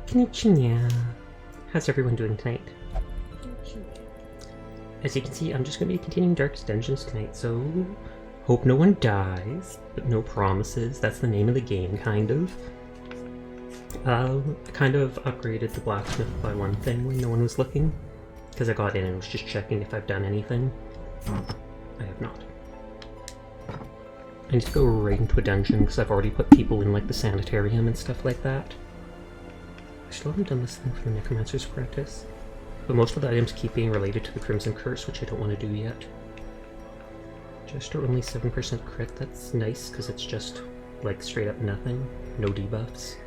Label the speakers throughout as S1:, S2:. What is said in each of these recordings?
S1: Konnichiwa. How's everyone doing tonight? As you can see, I'm just going to be continuing Darkest Dungeons tonight, so hope no one dies, but no promises. That's the name of the game, kind of. I kind of upgraded the blacksmith by one thing when no one was looking, because I got in and was just checking if I've done anything. I have not. I need to go right into a dungeon, because I've already put people in like the sanitarium and stuff like that. I still haven't done this thing for the Necromancer's Apprentice. But most of the items keep being related to the Crimson Curse, which I don't want to do yet. Just only 7% crit, that's nice, because it's just, like, straight up nothing. No debuffs.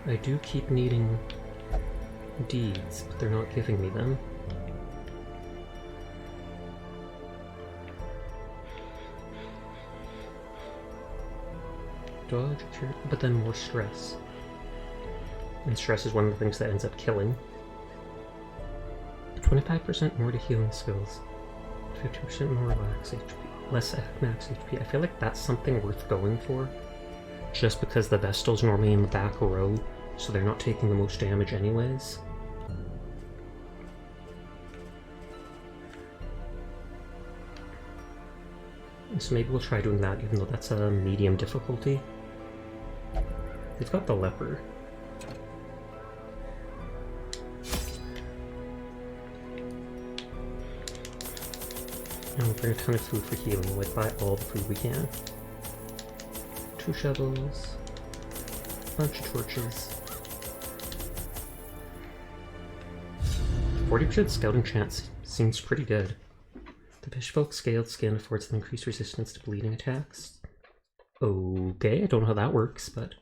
S1: I do keep needing deeds, but they're not giving me them. Dodge, but then more stress. And stress is one of the things that ends up killing. 25% more to healing skills. 50% more less max HP. I feel like that's something worth going for. Just because the Vestal's normally in the back row, so they're not taking the most damage anyways. So maybe we'll try doing that, even though that's a medium difficulty. They've got the leper. And we'll bring a ton of food for healing. We'll like buy all the food we can. 2 shovels, a bunch of torches. 40% scouting chance seems pretty good. The Fishfolk scaled skin affords an increased resistance to bleeding attacks. Okay, I don't know how that works, but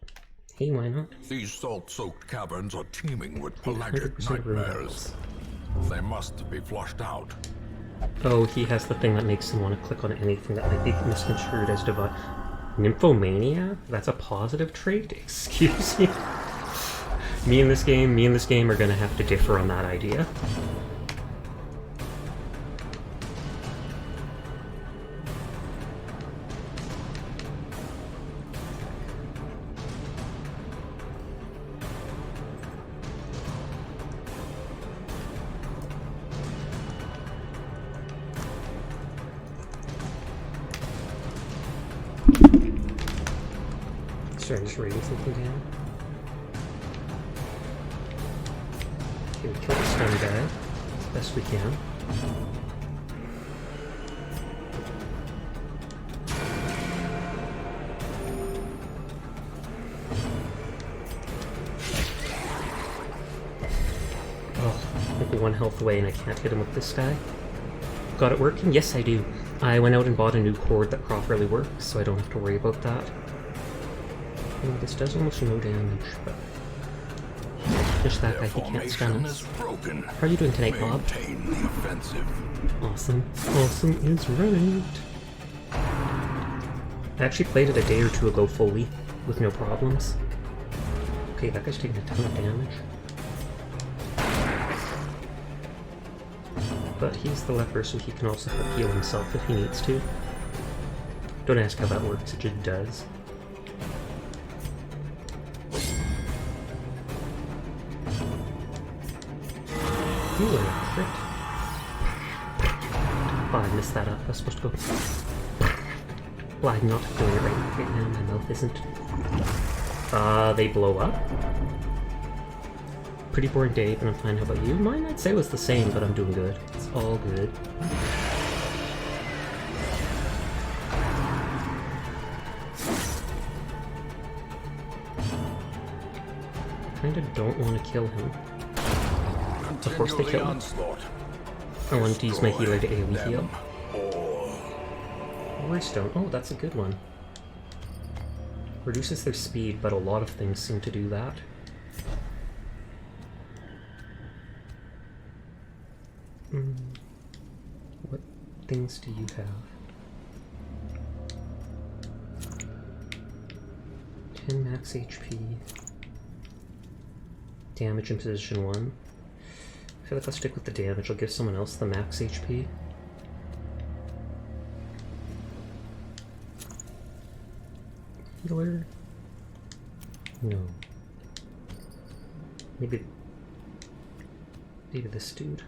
S1: hey, why not?
S2: These salt-soaked caverns are teeming with pelagic nightmares. They must be flushed out.
S1: Oh, he has the thing that makes him want to click on anything that might be misconstrued as divine. Nymphomania? That's a positive trait? Excuse me? Me and this game are gonna have to differ on that idea. Sorry, I'm just writing something down. Okay, we kill the stun guy as best we can. Oh, I'm 1 health away and I can't hit him with this guy. Got it working? Yes, I do. I went out and bought a new cord that properly works, so I don't have to worry about that. Oh, this does almost no damage, but just that guy, he can't stun us. How are you doing tonight, Bob? Awesome. Awesome is right. I actually played it a day or two ago fully, with no problems. Okay, that guy's taking a ton of damage. But he's the leper, so he can also help heal himself if he needs to. Don't ask how that works, it just does. Ooh, and a crit. Oh, I messed that up. I was supposed to go. Well, I'm not doing it right now. My mouth isn't. They blow up. Pretty boring day, but I'm fine. How about you? Mine, I'd say, was the same, but I'm doing good. It's all good. Kinda don't want to kill him. Of course they kill him. I wanted to use my healer to AoE heal. Warstone. Oh, that's a good one. Reduces their speed, but a lot of things seem to do that. What things do you have? 10 max HP. Damage in position 1. I feel like I'll stick with the damage. I'll give someone else the max HP. Healer? No. Maybe this dude.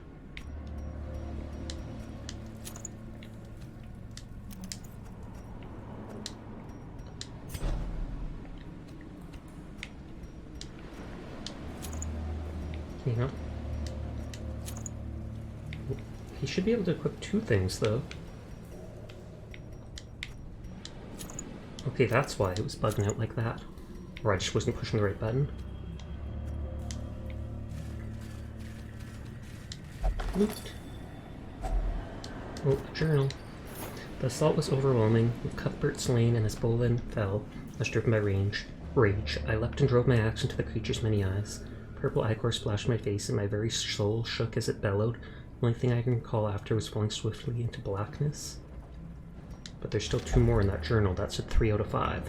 S1: You know? He should be able to equip 2 things, though. Okay, that's why it was bugging out like that. Or I just wasn't pushing the right button. Loot. Oh, journal. The assault was overwhelming. With Cuthbert slain and his bowline fell, I was driven by rage. I leapt and drove my axe into the creature's many eyes. Purple ichor splashed my face, and my very soul shook as it bellowed. The only thing I can recall after was falling swiftly into blackness. But there's still 2 more in that journal. That's a 3 out of 5.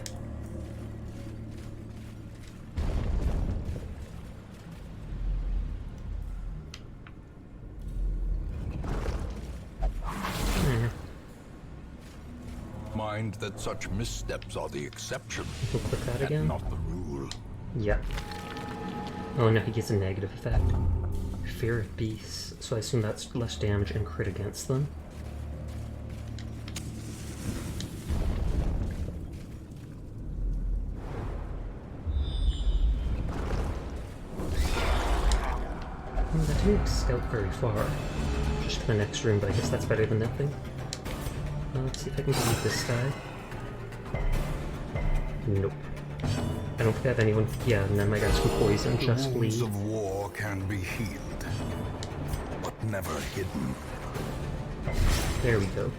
S2: Mind that such missteps are the exception,
S1: We'll click that again.
S2: and not the rule.
S1: Yep. Oh, no, he gets a negative effect. Fear of beasts. So I assume that's less damage and crit against them. That didn't scout very far. Just to the next room, but I guess that's better than nothing. Let's see if I can beat this guy. Nope. I don't think I have anyone. Yeah, and then my guys can poison, just bleed.
S2: The wounds of war can be healed, but never hidden.
S1: There we go.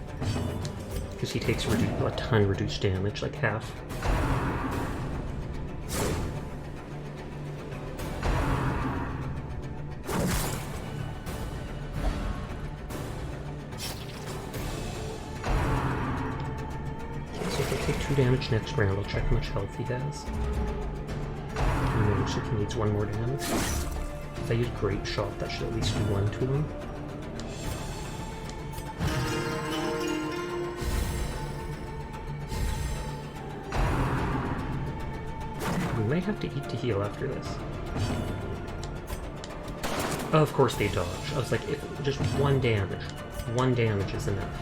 S1: Because he takes a ton reduced damage, like half. Take 2 damage next round. I'll check how much health he has. Looks like he needs 1 more damage. If I use Great Shot, that should at least do 1 to him. We might have to eat to heal after this. Oh, of course they dodge. I was like, if just 1 damage. 1 damage is enough.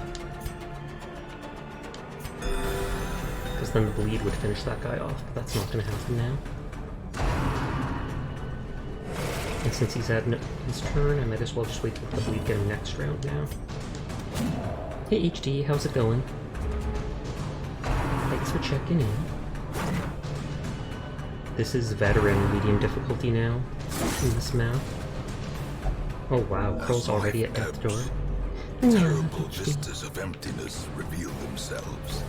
S1: Because then the bleed would finish that guy off, but that's not going to happen now. And since he's at his turn, I might as well just wait till the bleed get him next round now. Hey HD, how's it going? Thanks for checking in. This is veteran medium difficulty now in this map. Oh wow, Pearl's already at death door.
S2: Terrible vistas of emptiness reveal themselves.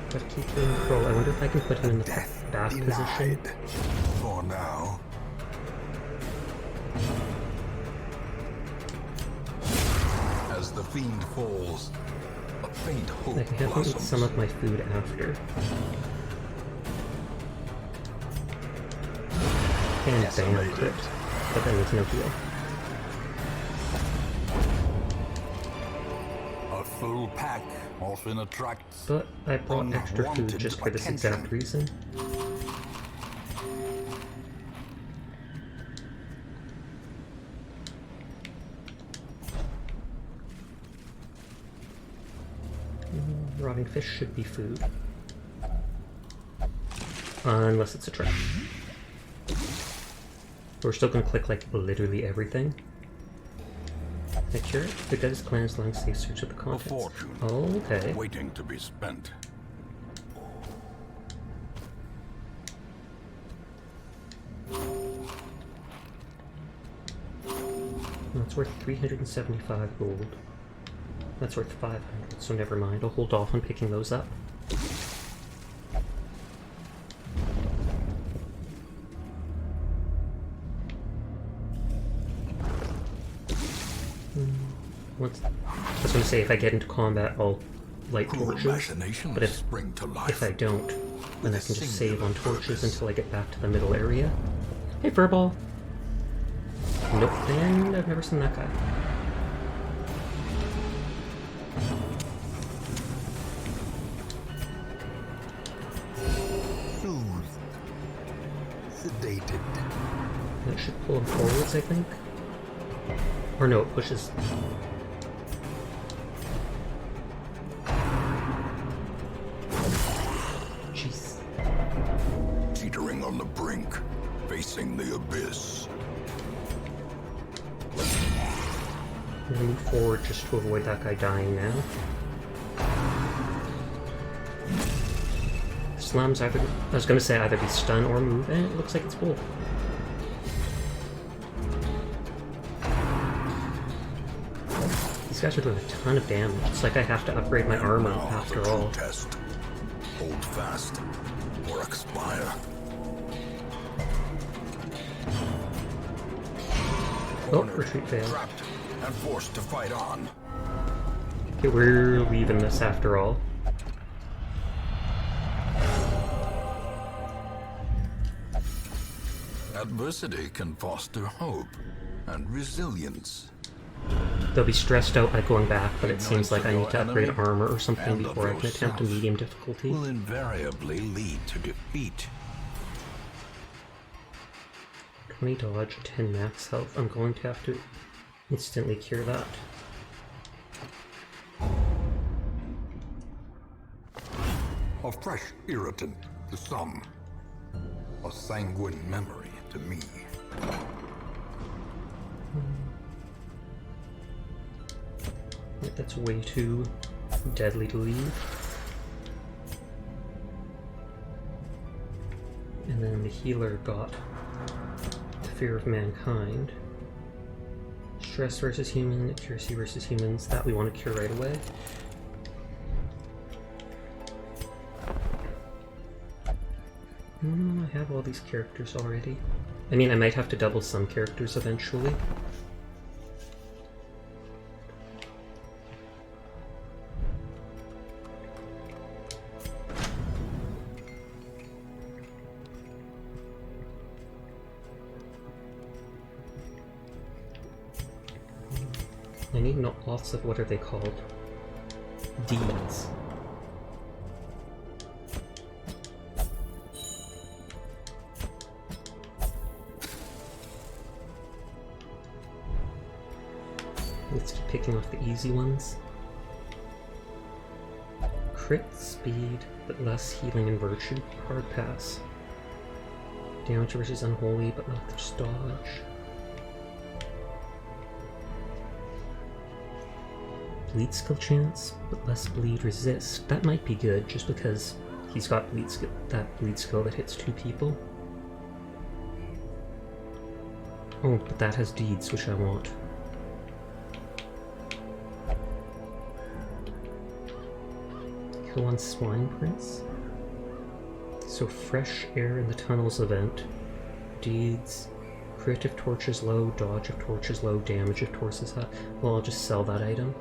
S2: Gotta keep him in Pearl. I wonder if I can put him in the back position. For now. As the fiend falls, a faint hope
S1: I can have him eat some of my food after. And bam, crit. But then there's no heal.
S2: A full pack often attracts.
S1: But I brought extra food just for this exact reason. Rotting fish should be food. Unless it's a trap. We're still gonna click like literally everything. Picture. The Dead's Clan's long safe search of the contents.
S2: A fortune.
S1: Oh, okay.
S2: Waiting to be spent.
S1: That's worth 375 gold. That's worth 500, so never mind. I'll hold off on picking those up. I was going to say, if I get into combat, I'll light torches, but if I don't, then I can just save on torches until I get back to the middle area. Hey, Furball. Nope, and I've never seen that guy.
S2: Soothed. Sedated.
S1: That should pull him forwards, I think. Or no, it pushes. Jeez.
S2: Teetering on the brink, facing the abyss.
S1: I'm gonna move forward just to avoid that guy dying now. Slam's either, I was gonna say either be stun or move, and it looks like it's both. These guys are doing a ton of damage. It's like I have to upgrade my armor after all.
S2: Test. Hold fast or expire.
S1: Oh, retreat failed.
S2: Trapped and forced to fight on.
S1: Okay, we're leaving this after all.
S2: Adversity can foster hope and resilience.
S1: They'll be stressed out by going back, but it seems like I need to upgrade armor or something before I can attempt a medium difficulty.
S2: Will invariably lead to defeat.
S1: 20 dodge, 10 max health. I'm going to have to instantly cure that.
S2: A fresh irritant to some. A sanguine memory to me.
S1: That's way too deadly to leave. And then the healer got the Fear of Mankind. Stress versus human, accuracy versus humans. That we want to cure right away. I have all these characters already. I mean, I might have to double some characters eventually. I need lots of, what are they called? Deeds. Let's keep picking off the easy ones. Crit speed, but less healing and virtue. Hard pass. Damage versus unholy, but less dodge. Bleed skill chance, but less bleed resist. That might be good, just because he's got bleed skill, that bleed skill that hits 2 people. Oh, but that has deeds, which I want. Kill one swine prince. So fresh air in the tunnels event. Deeds. Crit if torch is low, dodge if torch is low, damage if torch is high. Well, I'll just sell that item.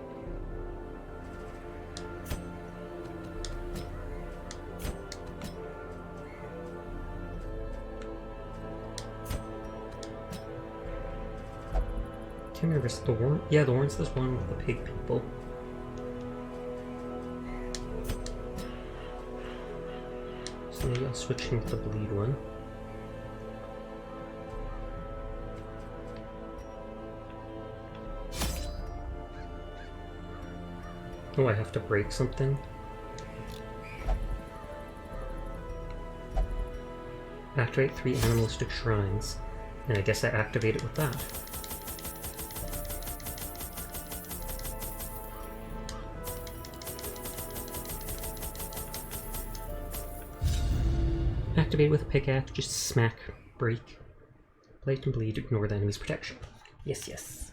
S1: Can't remember, the warrant? Yeah, the warrant's this one with the pig people. So maybe I'll switch him with the bleed one. Oh, I have to break something? Activate 3 animalistic shrines. And I guess I activate it with that. Activate with a pickaxe, just smack, break. Blight and bleed, ignore the enemy's protection. Yes, yes.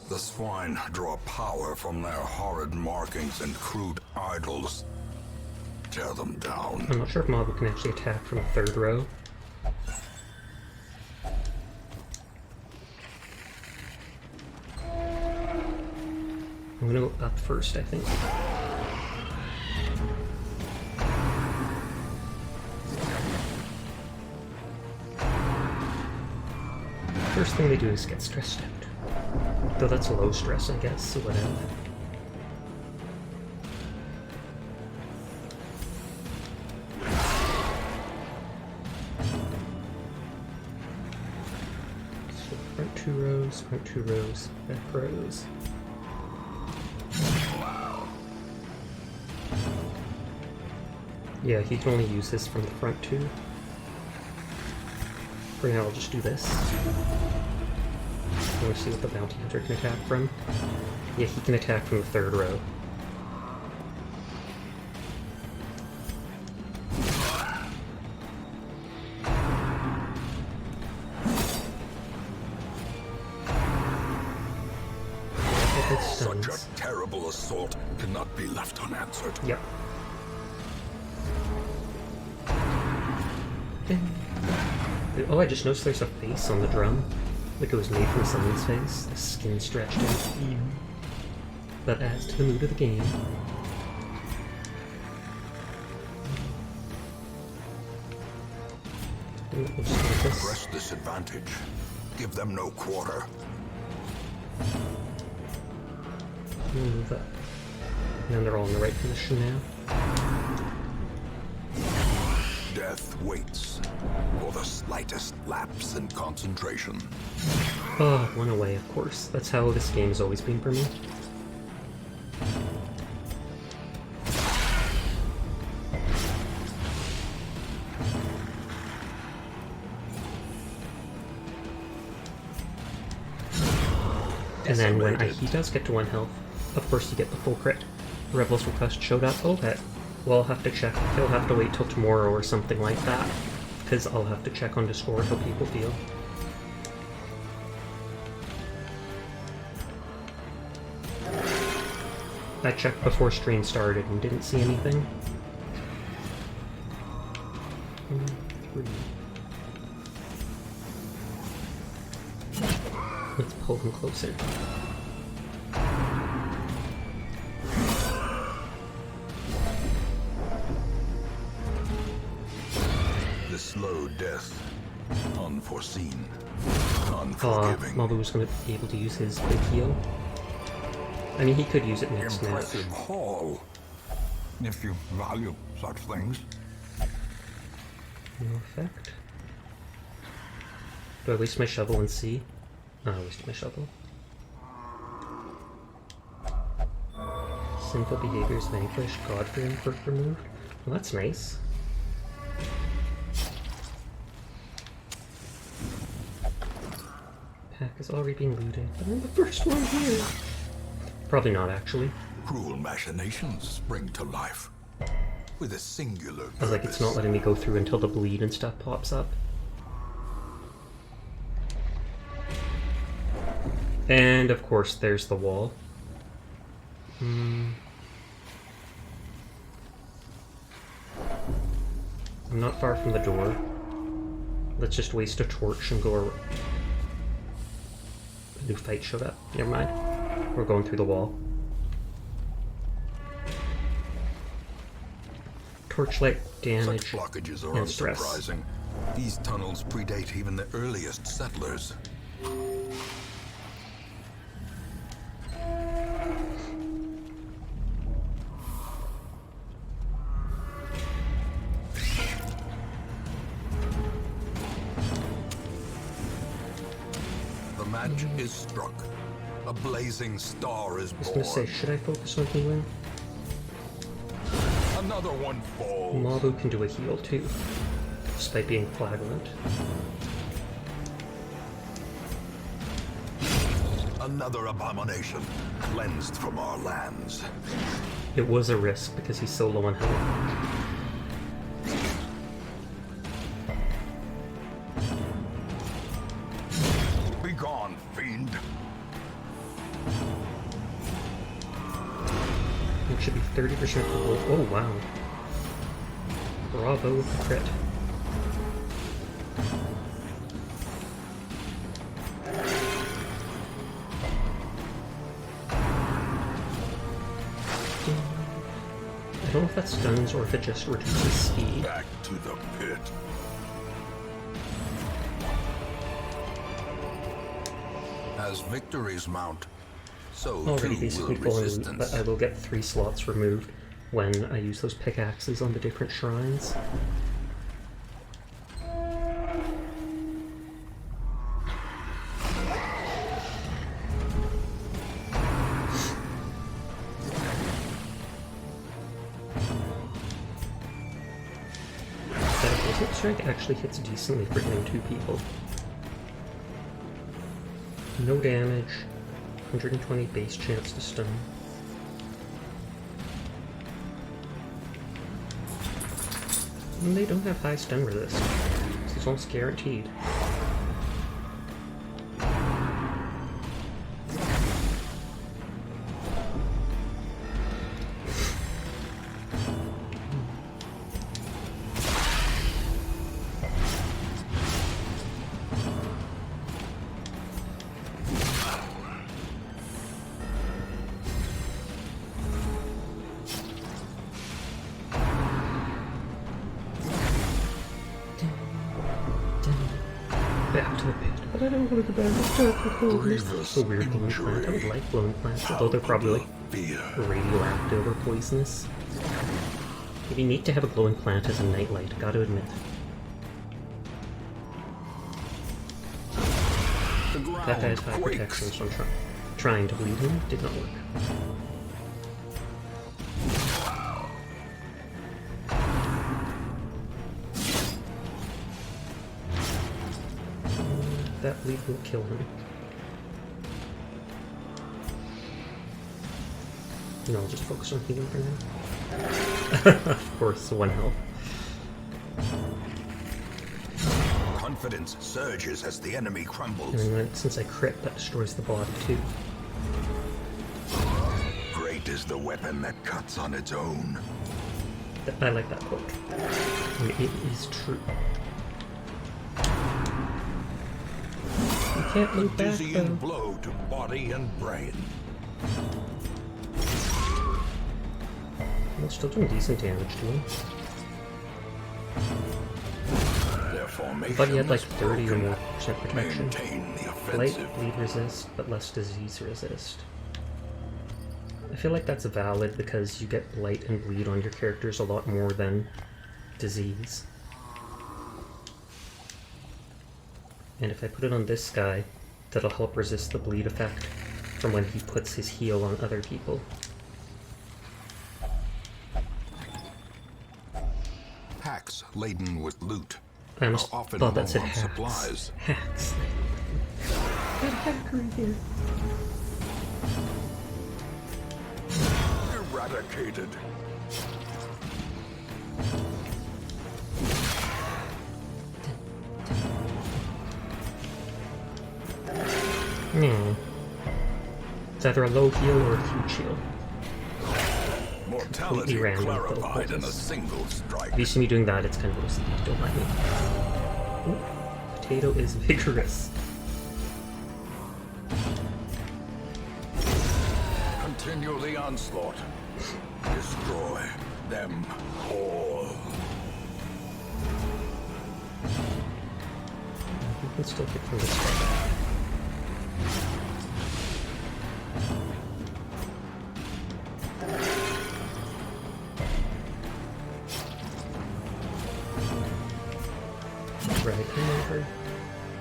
S2: The swine draw power from their horrid markings and crude idols. Tear them down.
S1: I'm not sure if Mabu can actually attack from the 3rd row. I'm gonna go up first, I think. first thing they do is get stressed out. Though that's low stress, I guess, so whatever. So front two rows, back rows. Yeah, he can only use this from the front two. For now, I'll just do this. I want to see what the bounty hunter can attack from. Yeah, he can attack from the third row.
S2: Such a terrible assault cannot be left unanswered.
S1: Yep. Oh, I just noticed there's a face on the drum. Like it was made from someone's face. The skin stretched out. That adds to the mood of the game. We'll just do this.
S2: Press this advantage. Give them no quarter.
S1: Move up. And then they're all in the right position now.
S2: Death waits for the slightest lapse in concentration.
S1: Oh, one away, of course. That's how this game has always been for me. And then when he does get to 1 health, of course you get the full crit. Rebel's request showed up. Okay. Well, I'll have to check. He'll have to wait till tomorrow or something like that. Because I'll have to check on Discord how people feel. I checked before stream started and didn't see anything. 3. Let's pull him closer.
S2: The slow death. Unforeseen. Unforgiving.
S1: Mabu was going to be able to use his big heal. I mean, he could use it next match.
S2: Impressive haul. If you value such things.
S1: No effect. Do I waste my shovel and see? Oh, I wasted my shovel. Sinful behaviors vanquished, God-fearing perk removed. Well, that's nice. Pack is already being looted, but I'm the first one here. Probably not, actually.
S2: Cruel machinations spring to life with a singular purpose.
S1: I was like, it's not letting me go through until the bleed and stuff pops up. And of course, there's the wall. I'm not far from the door. Let's just waste a torch and go around. A new fight showed up. Never mind. We're going through the wall. Torchlight damage
S2: Such blockages are
S1: and stress.
S2: unsurprising. These tunnels predate even the earliest settlers. The match is struck. A blazing star is
S1: I was
S2: born.
S1: gonna say, should I focus on healing?
S2: Another one falls.
S1: Mabu can do a heal too, despite being flagrant.
S2: Another abomination cleansed from our lands.
S1: It was a risk because he's so low on health.
S2: Be gone, fiend.
S1: It should be 30% for both. Oh wow. Bravo with the crit. I don't know if that stuns or if it just reduces speed.
S2: Back to the pit. As victories mount, so
S1: Already
S2: too
S1: basically
S2: will
S1: full in loot,
S2: resistance.
S1: but I will get 3 slots removed when I use those pickaxes on the different shrines. That Blizzard Strike actually hits decently for hitting 2 people. No damage, 120 base chance to stun. And they don't have high stun resist, so it's almost guaranteed. Back to the pit. But I don't want to go back. It's a weird glowing plant. I would like glowing plants, although they're probably like radioactive or poisonous. It'd be neat to have a glowing plant as a nightlight, gotta admit. That guy's high protection, so I'm trying to bleed him. Did not work. That bleed will kill him. No, I'll just focus on healing for now. Of course, 1 health.
S2: Confidence surges as the enemy crumbles.
S1: And then since I crit, that destroys the body too.
S2: Great is the weapon that cuts on its own.
S1: I like that quote. And it is true. You can't look back
S2: Dizzying
S1: though.
S2: blow to body and brain.
S1: Well, still doing decent damage to him.
S2: Their formation
S1: But he had like
S2: is
S1: 30 or
S2: broken.
S1: more percent protection.
S2: Maintain the
S1: Light
S2: offensive.
S1: bleed resist, but less disease resist. I feel like that's valid because you get blight and bleed on your characters a lot more than disease. And if I put it on this guy, that'll help resist the bleed effect from when he puts his heal on other people.
S2: Packs laden with loot
S1: I
S2: are
S1: almost
S2: often
S1: thought
S2: low
S1: that said
S2: on
S1: hacks.
S2: supplies.
S1: Hacks. That hacker here.
S2: Eradicated. Hmm.
S1: It's either a low heal or a huge heal.
S2: Mortality
S1: random, but
S2: clarified in a
S1: focus.
S2: single strike.
S1: If you see me doing that, it's kind of OCD, don't mind me. Ooh, potato is vigorous.
S2: Continue the onslaught. Destroy them all.
S1: You can still hit from this side. Drag him over.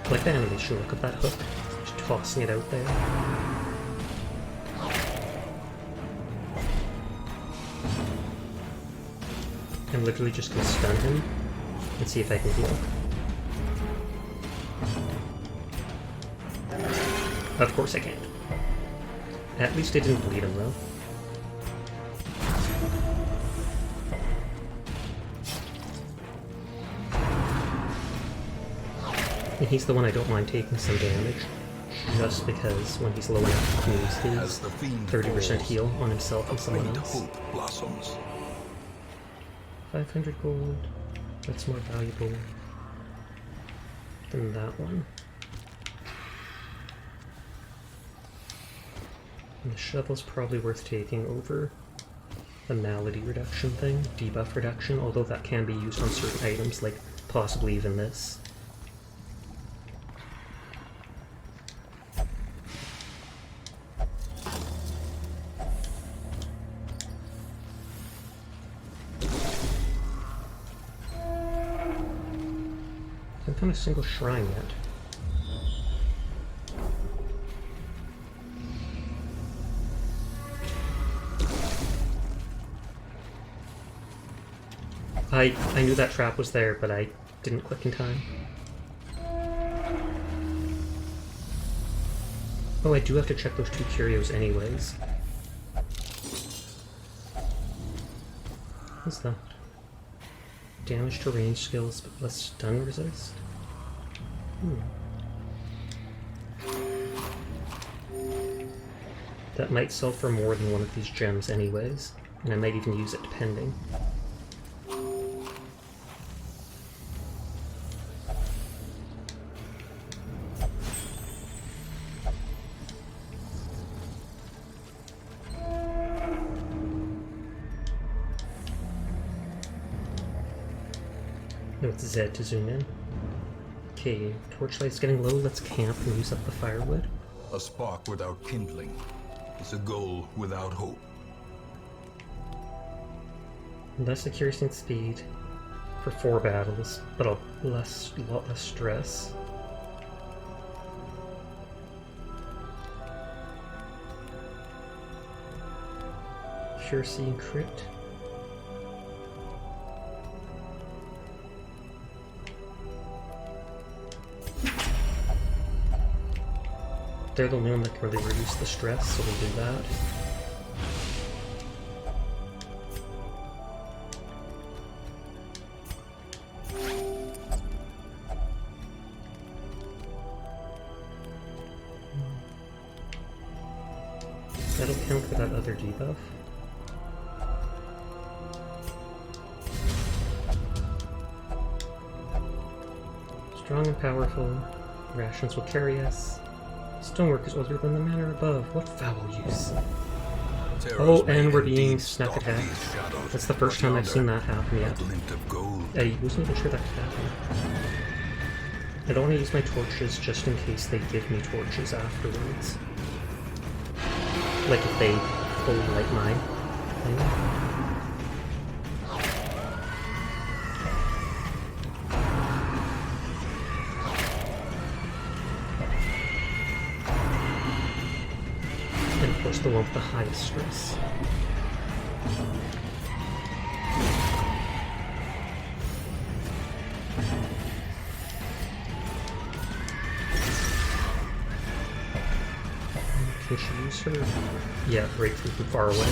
S1: I like the animation look of that hook. Just tossing it out there. I'm literally just gonna stun him and see if I can heal. Of course I can't. At least I didn't bleed him though. And he's the one I don't mind taking some damage, just because when he's low enough, he can use
S2: As
S1: his
S2: the fiend
S1: 30%
S2: falls,
S1: heal on himself
S2: a
S1: and someone
S2: faint
S1: else.
S2: hope blossoms.
S1: 500 gold. That's more valuable than that one. And the shovel's probably worth taking over the malady reduction thing, debuff reduction, although that can be used on certain items, like possibly even this. found a single shrine yet. I knew that trap was there, but I didn't click in time. Oh, I do have to check those 2 curios anyways. What's that? Damage to range skills, but less stun resist? That might sell for more than one of these gems anyways, and I might even use it depending. No, it's Z to zoom in. Okay, torchlight's getting low, let's camp and use up the firewood.
S2: A spark without kindling is a goal without hope.
S1: Less accuracy and speed for 4 battles, but a lot less stress. Accuracy and crit. They're the only one that can really reduce the stress, so we'll do that. That'll count for that other debuff. Strong and powerful. Rations will carry us. Stonework is older than the manor above. What foul use. Oh, and we're being snap attacked. That's the first time I've seen that happen yet. I wasn't even sure that could happen. I don't want to use my torches just in case they give me torches afterwards. Like if they fully light mine. And of course the one with the highest stress. Can she use her? Yeah, breakthrough from far away.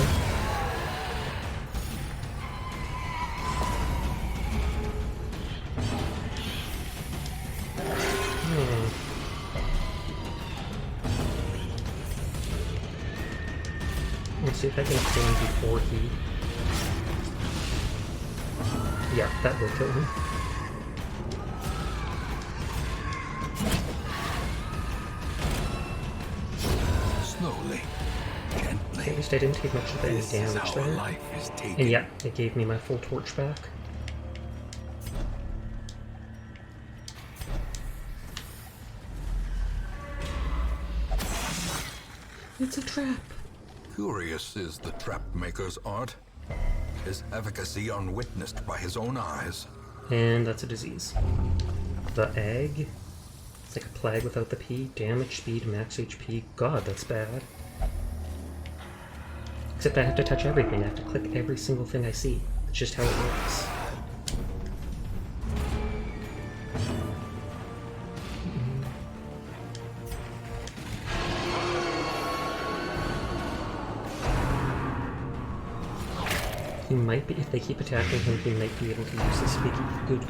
S1: Let's see if I can kill him before he... Yeah, that will kill him.
S2: Slowly, gently.
S1: At least I didn't take much of any damage there. And yeah, it gave me my full torch back. It's a trap!
S2: Curious is the trap maker's art. His efficacy unwitnessed by his own eyes.
S1: And that's a disease. The egg. It's like a plague without the P. Damage, speed, max HP. God, that's bad. Except I have to touch everything. I have to click every single thing I see. It's just how it works. He might be, if they keep attacking him, he might be able to use this big. Good.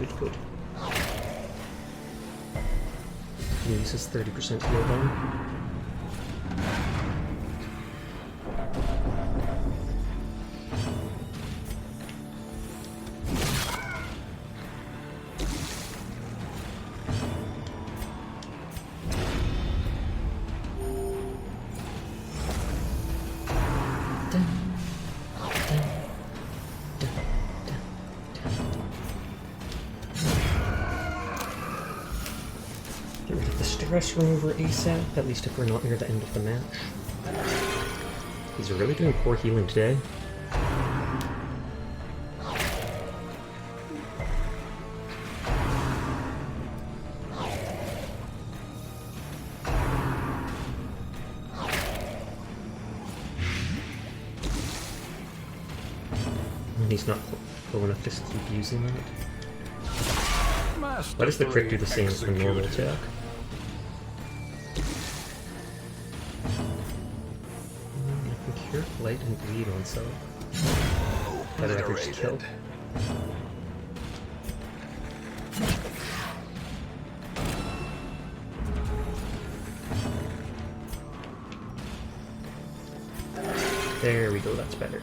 S1: He uses 30% heal then. Stress remover ASAP, at least if we're not near the end of the match. He's really doing poor healing today. And he's not low enough to keep using that. Why does the crit do the same as the normal attack? I can cure blight and bleed on self. I'd rather just kill. There we go, that's better.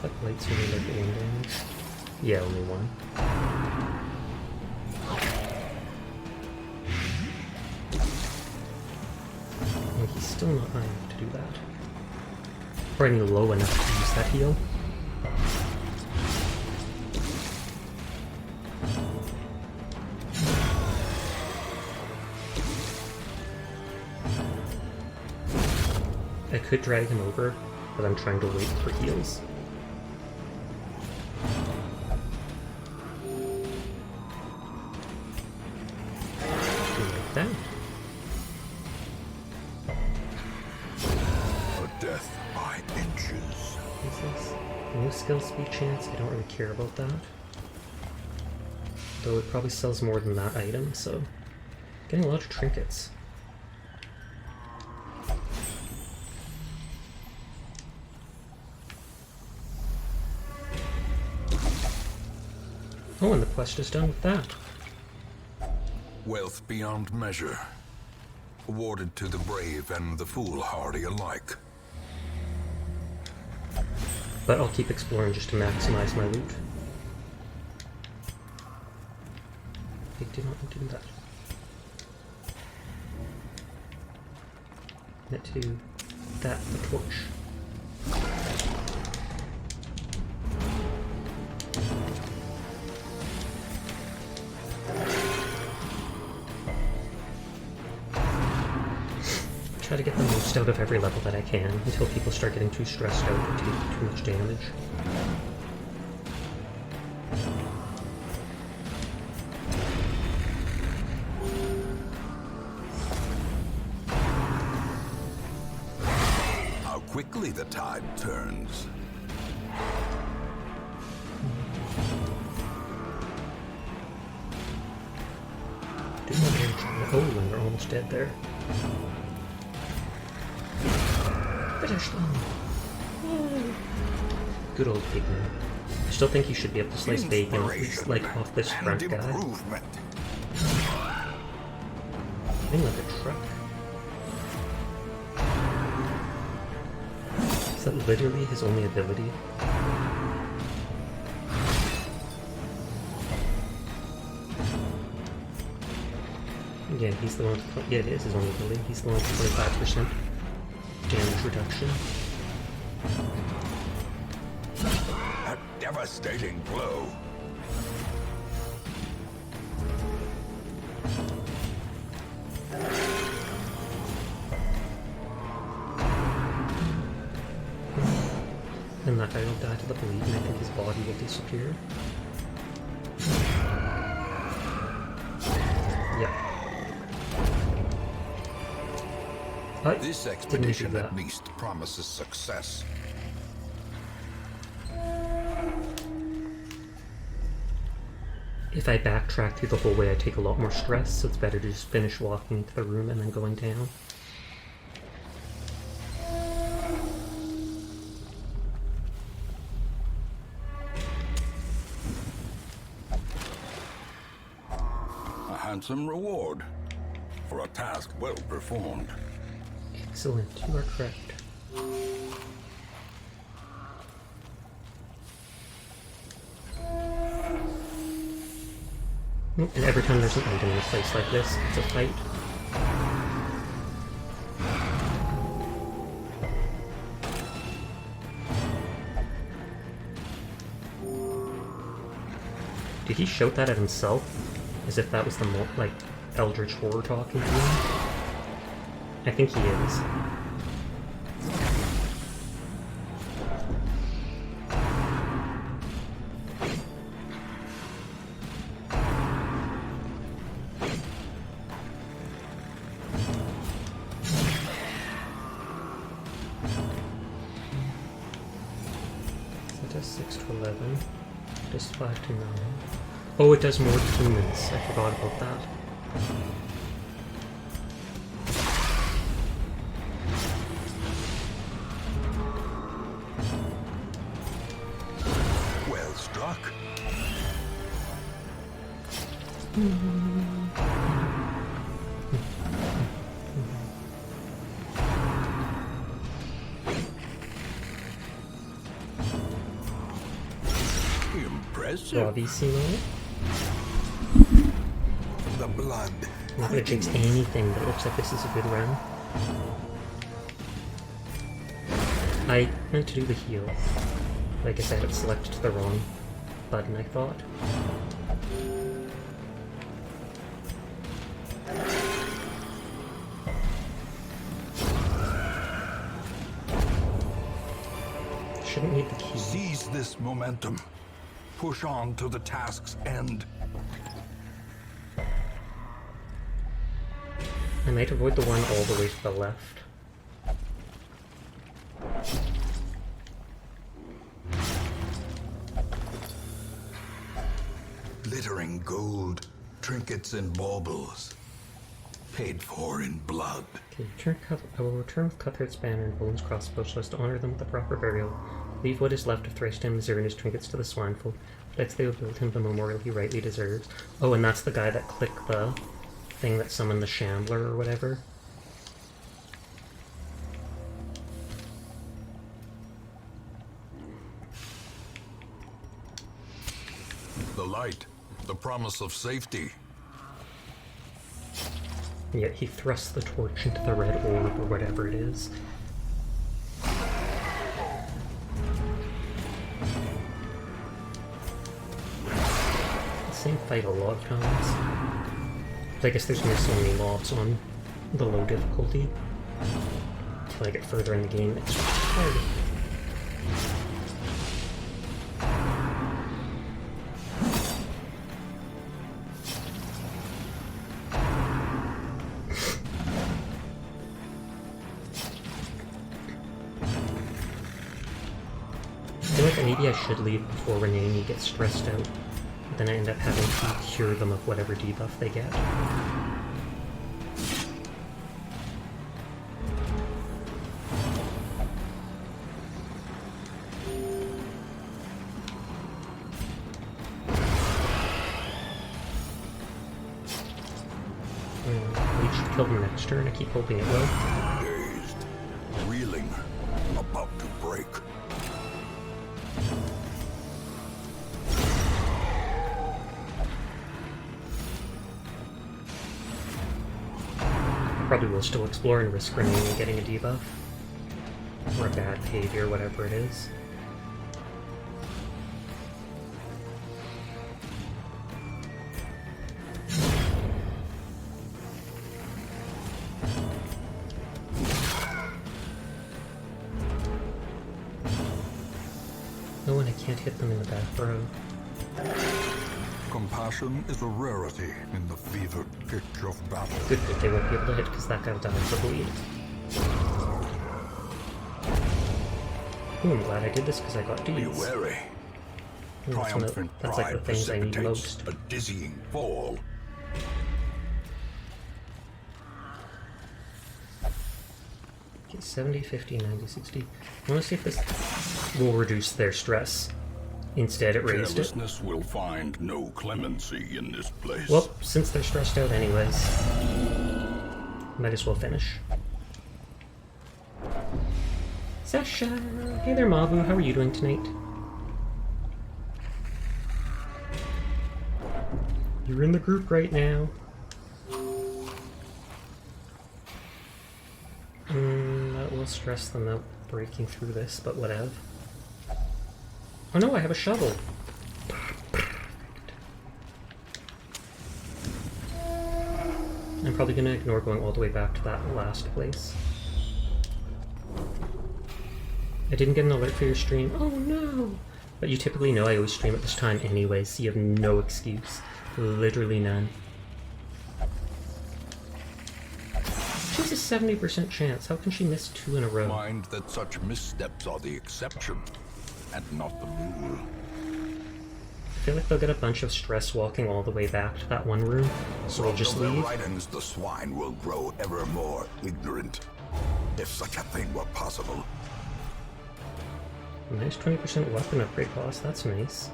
S1: Like lights only like one damage. Yeah, only one. And he's still not high enough to do that. Probably low enough to use that heal. I could drag him over, but I'm trying to wait for heals. That.
S2: A death by inches.
S1: What's this? No skill speed chance, I don't really care about that. Though it probably sells more than that item, so... Getting a lot of trinkets. Oh, and the quest is done with that.
S2: Wealth beyond measure, awarded to the brave and the foolhardy alike.
S1: But I'll keep exploring just to maximize my loot. I did not do that. Net to that, the torch. Try to get the most out of every level that I can until people start getting too stressed out or taking too much damage.
S2: How quickly the tide turns.
S1: Do more damage. Oh, and they're almost dead there. Finish them! Yay. Good old pigman. I still think you should be able to slice bacon, at least, like, off this front guy. Thing like a truck. Is that literally his only ability? Yeah, he's the one with, yeah, it is his only ability. He's the one with 25% damage reduction.
S2: A devastating blow.
S1: And that guy will die to the bleed, and I think his body will disappear. Yeah.
S2: This expedition at least promises success.
S1: If I backtrack through the whole way, I take a lot more stress, so it's better to just finish walking into the room and then going down.
S2: A handsome reward for a task well performed.
S1: Excellent, you are correct. And every time there's an item in a place like this, it's a fight. Did he shout that at himself? As if that was the like, Eldritch Horror talking to him? I think he is. does 6 to 11. It does 5 to 9. Oh, it does more to humans. I forgot about that.
S2: Well struck. Impressive.
S1: Bravissimo.
S2: The blood.
S1: I'm not gonna jinx anything, but it looks like this is a good run. I meant to do the heal. I guess I had it selected to the wrong button, I thought. Shouldn't need the key.
S2: Seize this momentum. Push on to the task's end.
S1: I might avoid the one all the way to the left.
S2: Glittering gold, trinkets and baubles. Paid for in blood.
S1: Okay, I will return with Cuthbert's banner and Bones crossbow so as to honor them with the proper burial. Leave what is left of Threshdam Missouri and his trinkets to the swinefold. Bets they will build him the memorial he rightly deserves. Oh, and that's the guy that clicked the thing that summoned the Shambler or whatever.
S2: The light, the promise of safety.
S1: And yet he thrusts the torch into the red orb or whatever it is. Same fight a lot of times. But I guess there's only so many mobs on the low difficulty. Until I get further in the game, it's harder. I feel like maybe I should leave before Renee gets stressed out. Then I end up having to cure them of whatever debuff they get. We should kill them next turn. I keep hoping it will.
S2: Dazed, reeling, about to break.
S1: Probably will still explore and risk Renee getting a debuff. Or a bad behavior, whatever it is. Oh, and I can't hit them in the back row.
S2: Compassion is a rarity in the fevered pitch of battle.
S1: Good that they won't be able to hit because that guy will die for bleed. Ooh, I'm glad I did this because I got
S2: Be
S1: deeds.
S2: wary. Triumphant
S1: That's like the
S2: pride
S1: things I need
S2: precipitates
S1: most.
S2: a dizzying fall.
S1: Okay, 70, 50, 90, 60. I want to see if this will reduce their stress. Instead, it raised it.
S2: Carelessness will find no clemency in this place.
S1: Well, since they're stressed out anyways, might as well finish. Sasha! Hey there, Mabu. How are you doing tonight? You're in the group right now. That will stress them out breaking through this, but whatever. Oh no, I have a shovel! I'm probably gonna ignore going all the way back to that last place. I didn't get an alert for your stream. Oh no! But you typically know I always stream at this time anyways, so you have no excuse. Literally none. She has a 70% chance. How can she miss 2 in a row?
S2: Mind that such missteps are the exception. and not the rule.
S1: I feel like they'll get a bunch of stress walking all the way back to that one room, so they'll just
S2: From
S1: leave.
S2: their writings, the swine will grow ever more ignorant. If such a thing were possible.
S1: Nice 20% weapon upgrade boss, that's nice.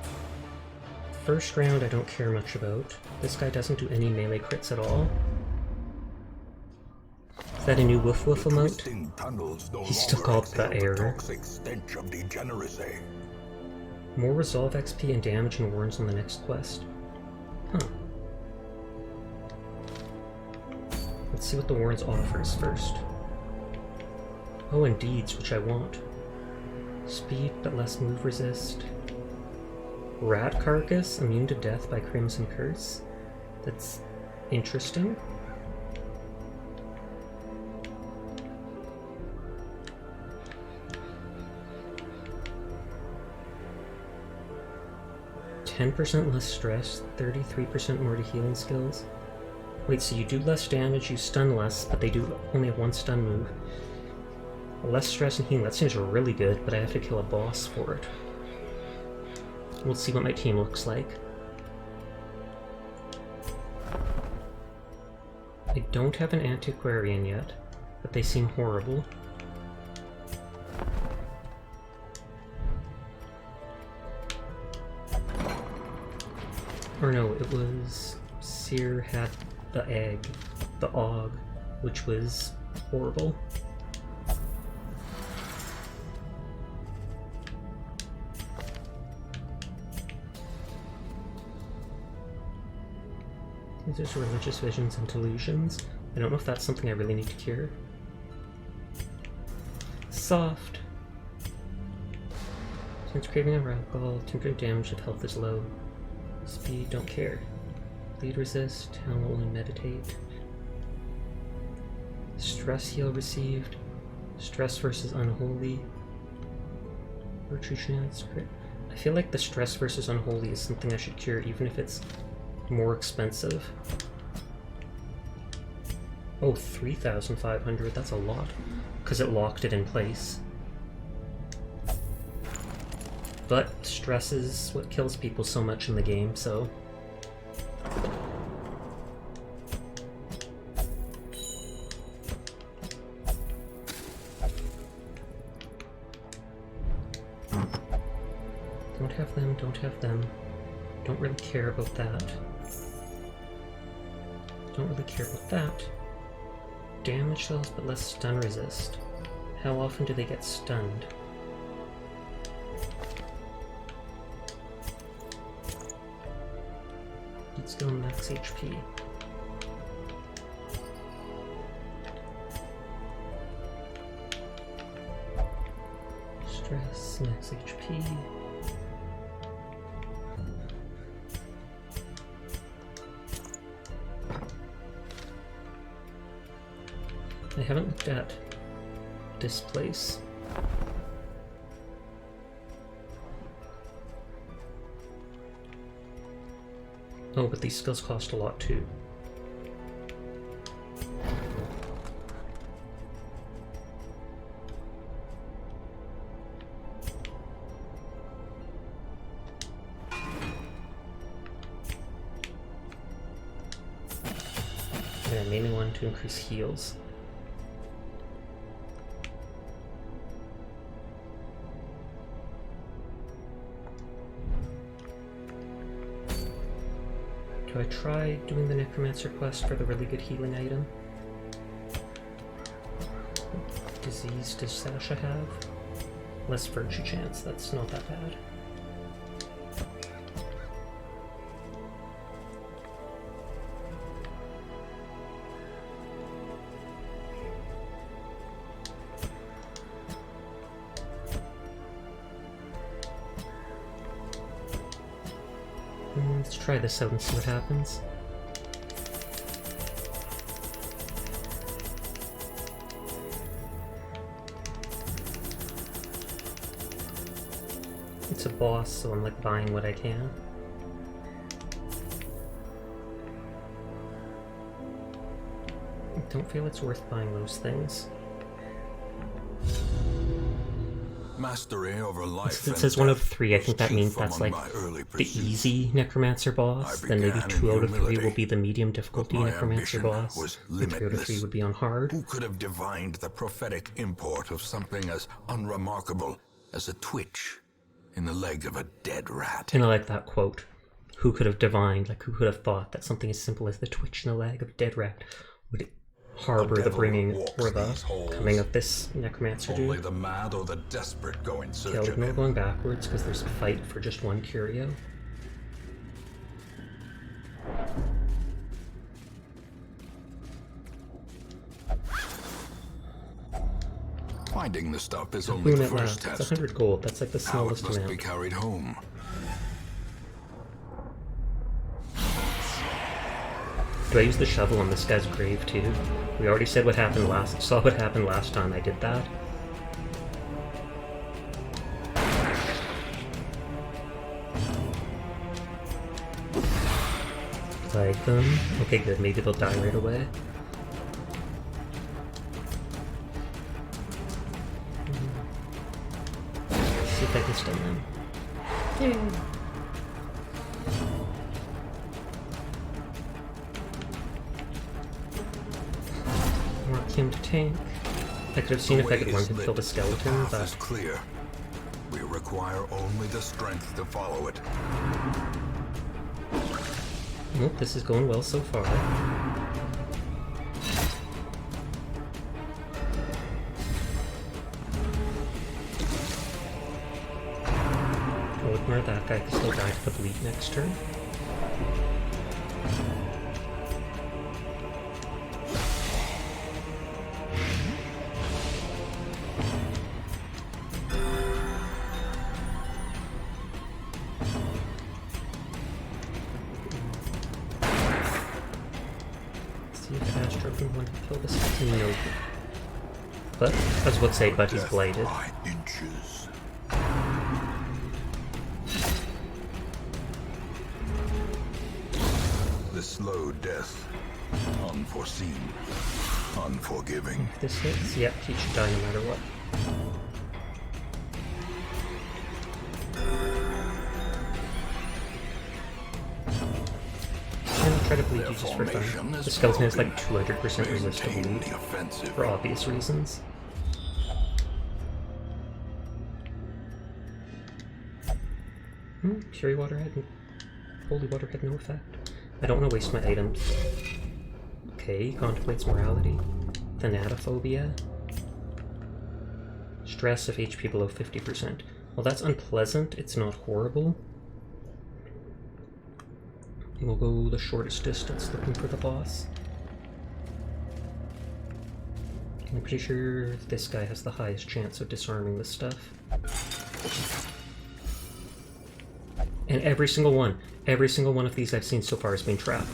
S1: First round I don't care much about. This guy doesn't do any melee crits at all. Is that a new woof woof emote? He's still called the error.
S2: Toxic stench of degeneracy.
S1: More resolve XP and damage and warns on the next quest. Huh. Let's see what the warns offers first. Oh, and deeds, which I want. Speed, but less move resist. Rat Carcass, immune to death by Crimson Curse. That's interesting. %, less stress, 33% more to healing skills. Wait, so you do less damage, you stun less, but they do only have one stun move. Less stress and healing, that seems really good, but I have to kill a boss for it. We'll see what my team looks like. I don't have an antiquarian yet, but they seem horrible. Or no, it was... Seer had the egg, the Og, which was horrible. These are religious visions and delusions. I don't know if that's something I really need to cure. Soft. Since craving of alcohol, temporary damage if health is low. Speed, don't care. Bleed resist, helm only meditate. Stress heal received. Stress versus unholy. Virtue chance crit. I feel like the stress versus unholy is something I should cure even if it's more expensive. Oh, 3,500, that's a lot. Because it locked it in place. But stress is what kills people so much in the game, so... Don't have them, don't have them. Don't really care about that. Don't really care about that. Damage cells, but less stun resist. How often do they get stunned? Let's go max HP. Stress, max HP. I haven't looked at this place. Oh, but these skills cost a lot too. And I mainly want to increase heals. Do I try doing the Necromancer quest for the really good healing item? What disease does Sasha have? Less virtue chance, that's not that bad. Let's try this out and see what happens. It's a boss, so I'm like buying what I can. I don't feel it's worth buying those things.
S2: mastery over life
S1: Since it says 1 out of 3, I think that means that's like the easy Necromancer boss. Then maybe 2 out of 3 will be the medium difficulty Necromancer boss. And 3 out of 3 would be on hard.
S2: Who could have divined the prophetic import of something as unremarkable as a twitch in the leg of a dead rat?
S1: And I like that quote. Who could have divined, like who could have thought that something as simple as the twitch in the leg of a dead rat would harbor the bringing or the coming of this Necromancer dude?
S2: Only the mad or the desperate go in search
S1: Okay,
S2: of
S1: no
S2: him.
S1: going backwards because there's a fight for just 1 curio.
S2: Finding the stuff is only the
S1: Boon at
S2: first
S1: last.
S2: test.
S1: It's 100 gold. That's like the
S2: Now it
S1: smallest
S2: must be
S1: amount.
S2: carried home.
S1: Do I use the shovel on this guy's grave too? We already said what happened last. Saw what happened last time I did that. Like them. Okay, good. Maybe they'll die right away. See if I can stun them. Yay! Mark him to tank. I could have seen if I could one-hit kill the skeleton,
S2: The path is
S1: but
S2: clear. We require only the strength to follow it.
S1: nope, this is going well so far. I'll ignore that guy, because he'll die to the bleed next turn. See if Astro can one kill this guy. No. But, I was about to say, but he's
S2: Death
S1: blighted.
S2: by inches. The slow death. Unforeseen. Unforgiving.
S1: If this hits, yep, he should die no matter what. And I'll try to bleed you just for fun. The skeleton has like 200% resist to
S2: Maintain
S1: bleed,
S2: the offensive.
S1: for obvious reasons. Fury water had holy water had no effect. I don't want to waste my items. Okay, contemplates morality. Thanatophobia. Stress of HP below 50%. Well, that's unpleasant. It's not horrible. And we'll go the shortest distance looking for the boss. I'm pretty sure this guy has the highest chance of disarming this stuff. And every single one of these I've seen so far has been trapped.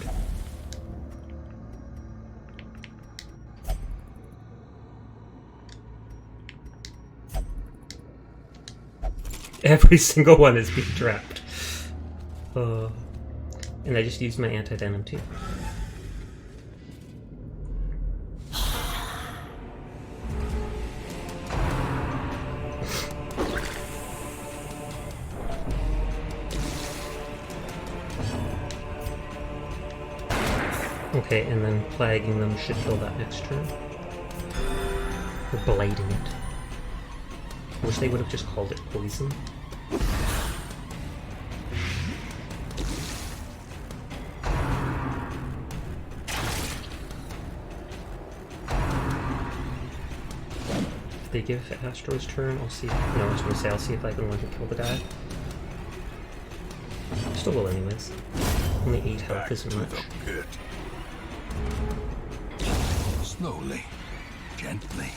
S1: Every single one is being trapped. And I just used my anti-venom too. Okay, and then plaguing them should kill that next turn. Or blighting it. I wish they would have just called it poison. If they give Astro's turn, I'll see. No, I was gonna say I'll see if I can one to kill the guy. Still will anyways. Only 8 health
S2: Back
S1: isn't
S2: to
S1: much.
S2: the pit. Slowly, gently.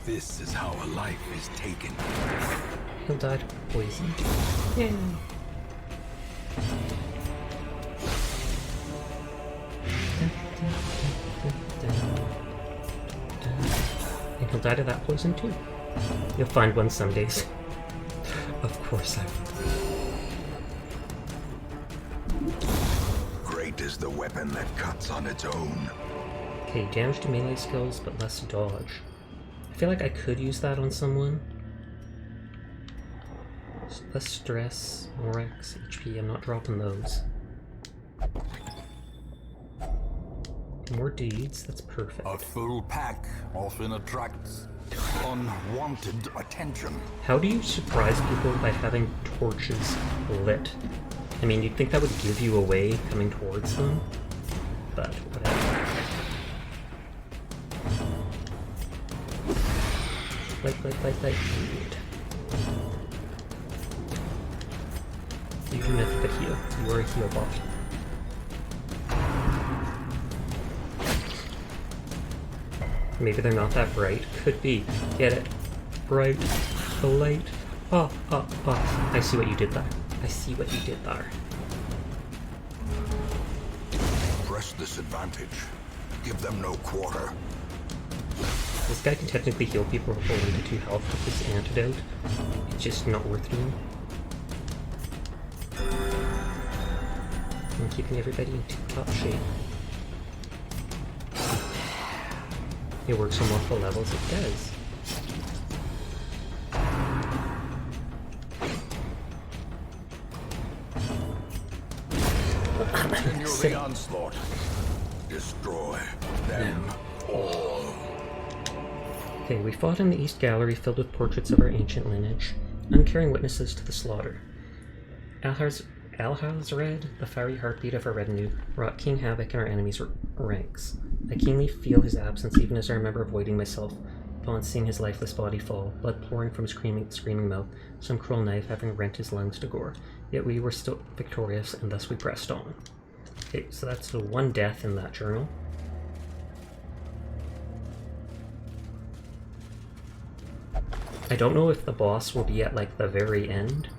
S2: This is how a life is taken.
S1: He'll die to poison. Yay! And he'll die to that poison too. You'll find one some days. Of course I will.
S2: Great is the weapon that cuts on its own.
S1: Okay, damage to melee skills, but less dodge. I feel like I could use that on someone. Less stress, more X, HP, I'm not dropping those. More deeds, that's perfect.
S2: A full pack often attracts unwanted attention.
S1: How do you surprise people by having torches lit? I mean, you'd think that would give you away coming towards them, but whatever. Light. You do nothing but heal. You are a heal bot. Maybe they're not that bright. Could be. Get it. Bright. The light. Oh. I see what you did there. I see what you did there.
S2: Press this advantage. Give them no quarter.
S1: This guy can technically heal people with 1 to 2 health with this antidote. It's just not worth doing. I'm keeping everybody in tip-top shape. It works on multiple levels, it does.
S2: Continue the onslaught. Destroy them all.
S1: Okay, we fought in the East Gallery filled with portraits of our ancient lineage, uncaring witnesses to the slaughter. Alhazred, the fiery heartbeat of our retinue, wrought King Havoc in our enemies' ranks. I keenly feel his absence even as I remember avoiding myself upon seeing his lifeless body fall, blood pouring from his screaming mouth, some cruel knife having rent his lungs to gore. Yet we were still victorious, and thus we pressed on. Okay, so that's the one death in that journal. I don't know if the boss will be at, like, the very end.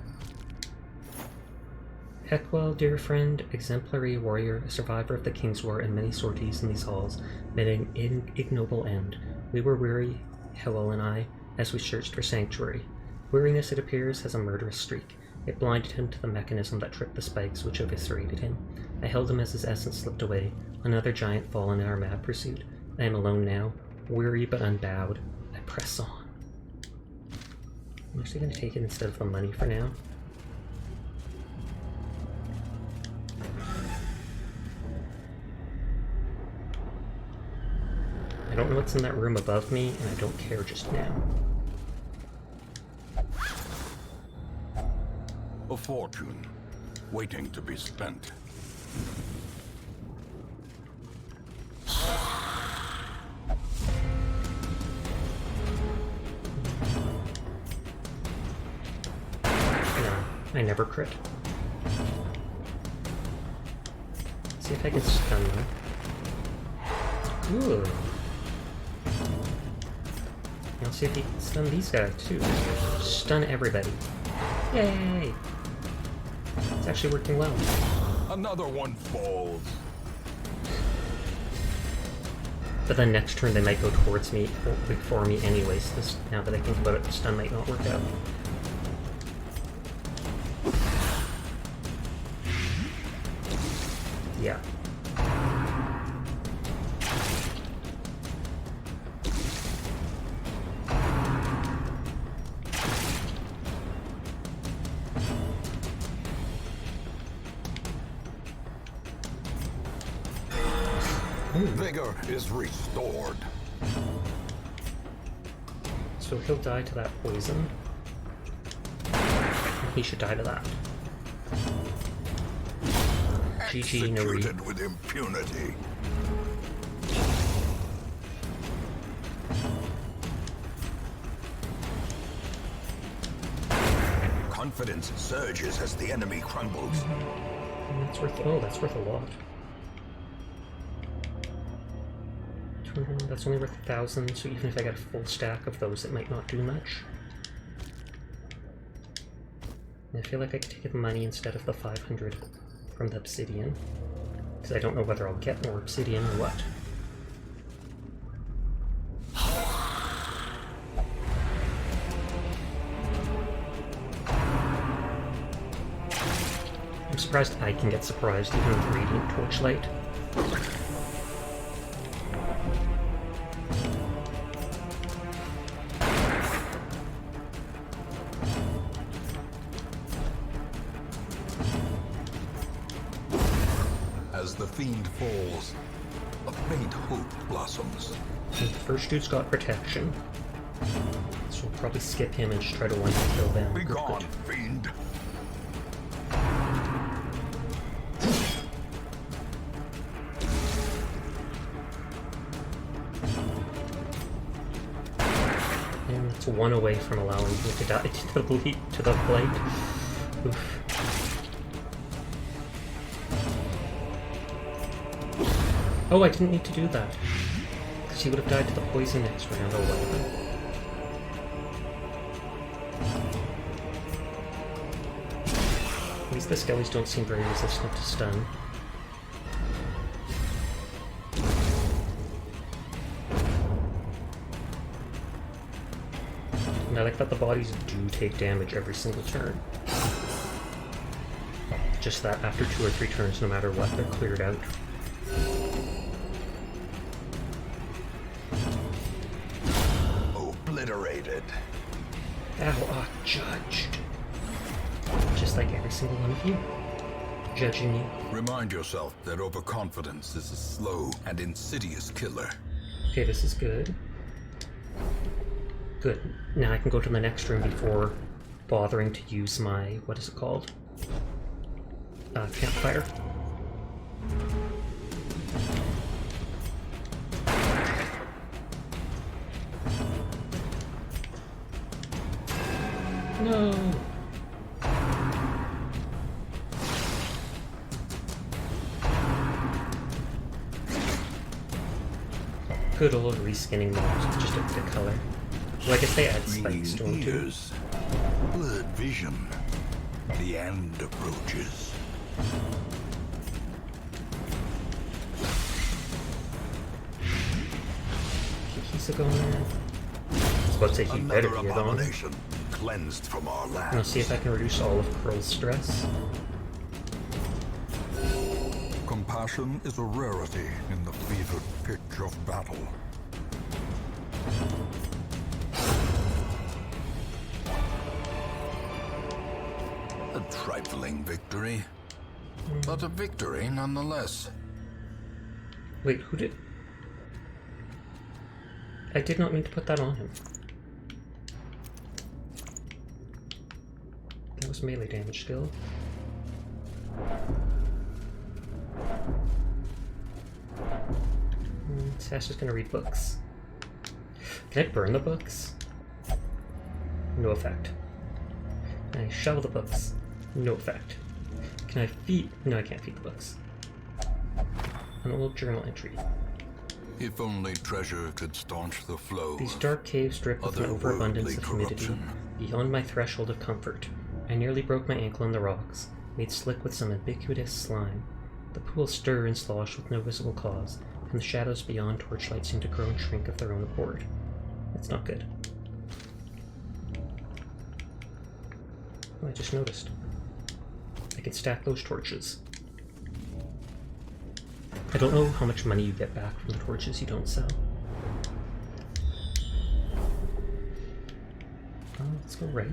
S1: Heckwell, dear friend, exemplary warrior, a survivor of the King's War and many sorties in these halls, met an ignoble end. We were weary, Howell and I, as we searched for sanctuary. Weariness, it appears, has a murderous streak. It blinded him to the mechanism that tripped the spikes which eviscerated him. I held him as his essence slipped away, another giant fallen in our mad pursuit. I am alone now, weary but unbowed. I press on. I'm actually going to take it instead of the money for now. I don't know what's in that room above me, and I don't care just now.
S2: A fortune, waiting to be spent.
S1: No, I never crit. See if I can stun them. Ooh. I'll see if he can stun these guys too. Stun everybody. Yay! It's actually working well.
S2: Another one falls.
S1: But then next turn they might go towards me, or for me anyways. This, now that I think about it, the stun might not work out. Yeah.
S2: Vigor is restored.
S1: So he'll die to that poison. He should die to that. GG, no re.
S2: Executed with impunity. Confidence surges as the enemy crumbles.
S1: And that's worth, oh, that's worth a lot. That's only worth 1,000, so even if I get a full stack of those, it might not do much. And I feel like I could take the money instead of the 500 from the obsidian, because I don't know whether I'll get more obsidian or what. I'm surprised I can get surprised even with Radiant Torchlight.
S2: fiend falls, a faint hope blossoms.
S1: And the first dude's got protection. So we'll probably skip him and just try to one kill them.
S2: Be gone, fiend!
S1: And it's one away from allowing me to die to the blight. Oof. Oh, I didn't need to do that. Because he would have died to the poison next round. Oh, whatever. At least the skellies don't seem very resistant to stun. And I like that the bodies do take damage every single turn. Just that after 2 or 3 turns, no matter what, they're cleared out.
S2: Obliterated.
S1: Ow, judged. Just like every single one of you. Judging you.
S2: Remind yourself that overconfidence is a slow and insidious killer.
S1: Okay, this is good. Good. Now I can go to the next room before bothering to use my, what is it called? Campfire. No! Good old reskinning mobs with just a bit of color. Well, I guess they add spikes to them too.
S2: Ears, blurred vision. The end approaches.
S1: He's a goner. I was about to say he better
S2: Another
S1: be a goner.
S2: abomination cleansed from our
S1: And I'll
S2: lands.
S1: see if I can reduce all of Curl's stress.
S2: Compassion is a rarity in the fevered pitch of battle. A trifling victory, but a victory nonetheless.
S1: Wait, who did... I did not mean to put that on him. That was melee damage skill. Sash is gonna read books. Can I burn the books? No effect. Can I shovel the books? No effect. Can I feed? No, I can't feed the books. An old journal entry.
S2: If only treasure could staunch the flow.
S1: These dark caves drip with an overabundance
S2: Otherworldly
S1: of humidity.
S2: corruption.
S1: Beyond my threshold of comfort, I nearly broke my ankle on the rocks, made slick with some ubiquitous slime. The pools stir and slosh with no visible cause, and the shadows beyond torchlight seem to grow and shrink of their own accord. That's not good. Oh, I just noticed. I can stack those torches. I don't know how much money you get back from the torches you don't sell. Let's go right.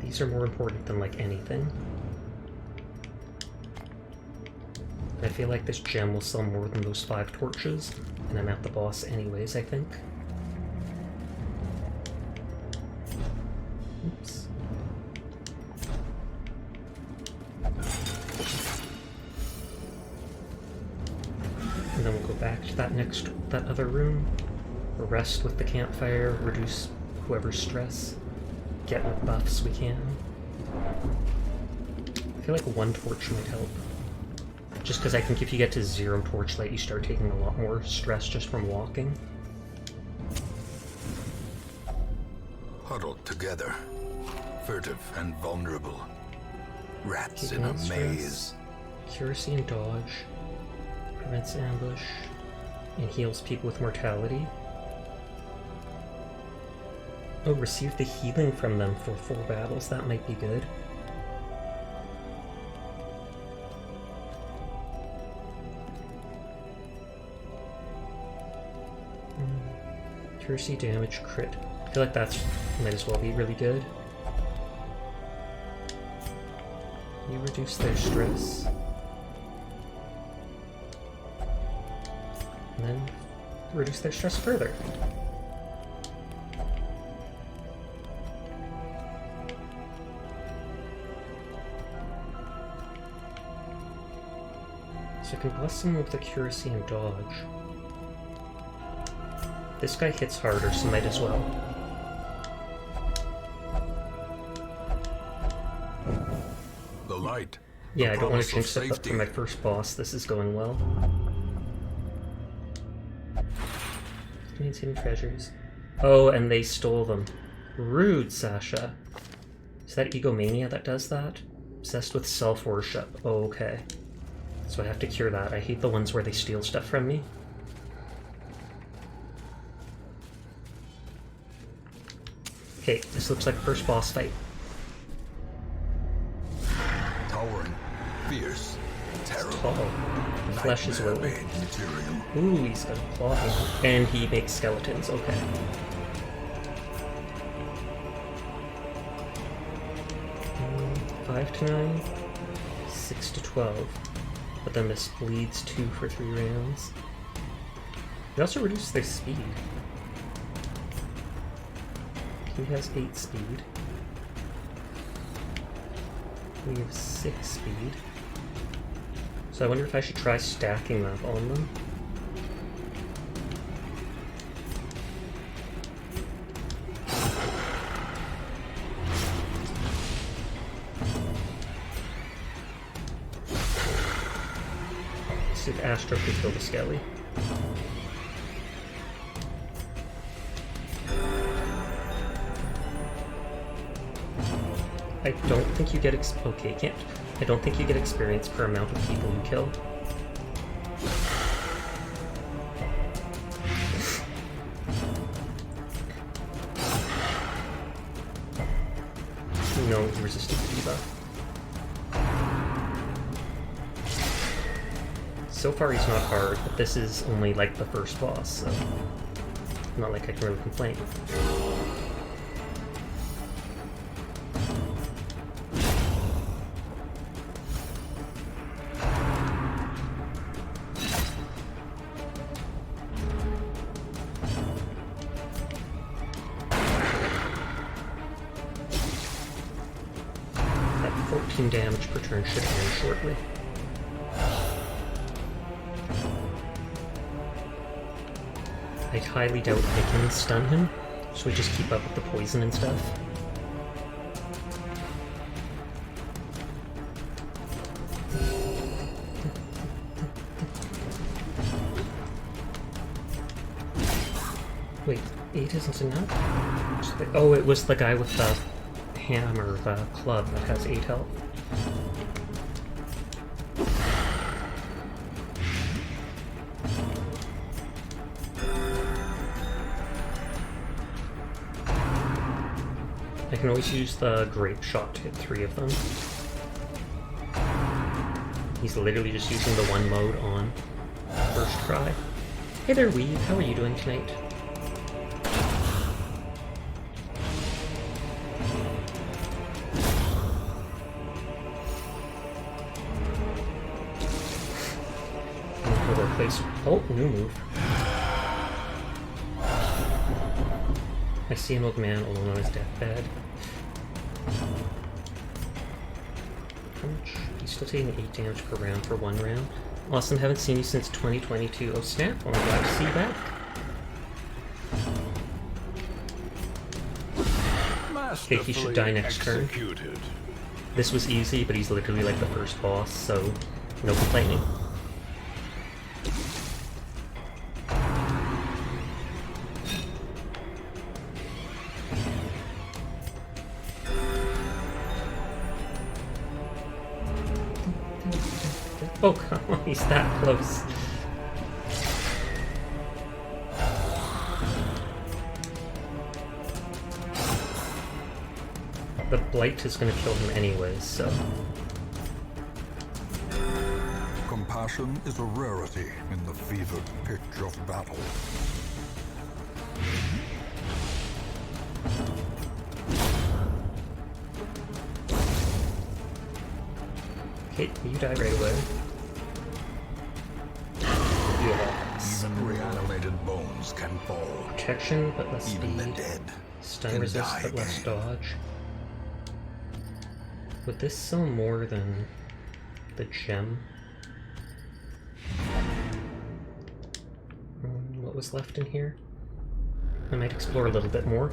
S1: These are more important than like anything. I feel like this gem will sell more than those 5 torches, and I'm at the boss anyways, I think. Oops. And then we'll go back to that other room, rest with the campfire, reduce whoever's stress, get what buffs we can. I feel like 1 torch might help. Just because I think if you get to 0 torchlight, you start taking a lot more stress just from walking.
S2: Huddled together, furtive and vulnerable. Rats
S1: Keeping
S2: in a
S1: on stress.
S2: maze.
S1: Accuracy and dodge. Prevents ambush. And heals people with mortality. Oh, receive the healing from them for 4 battles. That might be good. Accuracy, damage, crit. feel like that's might as well be really good. You reduce their stress. And then reduce their stress further. So I can bless them with accuracy and dodge. This guy hits harder, so might as well.
S2: The light.
S1: Yeah,
S2: The
S1: I don't want to
S2: promise
S1: jinx
S2: of
S1: it, but
S2: safety.
S1: for my first boss, this is going well. Contains hidden treasures. Oh, and they stole them. Rude, Sasha. Is that egomania that does that? Obsessed with self-worship. Oh, okay. So I have to cure that. I hate the ones where they steal stuff from me. Okay, this looks like first boss fight.
S2: Towering, fierce, terrible.
S1: Tall. Flesh is willing.
S2: Nightmare-made material.
S1: Ooh, he's got a claw hand. And he makes skeletons, okay. Mm, 5 to 9, 6 to 12. But then this bleeds 2 for 3 rounds. It also reduces their speed. He has 8 speed. We have 6 speed. So I wonder if I should try stacking that on them. See if Astro can kill the Skelly. I don't think you get okay, can't. I don't think you get experience per amount of people you kill. No, he resisted the debuff. So far he's not hard, but this is only like the first boss, so not like I can really complain. That 14 damage per turn should end shortly. I highly doubt I can stun him, so we just keep up with the poison and stuff. Wait, 8 isn't enough? Oh, it was the guy with the hammer, the club that has 8 health. I can always use the grape shot to hit 3 of them. He's literally just using the one mode on first try. Hey there, Weave. How are you doing tonight? Oh, new move. I see an old man alone on his deathbed. How much? He's still taking 8 damage per round for 1 round. Awesome, haven't seen you since 2022. Oh snap, well, I'm glad to see you back. Okay, he should die next turn. This was easy, but he's literally like the first boss, so no complaining. Oh, come on, he's that close. The blight is going to kill him anyways, so...
S2: Compassion is a rarity in the fevered pitch of battle.
S1: Okay, you die right away. Yes.
S2: Even reanimated bones can fall.
S1: Protection, but less
S2: Even the
S1: speed.
S2: dead
S1: Stun
S2: can
S1: resist,
S2: die
S1: but less
S2: again.
S1: dodge. Would this sell more than the gem? What was left in here? I might explore a little bit more.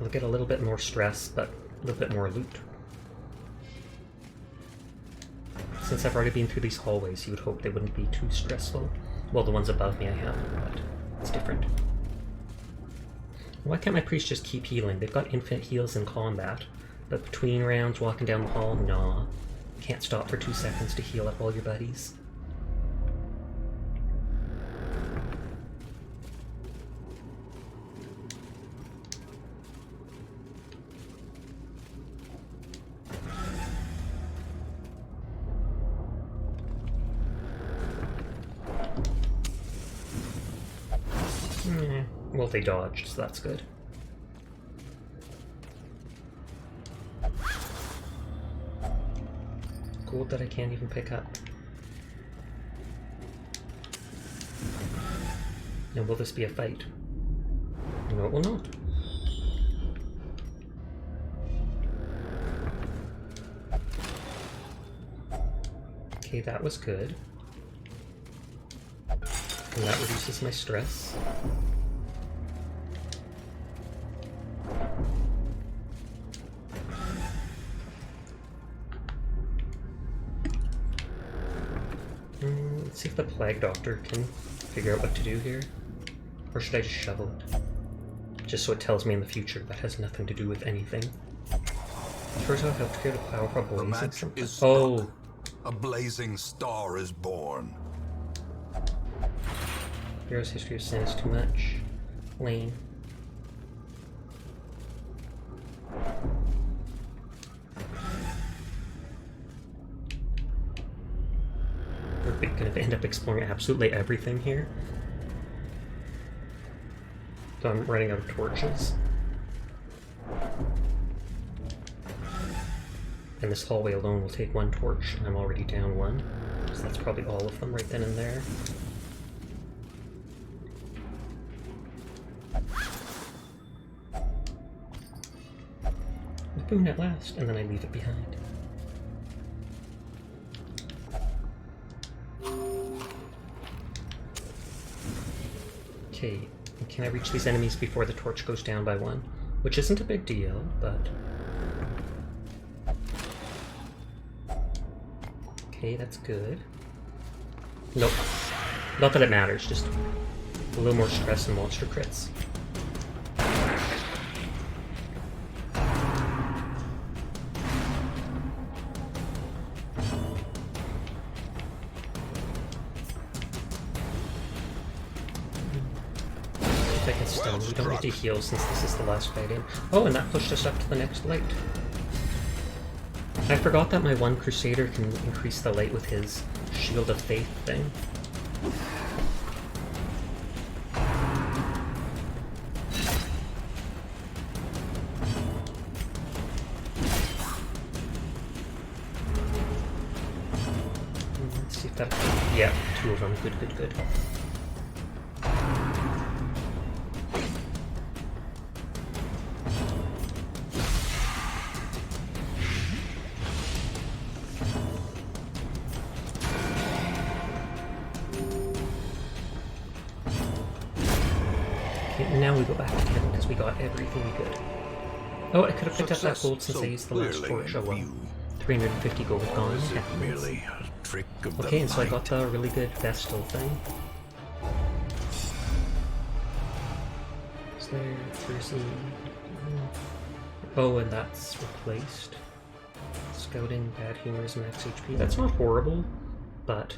S1: I'll get a little bit more stress, but a little bit more loot. Since I've already been through these hallways, you would hope they wouldn't be too stressful. Well, the ones above me I haven't, but it's different. Why can't my priest just keep healing? They've got infinite heals in combat, but between rounds, walking down the hall, nah. Can't stop for 2 seconds to heal up all your buddies. Well, they dodged, so that's good. Gold that I can't even pick up. Now, will this be a fight? No, it will not. Okay, that was good. And that reduces my stress. Let's see if the Plague Doctor can figure out what to do here. Or should I just shovel it? Just so it tells me in the future that has nothing to do with anything. First I'll have to create a powerful
S2: The
S1: blazing
S2: match
S1: something.
S2: is struck.
S1: Oh!
S2: A blazing star is born.
S1: Hero's History of Sin is too much. Lame. We're going to end up exploring absolutely everything here. So I'm running out of torches. And this hallway alone will take 1 torch, and I'm already down 1. So that's probably all of them right then and there. Boom, at last, and then I leave it behind. Okay, can I reach these enemies before the torch goes down by 1? Which isn't a big deal, but... Okay, that's good. Nope. Not that it matters, just a little more stress and monster crits. If I can stun, we don't need to heal since this is the last fight in. Oh, and that pushed us up to the next light. I forgot that my one Crusader can increase the light with his Shield of Faith thing. Let's see if that... Yeah, 2 of them. Good, good, good. Now we go back to heaven because we got everything we could. Oh, I could have picked up that gold since I used the last torch. Oh well. 350 gold gone.
S2: Is it merely a trick of
S1: Okay,
S2: the
S1: and so I
S2: light?
S1: got the really good Vestal thing. Is there's some... Oh, and that's replaced. Scouting, bad humor is max HP. That's not horrible, but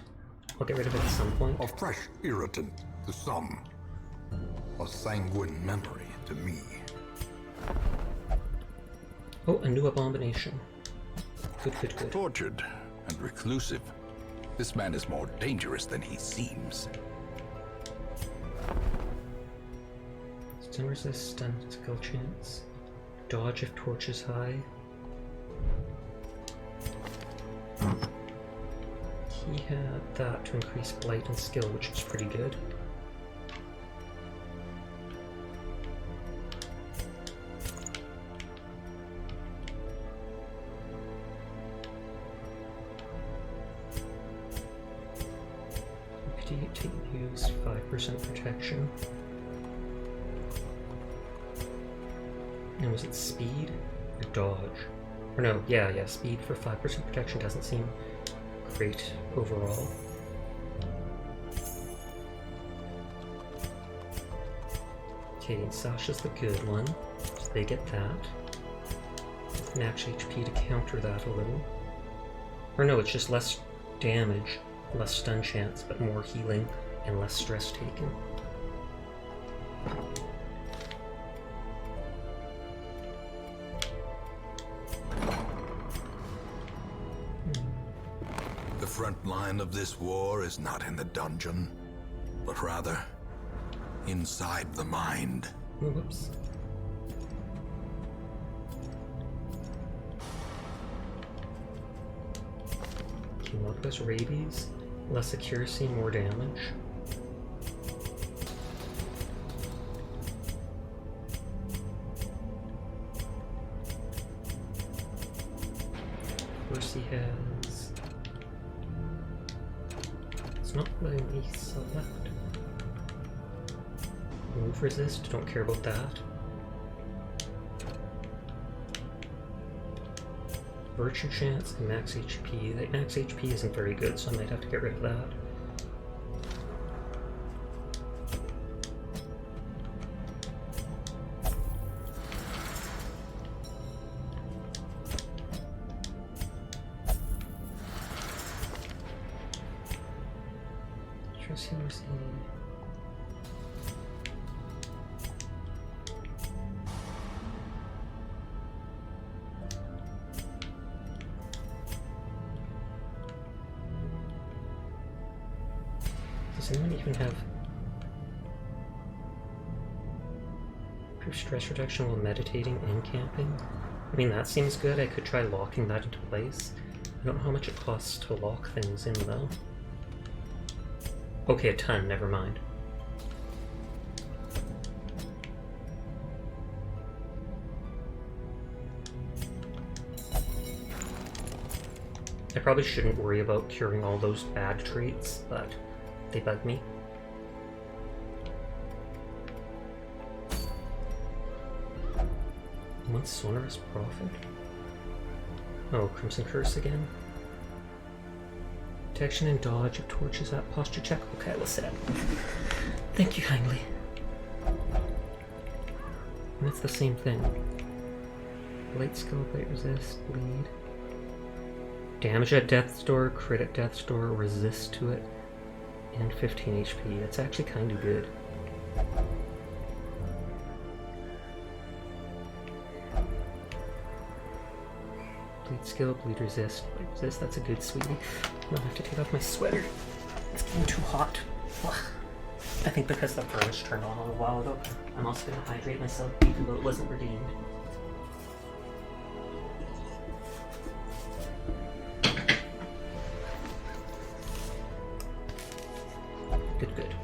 S1: I'll get rid of it at some point.
S2: A fresh irritant to some. A sanguine memory to me.
S1: Oh, a new abomination. Good, good, good.
S2: Tortured and reclusive, this man is more dangerous than he seems.
S1: Stun resist, stun skill chance. Dodge if torch is high. he had that to increase blight and skill, which was pretty good. Use 5% protection. And was it speed or dodge? Or no, yeah, speed for 5% protection doesn't seem great overall. Okay, and Sasha's the good one, so they get that. Max HP to counter that a little. Or no, it's just less damage, less stun chance, but more healing and less stress taken.
S2: The front line of this war is not in the dungeon, but rather inside the mind.
S1: Oh, whoops. What was rabies? Less accuracy, more damage. Of course he has... It's not letting me select. Move resist, don't care about that. Virtue chance and max HP. That max HP isn't very good, so I might have to get rid of that. Trust him. Does anyone even have pure stress reduction while meditating and camping? I mean, that seems good. I could try locking that into place. I don't know how much it costs to lock things in, though. Okay, a ton, never mind. I probably shouldn't worry about curing all those bad traits, but they bug me. What's Sonorous Prophet? Oh, Crimson Curse again? Protection and dodge of torches at posture check. Okay, let's set up. Thank you kindly. And it's the same thing. Light skill, light resist, bleed. Damage at Death's Door, crit at Death's Door, resist to it, and 15 HP. That's actually kind of good. Bleed skill, bleed resist, bleed resist. That's a good sweetie. I'm gonna have to take off my sweater. It's getting too hot. Ugh. I think because the furnace turned on a little while ago. I'm also gonna hydrate myself even though it wasn't redeemed. Good.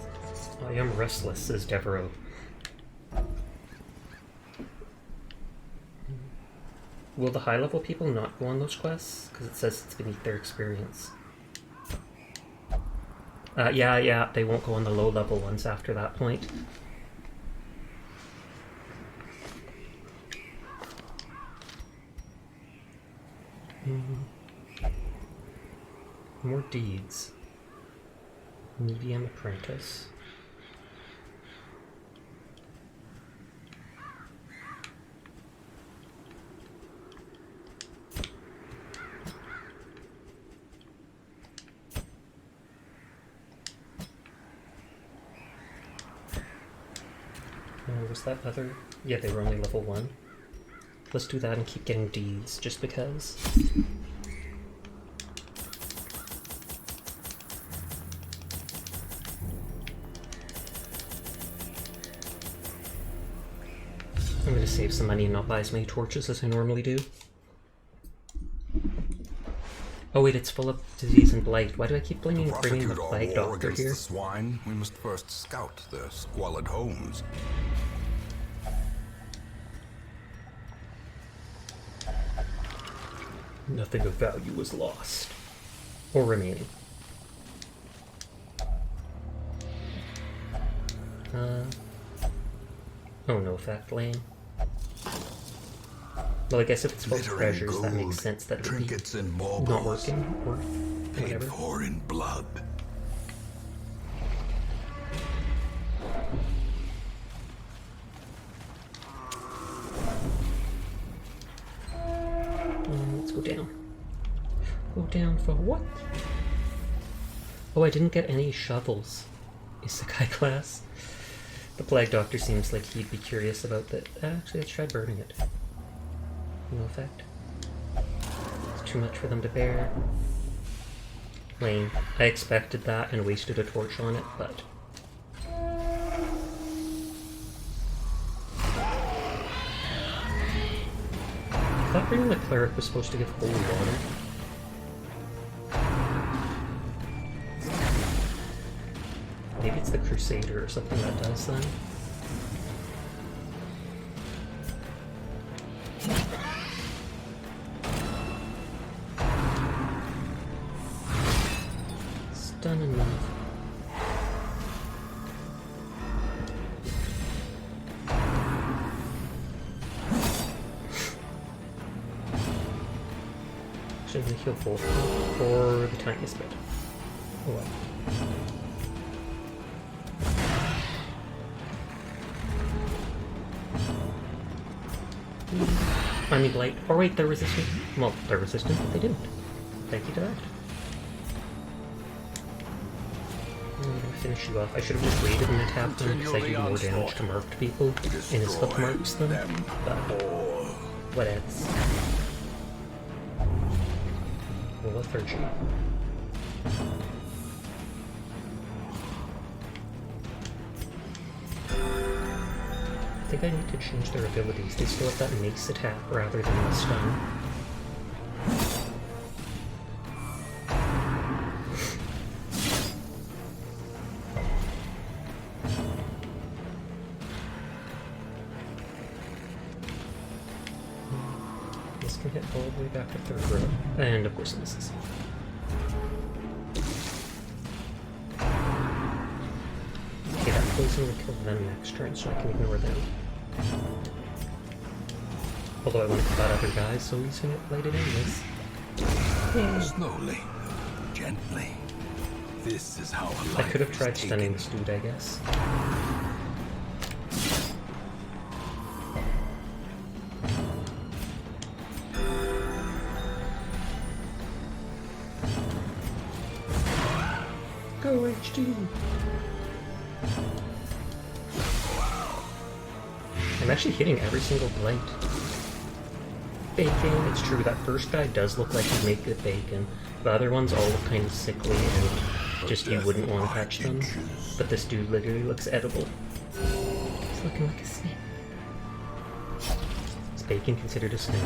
S1: I am restless, says Devereaux. Will the high-level people not go on those quests? Because it says it's beneath their experience. Yeah, they won't go on the low-level ones after that point. More deeds. Medium Apprentice. Was that other? Yeah, they were only level 1. Let's do that and keep getting deeds, just because. I'm going to save some money and not buy as many torches as I normally do. Oh, wait, it's full of disease and blight. Why do I keep bringing the
S2: Prosecute our
S1: plague
S2: war
S1: doctor
S2: against
S1: here?
S2: the swine, we must first scout their squalid homes.
S1: Nothing of value was lost. Or remaining. Oh, no fact lane. Well, I guess if it's full of
S2: Glittering
S1: treasures, that makes
S2: gold,
S1: sense that it would be
S2: trinkets and
S1: not
S2: baubles,
S1: working, or
S2: paid
S1: whatever.
S2: for in blood.
S1: Let's go down. Go down for what? Oh, I didn't get any shovels. Isekai class. The Plague Doctor seems like he'd be curious about that. Actually, let's try burning it. No effect. It's too much for them to bear. Lame. I expected that and wasted a torch on it, but... I thought bringing the cleric was supposed to give holy water. Maybe it's the Crusader or something that does then. Stun and move. Actually, I'm gonna heal both for the tiniest bit. Oh well. I mean, blight. Or wait, they're resistant. Well, they're resistant, but they didn't. Thank you to that. I'm gonna finish you off. I should have just waited and attacked them because I do more damage to marked people, and his hook marks them. But what else? Lethargy. I think I need to change their abilities. They still have that mace attack rather than the stun. This can hit all the way back to third row. And of course it misses. Okay, that poison will kill them next turn, so I can ignore them. Although I want to kill that other guy, so he's gonna get bladed anyways. Yay.
S2: Slowly, gently. This is how
S1: I could have tried stunning this dude, I guess. Go HD! I'm actually hitting every single blight. Bacon, it's true, that first guy does look like he'd make good bacon. The other ones all look kind of sickly and just you wouldn't want to touch them. But this dude literally looks edible. He's looking like a snack. Is bacon considered a snack?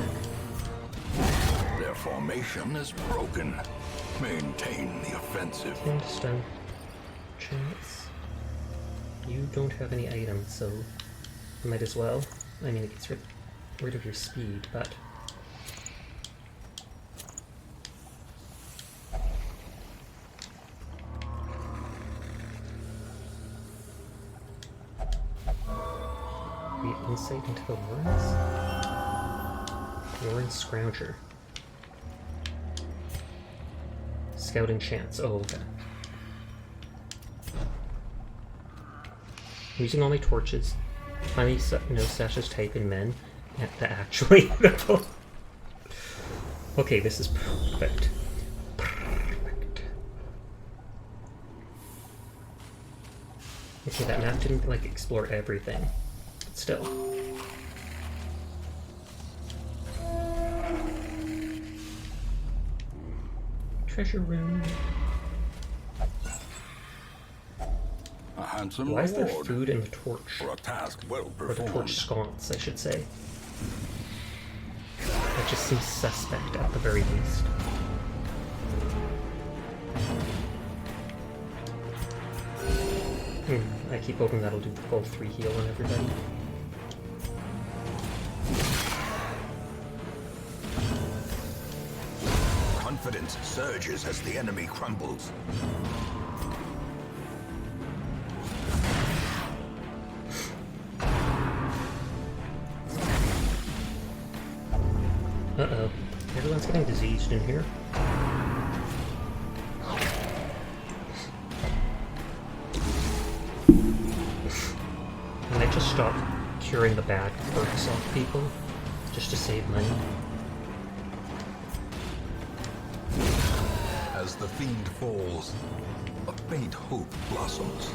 S2: Their formation is broken. Maintain the offensive.
S1: And stun. Chance. You don't have any items, so might as well. I mean, it gets rid of your speed, but... Insight into the Warrens? Warren Scrounger. Scouting chance. Oh, okay. I'm using all my torches. Finally, no Sasha's type in men. That actually. Okay, this is perfect. Perfect. Okay, that map didn't like explore everything. But still. Treasure room.
S2: A handsome
S1: Why is there
S2: reward
S1: food in the torch?
S2: for a task well
S1: Or the
S2: performed.
S1: torch sconce, I should say. That just seems suspect at the very least. I keep hoping that'll do the full 3 heal on everybody.
S2: Confidence surges as the enemy crumbles.
S1: Uh-oh. Everyone's getting diseased in here. And I just stopped curing the bad perks off people, just to save money.
S2: As the fiend falls, a faint hope blossoms.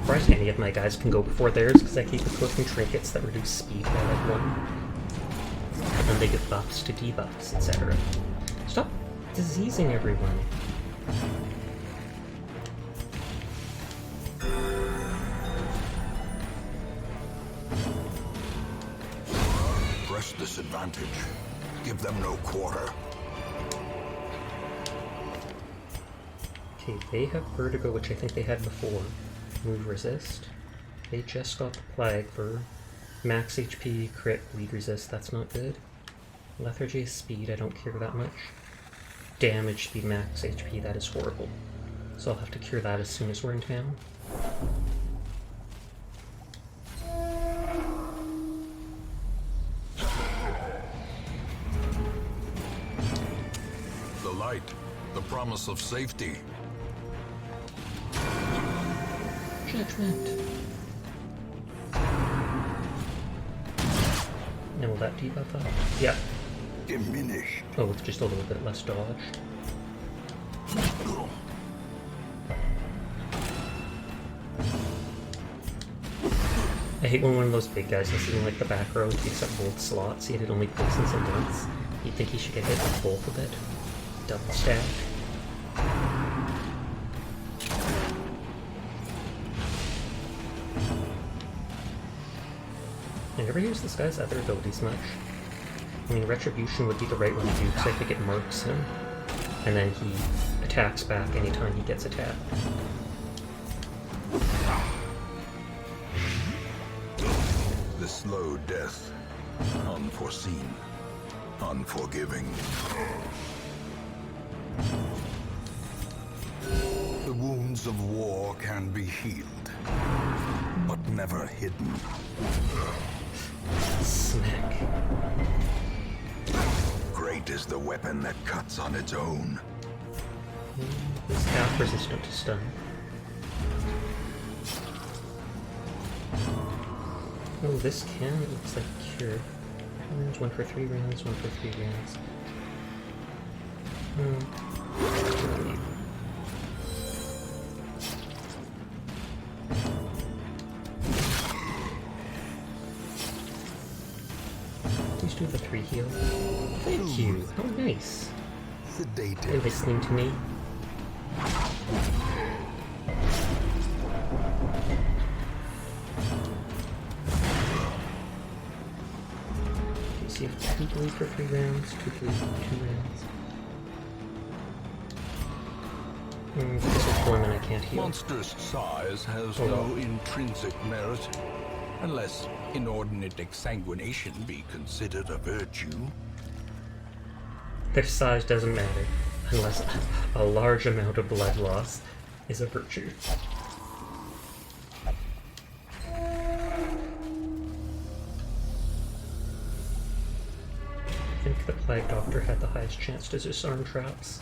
S1: Surprised any of my guys can go before theirs, because I keep equipping trinkets that reduce speed by like 1. But then they get buffs to debuffs, etc. Stop diseasing everyone.
S2: Press this advantage. Give them no quarter.
S1: Okay, they have vertigo, which I think they had before. Move resist. They just got the plague for max HP, crit, bleed resist. That's not good. Lethargy is speed. I don't care that much. Damage, speed, max HP. That is horrible. So I'll have to cure that as soon as we're in town.
S2: The light, the promise of safety.
S1: Judgment. And will that debuff up? Yeah.
S2: Diminished.
S1: Oh, with just a little bit less dodge. I hate when one of those big guys is in like the back row takes up both slots, yet it only poisons him once. You'd think he should get hit with both of it. Double stack. I never use this guy's other abilities much. I mean, Retribution would be the right one to do, because I think it marks him. And then he attacks back anytime he gets attacked.
S2: The slow death. Unforeseen. Unforgiving. The wounds of war can be healed, but never hidden.
S1: Smack.
S2: Great is the weapon that cuts on its own.
S1: He's half resistant to stun. Oh, this can, it looks like cure. Rounds, 1 for 3 rounds, 1 for 3 rounds. Please do the 3 heal. Thank you, how nice. You're
S2: Sedated.
S1: listening to me. So you have 2 bleed for 3 rounds, 2 bleed for 2 rounds. This is deployment I can't heal.
S2: Monstrous size has
S1: Oh,
S2: no
S1: well.
S2: intrinsic merit, unless inordinate exsanguination be considered a virtue.
S1: Their size doesn't matter, unless a large amount of blood loss is a virtue. I think the Plague Doctor had the highest chance to disarm traps.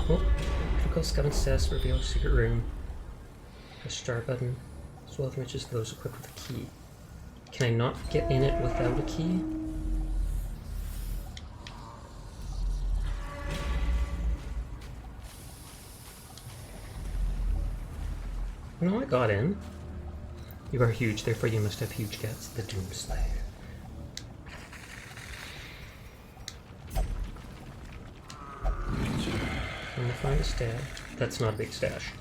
S1: Oh, critical skeleton says reveal secret room. Press star button. Swell images those equipped with a key. Can I not get in it without a key? No, I got in. You are huge, therefore you must have huge guts. The Doomslayer. I'm gonna find a stash. That's not a big stash.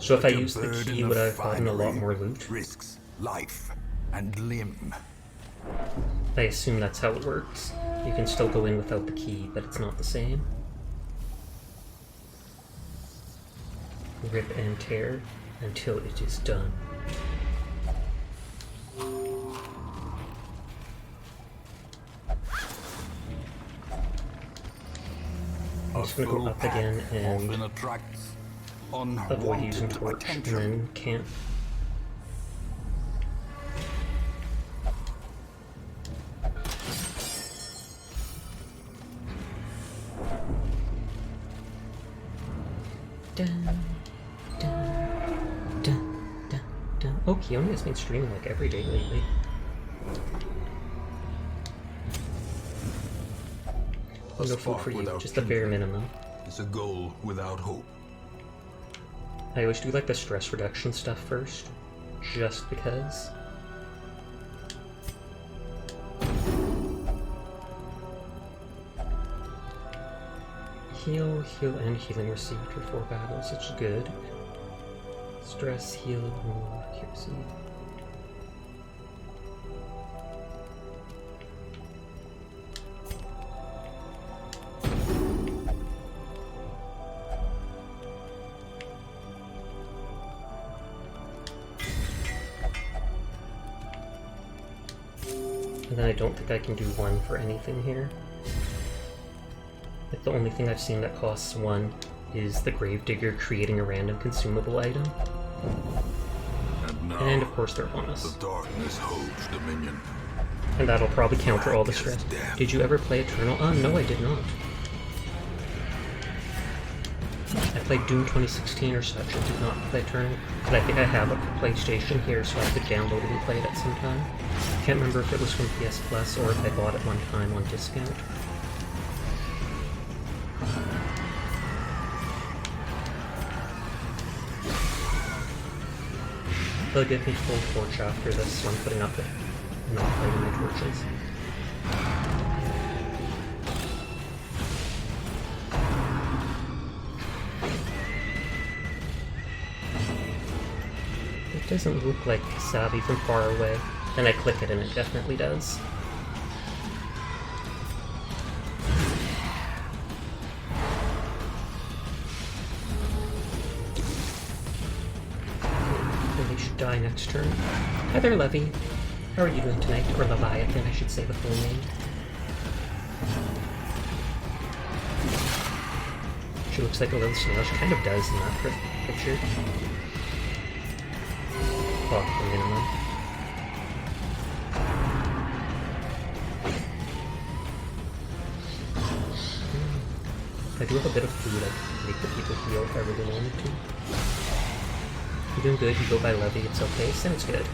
S1: So if I use the key, would I have gotten a lot more loot?
S2: Risks life and limb.
S1: I assume that's how it works. You can still go in without the key, but it's not the same. Rip and tear until it is done. I'm just gonna go up again and avoid using torch, and then camp. Dun, dun, dun, dun, dun. Oh, Keone has been streaming like every day lately. Oh, no food for you, just the bare minimum.
S2: It's a goal without hope.
S1: I always do like the stress reduction stuff first, just because. Heal, heal, and healing received for 4 battles, it's good. Stress, heal, more accuracy. And then I don't think I can do 1 for anything here. Like the only thing I've seen that costs 1 is the Gravedigger creating a random consumable item. And of course they're on us.
S2: The darkness holds dominion.
S1: And that'll probably counter all the stress. Did you ever play Eternal? No, I did not. I played Doom 2016 or such, I did not play Eternal. But I think I have a PlayStation here, so I could download it and play it at some time. Can't remember if it was from PS Plus or if I bought it one time on discount. They'll give me full torch after this, so I'm putting up it, not lighting my torches. It doesn't look like Savvy from far away. Then I click it and it definitely does. Die next turn. Hi there, Levy. How are you doing tonight? Or Leviathan, I should say the full name. She looks like a little snail. She kind of does in that picture. Well, the minimum. I do have a bit of food I could make the people heal if I really wanted to. You're doing good, you go by Levy, it's okay. Sounds good.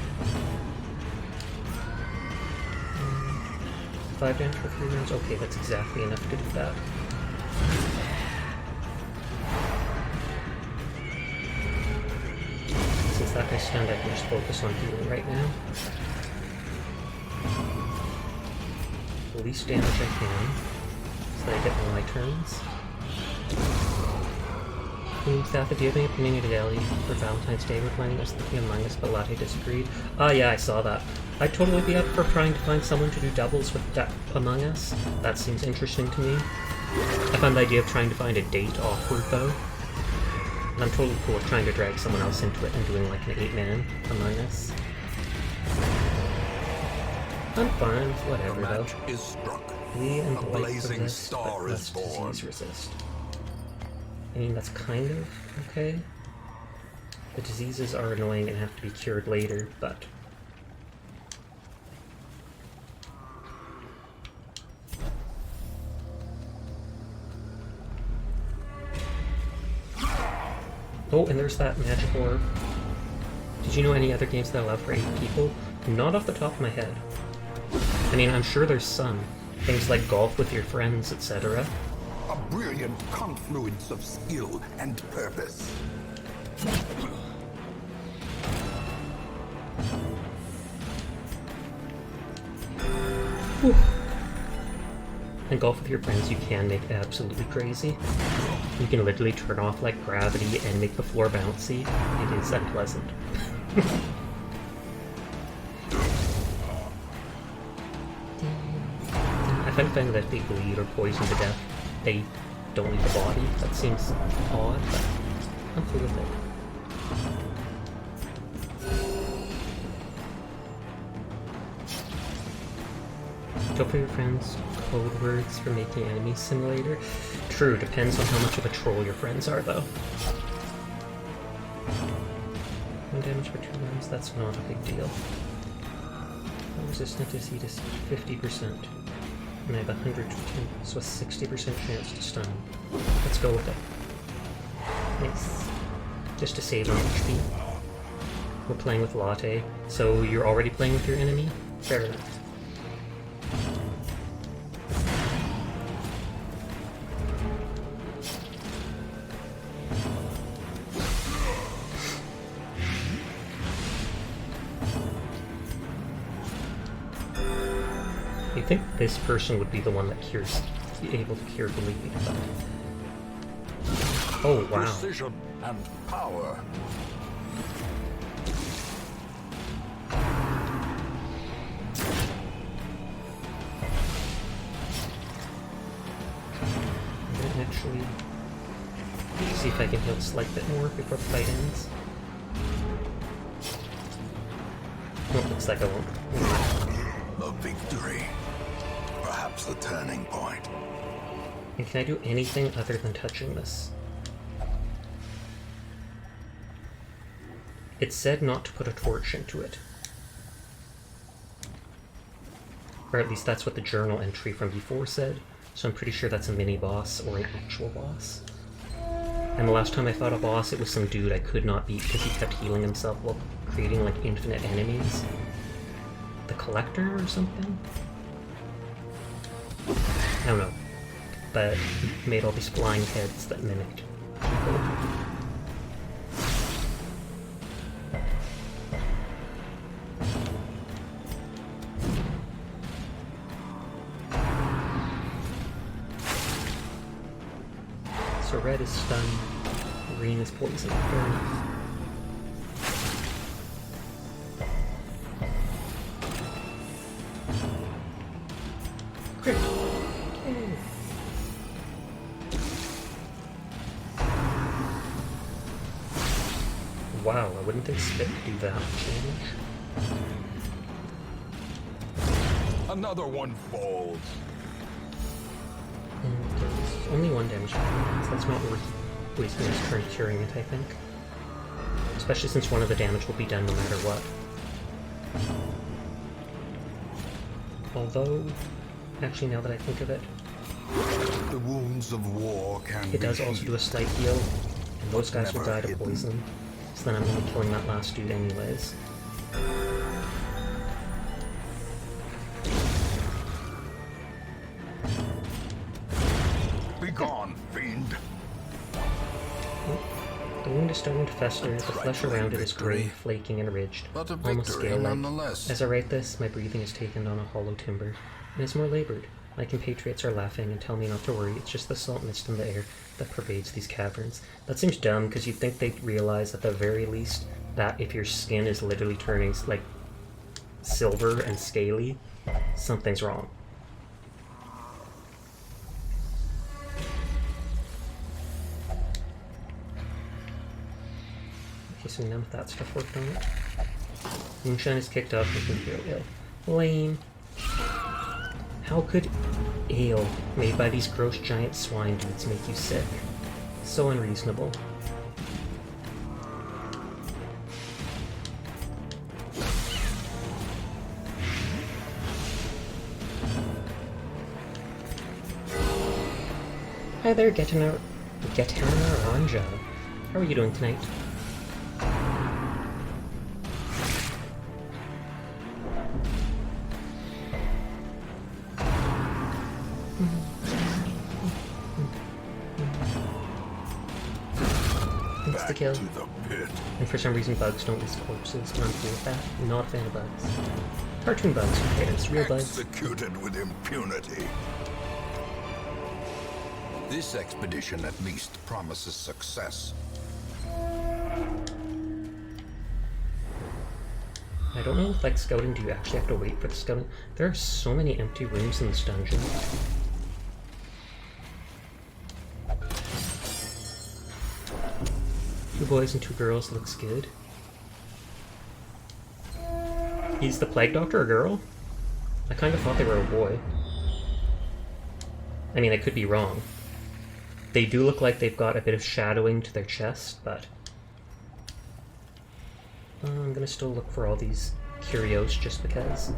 S1: 5 damage for 3 rounds? Okay, that's exactly enough to do that. Since that guy's stunned, I can just focus on healing right now. The least damage I can, so that I get all my turns. Nyafia, do you have any opinion today for Valentine's Day? We're planning us thinking Among Us, but Latte disagreed. Yeah, I saw that. I'd totally be up for trying to find someone to do doubles with Among Us. That seems interesting to me. I found the idea of trying to find a date awkward, though. And I'm totally cool with trying to drag someone else into it and doing like an 8-man Among Us. I'm fine, whatever, though.
S2: Is struck.
S1: We and
S2: a
S1: the light
S2: blazing
S1: resist,
S2: star
S1: but
S2: is born.
S1: disease resist. I mean, that's kind of okay. The diseases are annoying and have to be cured later, but... Oh, and there's that magic orb. Did you know any other games that allow for 8 people? Not off the top of my head. I mean, I'm sure there's some. Things like golf with your friends, etc.
S2: A brilliant confluence of skill and purpose.
S1: Whew. And golf with your friends, you can make absolutely crazy. You can literally turn off like gravity and make the floor bouncy. It is unpleasant. I find funny that if they bleed or poison to death, they don't leave the body. That seems odd, but I'm cool with it. Don't for your friends code words for making enemy simulator. True, depends on how much of a troll your friends are, though. 1 damage for 2 rounds, that's not a big deal. Resistant to C to 50%. And I have 100, so a 60% chance to stun. Let's go with it. Nice. Just to save on HP. We're playing with Latte, so you're already playing with your enemy? Fair enough. I think this person would be the one that cures, able to cure bleed, but... Oh, wow.
S2: Precision and power.
S1: I'm gonna actually see if I can heal a slight bit more before the fight ends. Well, it looks like I won't.
S2: A victory. Perhaps the turning point.
S1: And can I do anything other than touching this? It said not to put a torch into it. Or at least that's what the journal entry from before said, so I'm pretty sure that's a mini-boss or an actual boss. And the last time I fought a boss, it was some dude I could not beat because he kept healing himself while creating like infinite enemies. The Collector or something? I don't know. But he made all these flying heads that mimicked people. So red is stunned, green is poison. Fair enough. Crit. Yay. Wow, I wouldn't expect to do that much damage.
S2: Another one falls.
S1: And there's only 1 damage per turn, so that's not worth wasting his turn curing it, I think. Especially since one of the damage will be done no matter what. Although, actually now that I think of it,
S2: The wounds of war can
S1: it does also do a slight heal, and those guys will die to poison. So then I'm only killing that last dude anyways.
S2: Be gone, fiend.
S1: The wound is starting to fester, the flesh around it is grey, flaking, and ridged,
S2: But a
S1: almost
S2: victory
S1: scale-like.
S2: nonetheless.
S1: As I write this, my breathing is taken on a hollow timber, and is more laboured. My compatriots are laughing and tell me not to worry, it's just the salt mist in the air that pervades these caverns. That seems dumb, because you'd think they'd realize at the very least that if your skin is literally turning, like, silver and scaly, something's wrong. Okay, so none of that stuff worked on it. Moonshine is kicked up, making me feel ill. Lame. How could ale made by these gross giant swine dudes make you sick? So unreasonable. Hi there, Getana Ranja. How are you doing tonight? Thanks to kill.
S2: To the pit.
S1: And for some reason bugs don't list corpses, and I'm cool with that. I'm not a fan of bugs. Cartoon bugs, okay, it's real bugs.
S2: Executed with impunity. This expedition at least promises success.
S1: I don't know if, like, scouting, do you actually have to wait for the scouting? There are so many empty rooms in this dungeon. Two boys and two girls looks good. He's the plague doctor, a girl? I kind of thought they were a boy. I mean, I could be wrong. They do look like they've got a bit of shadowing to their chest, but... I'm gonna still look for all these curios just because.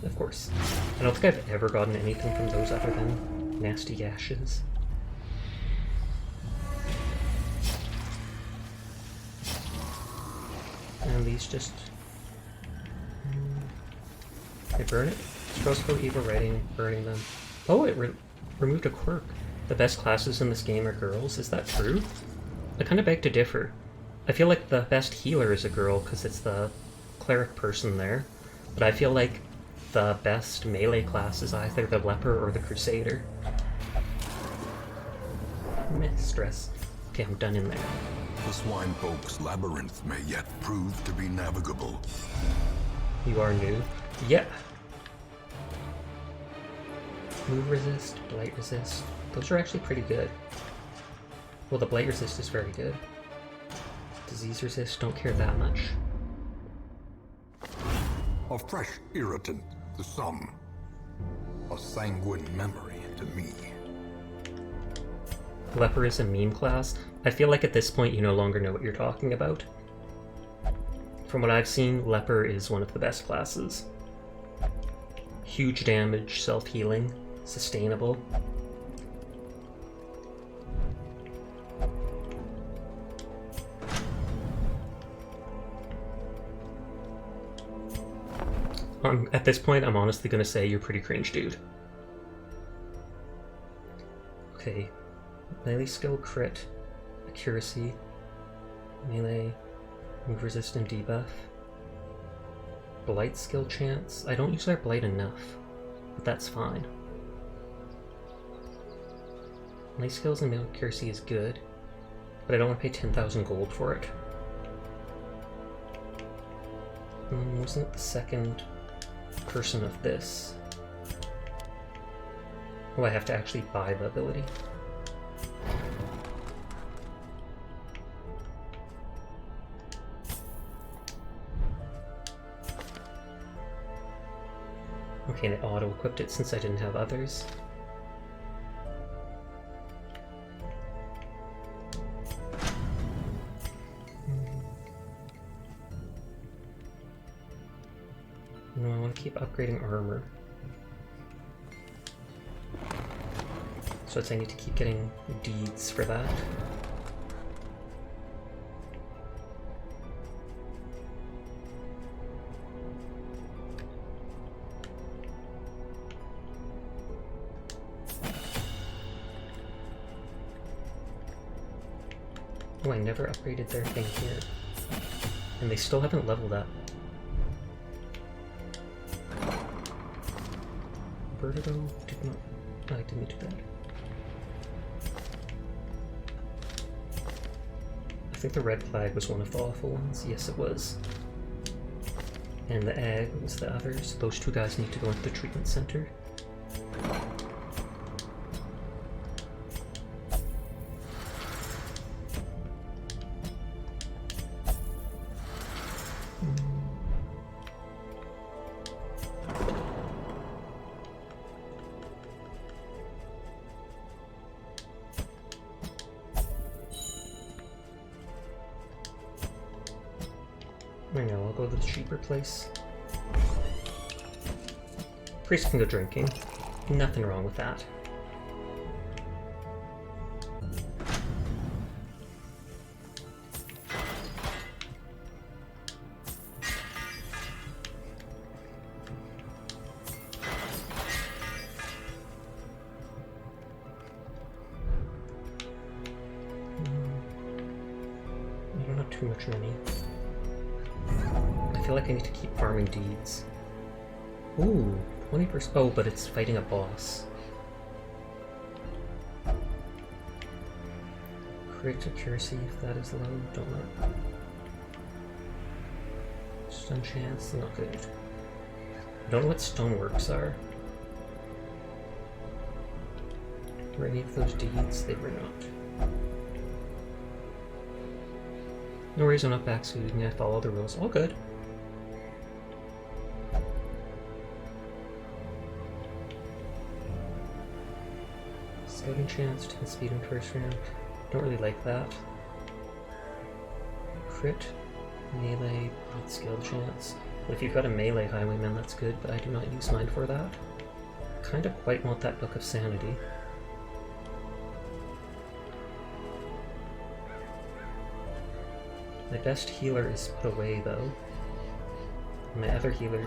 S1: Of course. I don't think I've ever gotten anything from those other than nasty gashes. And these just... I burn it? Strosco, evil writing, burning them. Oh, it removed a quirk. The best classes in this game are girls. Is that true? I kind of beg to differ. I feel like the best healer is a girl because it's the cleric person there. But I feel like the best melee class is either the leper or the crusader. Meh, stress. Okay, I'm done in there.
S2: The swine folk's labyrinth may yet prove to be navigable.
S1: You are new? Yeah. Move resist, blight resist. Those are actually pretty good. Well, the blight resist is very good. Disease resist, don't care that much.
S2: A fresh irritant to some. A sanguine memory to me.
S1: Leper is a meme class. I feel like at this point you no longer know what you're talking about. From what I've seen, Leper is one of the best classes. Huge damage, self-healing, sustainable. At this point, I'm honestly gonna say you're pretty cringe, dude. Okay. Melee skill, crit, accuracy, melee, move resist and debuff. Blight skill chance. I don't use our blight enough, but that's fine. Melee skills and melee accuracy is good, but I don't want to pay 10,000 gold for it. Wasn't the second person of this? Oh, I have to actually buy the ability. Okay, and it auto-equipped it since I didn't have others. No, I want to keep upgrading armor. So I need to keep getting deeds for that. Oh, I never upgraded their thing here. And they still haven't leveled up. Vertigo did not... Oh, I didn't do that. I think the red flag was one of the awful ones. Yes, it was. And the egg was the others. Those two guys need to go into the treatment center. I know, I'll go to the cheaper place. Priest can go drinking. Nothing wrong with that. not too much money. I feel like I need to keep farming deeds. Ooh, 20%. Oh, but it's fighting a boss. Crit accuracy, if that is low, don't know. Stun chance, not good. I don't know what stoneworks are. Were any of those deeds? They were not. No worries, I'm not backsuiting, I follow the rules. All good. Scouting chance, 10 speed in first round. Don't really like that. Crit, melee, beat skill chance. Well, if you've got a melee highwayman, that's good, but I do not use mine for that. Kind of quite want that Book of Sanity. My best healer is put away, though. My other healer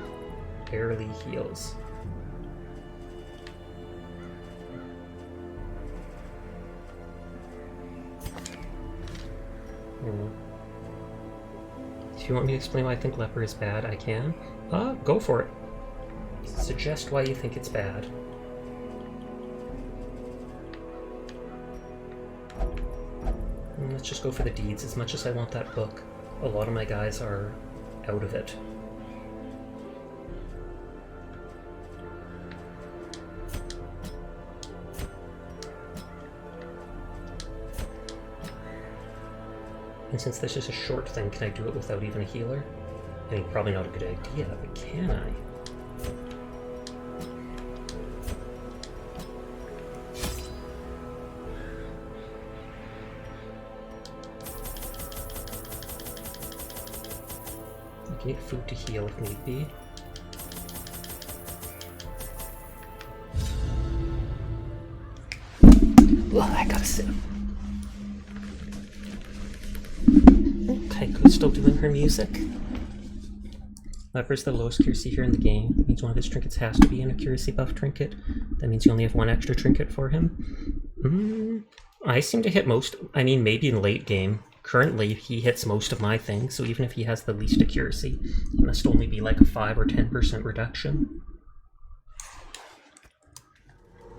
S1: barely heals. If you want me to explain why I think leper is bad, I can. Go for it. Suggest why you think it's bad. Let's just go for the deeds. As much as I want that book, a lot of my guys are out of it. And since this is a short thing, can I do it without even a healer? I mean, probably not a good idea, but can I? I can eat food to heal if need be. Ugh, I gotta sit. Kaiko's still doing her music. Leper's the lowest accuracy here in the game. That means one of his trinkets has to be an accuracy buff trinket. That means you only have one extra trinket for him. I seem to hit most, I mean maybe in late game. Currently, he hits most of my things, so even if he has the least accuracy, it must only be like a 5 or 10% reduction.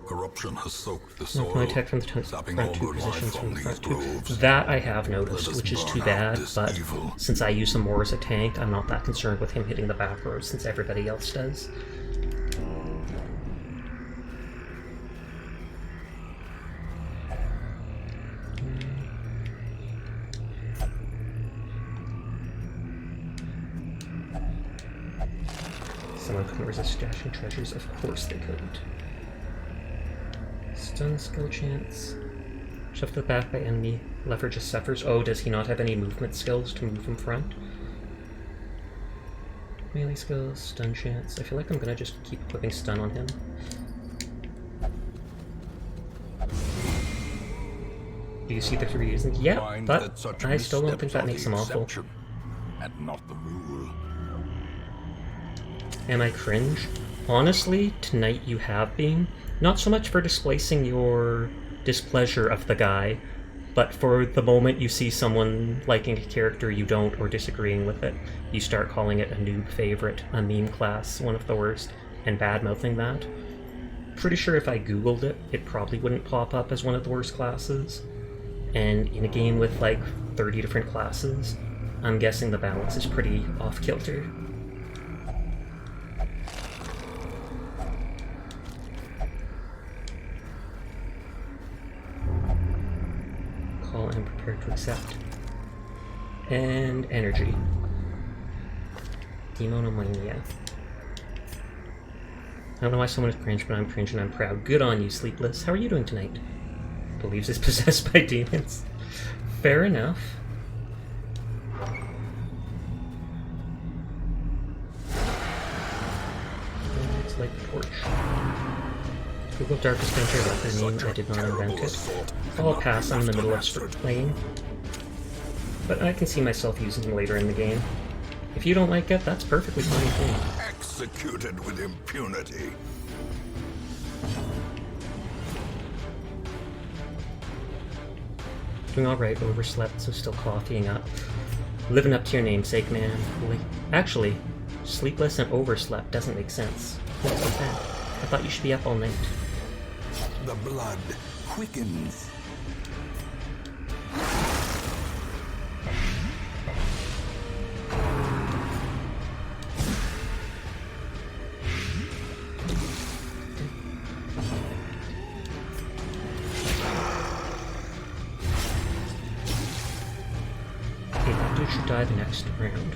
S2: Corruption has soaked the soil,
S1: No attack from the
S2: sapping
S1: front
S2: all
S1: two
S2: good life
S1: positions from
S2: from
S1: the
S2: these
S1: front two.
S2: groves.
S1: That I have noticed,
S2: Let us
S1: which is too
S2: burn out
S1: bad,
S2: this
S1: but
S2: evil.
S1: since I use him more as a tank, I'm not that concerned with him hitting the back rows since everybody else does. Someone couldn't resist stashing treasures. Of course they couldn't. Stun skill chance. Shoved to the back by enemy. Leper just suffers. Oh, does he not have any movement skills to move from front? Melee skills, stun chance. I feel like I'm gonna just keep equipping stun on him. Do you see the 3 reasons? Yeah,
S2: Find
S1: but
S2: that such
S1: I still don't think
S2: missteps
S1: that
S2: are
S1: makes
S2: the
S1: him awful.
S2: exception, and not the rule.
S1: Am I cringe? Honestly, tonight you have been. Not so much for displacing your displeasure of the guy, but for the moment you see someone liking a character you don't or disagreeing with it, you start calling it a noob favorite, a meme class, one of the worst, and bad-mouthing that. Pretty sure if I googled it, it probably wouldn't pop up as one of the worst classes. And in a game with like 30 different classes, I'm guessing the balance is pretty off-kilter. Call and prepare to accept. And energy. Demonomania. I don't know why someone is cringe, but I'm cringe and I'm proud. Good on you, Sleepless. How are you doing tonight? Believes is possessed by demons. Fair enough. It's like the torch. Google Darkest Enter weapon name, I did not invent it. I'll pass, I'm in the middle of playing. But I can see myself using him later in the game. If you don't like it, that's perfectly fine with me.
S2: Executed with impunity.
S1: Doing alright, overslept, so still coffeeing up. Living up to your namesake, man. Actually, sleepless and overslept doesn't make sense. What's with that? I thought you should be up all night.
S2: The blood quickens.
S1: Okay, that dude should die the next round.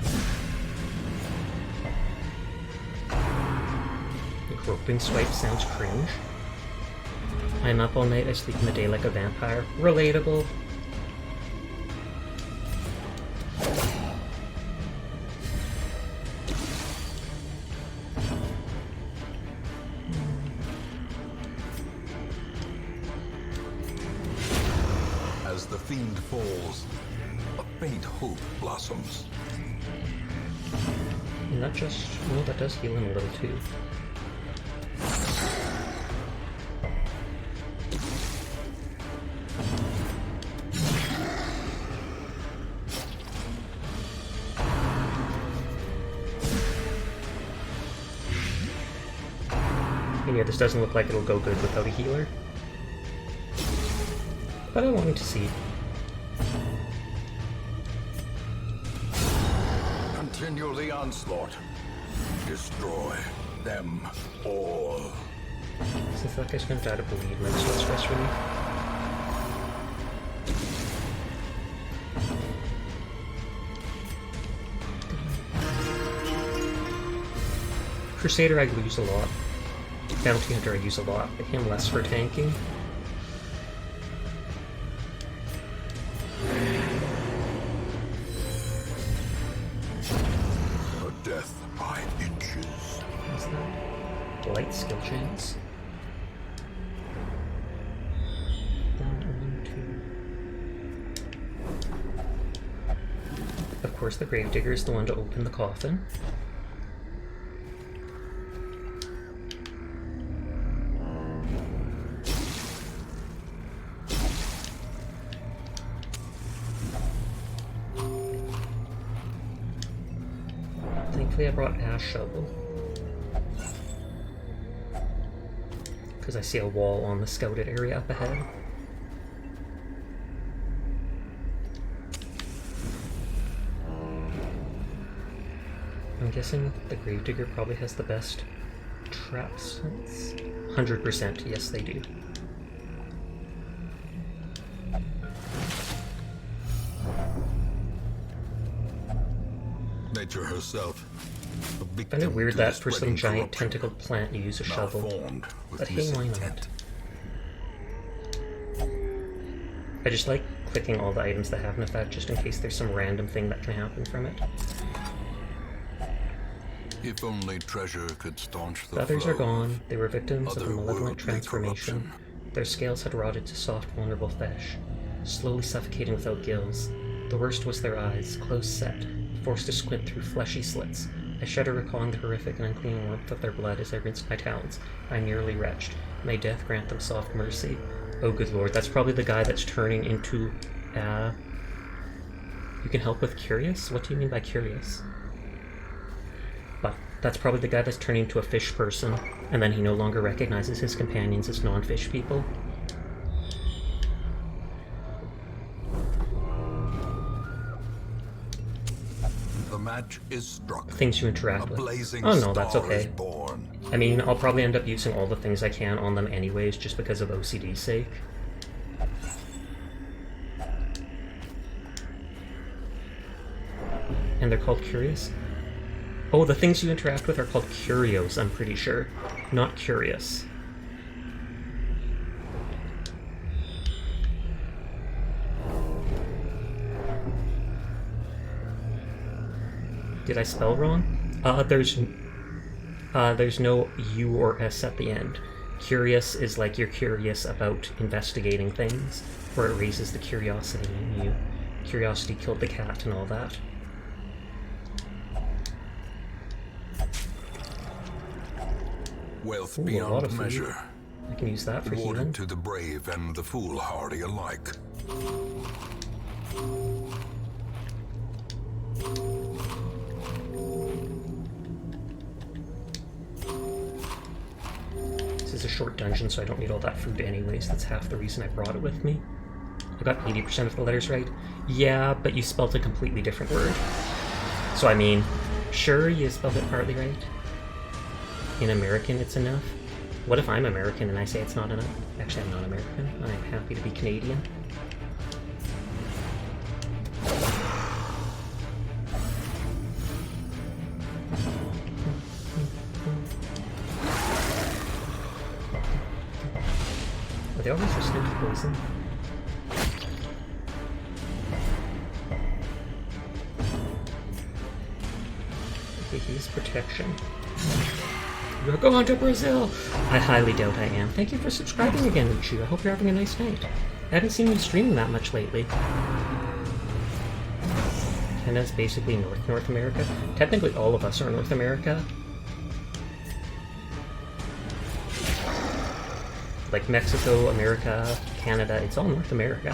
S1: The groping swipe sounds cringe. I'm up all night, I sleep in the day like a vampire. Relatable.
S2: As the fiend falls, a faint hope blossoms.
S1: And that just... no, that does heal him a little too. And yeah, this doesn't look like it'll go good without a healer. But I wanted to see.
S2: Continue the onslaught. Destroy them all.
S1: Since that guy's gonna die to bleed, might as well stress relief. Crusader I use a lot. Bounty Hunter I use a lot, but him less for tanking.
S2: A death by inches.
S1: What's that? Light skill chance. Down to 1, 2. Of course, the Gravedigger is the one to open the coffin. Thankfully I brought Ash Shovel. Because I see a wall on the scouted area up ahead. I'm guessing the Gravedigger probably has the best trap sense. 100%, yes they do.
S2: Nature herself.
S1: I find it weird that for some giant tentacled plant you use a shovel. But hey, why not? I just like clicking all the items that have an effect just in case there's some random thing that can happen from it.
S2: If only treasure could staunch the
S1: others
S2: flow.
S1: are gone. They were victims of a malevolent
S2: Otherworldly
S1: transformation.
S2: corruption.
S1: Their scales had rotted to soft, vulnerable flesh, slowly suffocating without gills. The worst was their eyes, close set, forced to squint through fleshy slits. I shudder recalling the horrific and unclean warmth of their blood as I rinsed my talons. I am nearly wretched. May death grant them soft mercy. Oh good lord, that's probably the guy that's turning into, You can help with curious? What do you mean by curious? But that's probably the guy that's turning into a fish person, and then he no longer recognizes his companions as non-fish people.
S2: The match is struck.
S1: Things you interact with.
S2: blazing
S1: Oh no, that's
S2: star
S1: okay.
S2: is born.
S1: I mean, I'll probably end up using all the things I can on them anyways, just because of OCD's sake. And they're called curious? Oh, the things you interact with are called curios, I'm pretty sure. Not curious. Did I spell wrong? There's no U or S at the end. Curious is like you're curious about investigating things, where it raises the curiosity in you. Curiosity killed the cat and all that.
S2: Wealth
S1: Ooh, a lot
S2: beyond
S1: of food.
S2: measure.
S1: I can use that for healing.
S2: Awarded to the brave and the foolhardy alike.
S1: short dungeon, so I don't need all that food anyways. That's half the reason I brought it with me. I got 80% of the letters right. Yeah, but you spelled a completely different word. So I mean, sure, you spelled it partly right. In American, it's enough. What if I'm American and I say it's not enough? Actually, I'm not American. I'm happy to be Canadian. Are they all resistant to poison? Okay, he's protection. You're going to Brazil! I highly doubt I am. Thank you for subscribing again, Uchu. I hope you're having a nice night. I haven't seen you streaming that much lately. Canada's basically North America. Technically all of us are North America. Like Mexico, America, Canada, it's all North America.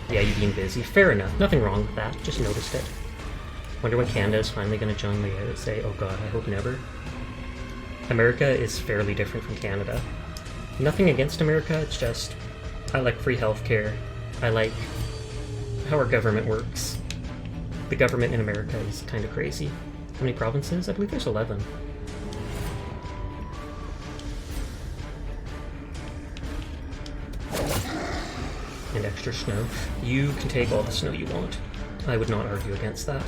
S1: Yeah, you being busy. Fair enough. Nothing wrong with that. Just noticed it. Wonder when Canada is finally going to join me. I would say, oh god, I hope never. America is fairly different from Canada. Nothing against America, it's just, I like free healthcare. I like how our government works. The government in America is kind of crazy. How many provinces? I believe there's 11. And extra snow. You can take all the snow you want. I would not argue against that.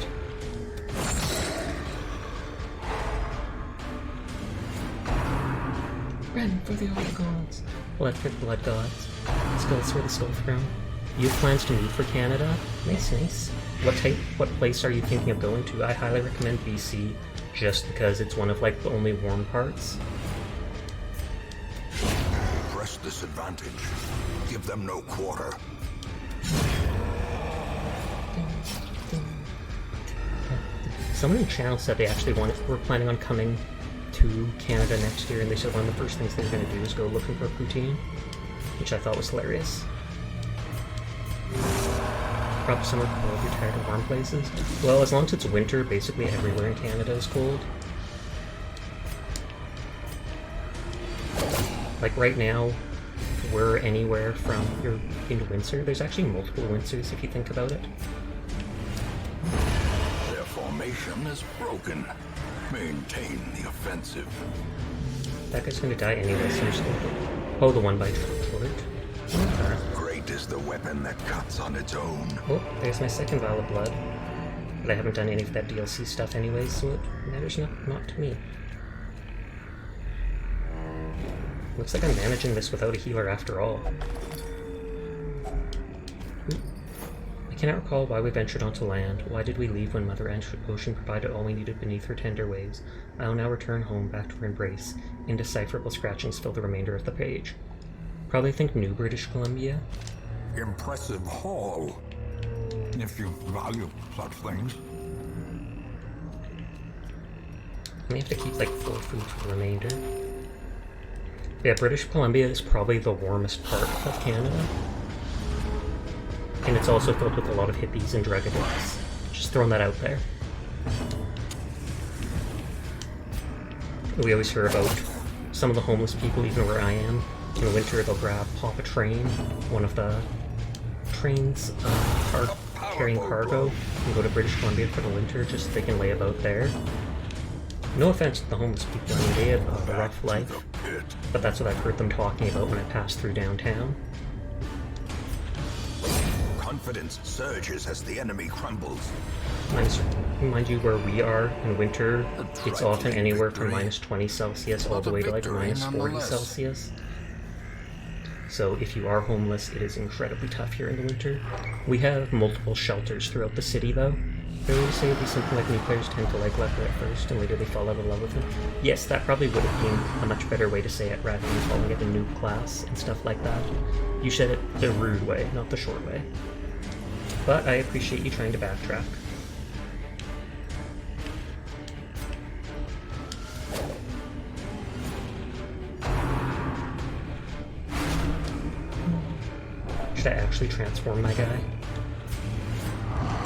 S1: Run for the old gods. Blood for the blood gods. Skulls for the skull throne. You have plans to move for Canada? Nice, nice. What place are you thinking of going to? I highly recommend BC, just because it's one of like the only warm parts.
S2: Press this advantage. Give them no quarter.
S1: Someone in the channel said they actually were planning on coming to Canada next year, and they said one of the first things they were going to do is go looking for a poutine, which I thought was hilarious. Probably somewhere cold, you're tired of warm places. Well, as long as it's winter, basically everywhere in Canada is cold. Like right now, we're anywhere from you're into Windsor. There's actually multiple Windsors if you think about it.
S2: Their formation is broken. Maintain the offensive.
S1: That guy's gonna die anyway, so I'm just gonna... Oh, the one by Fort.
S2: Great is the weapon that cuts on its own.
S1: Oh, there's my second vial of blood. But I haven't done any of that DLC stuff anyways, so it matters not to me. Looks like I'm managing this without a healer after all. I cannot recall why we ventured onto land. Why did we leave when Mother Ocean provided all we needed beneath her tender waves? I will now return home, back to her embrace. Indecipherable scratchings fill the remainder of the page. Probably think New British Columbia.
S2: Impressive haul, if you value such things.
S1: I may have to keep like 4 food for the remainder. Yeah, British Columbia is probably the warmest part of Canada. And it's also filled with a lot of hippies and drug addicts. Just throwing that out there. We always hear about some of the homeless people, even where I am. In the winter, they'll pop a train, one of the trains carrying cargo, and go to British Columbia for the winter just so they can lay about there. No offense to the homeless people, I mean, they have a rough life, but that's what I've heard them talking about when I pass through downtown.
S2: Confidence surges as the enemy crumbles.
S1: Mind you, where we are in winter, it's often anywhere from minus 20 Celsius all the way to like minus 40 Celsius. So if you are homeless, it is incredibly tough here in the winter. We have multiple shelters throughout the city though. I would say it'd be something like new players tend to like Leper at first and later they fall out of love with him. Yes, that probably would have been a much better way to say it rather than calling it a noob class and stuff like that. You said it the rude way, not the short way. But I appreciate you trying to backtrack. Should I actually transform my guy?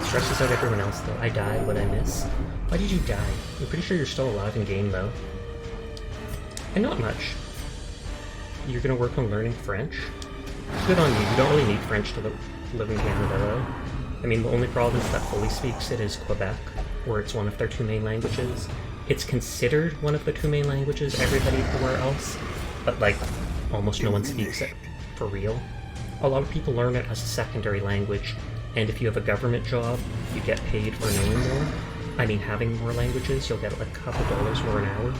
S1: Stresses out everyone else though. I died, what I miss? Why did you die? I'm pretty sure you're still alive in game though. And not much. You're gonna work on learning French? Good on you. You don't really need French to live in Canada, though. I mean, the only province that fully speaks it is Quebec, where it's one of their two main languages. It's considered one of the two main languages everywhere else, but like, almost no one speaks it for real. A lot of people learn it as a secondary language, and if you have a government job, you get paid for knowing more. I mean, having more languages, you'll get like a couple dollars more an hour.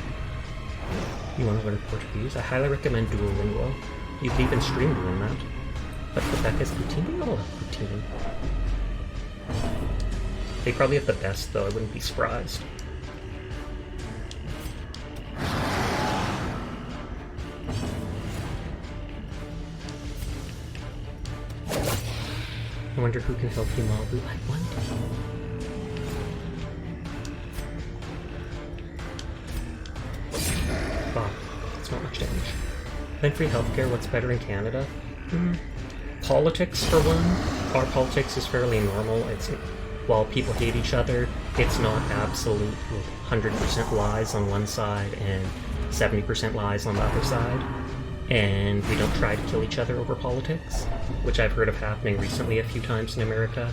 S1: You want to learn Portuguese? I highly recommend Duolingo. You can even stream doing that. But Quebec is poutine? They all have poutine. They probably have the best, though. I wouldn't be surprised. I wonder who can help you, Mabu. I wonder. Wow, that's not much damage. Then free healthcare, what's better in Canada? Politics, for one. Our politics is fairly normal. While people hate each other, it's not absolute 100% lies on one side and 70% lies on the other side. And we don't try to kill each other over politics, which I've heard of happening recently a few times in America.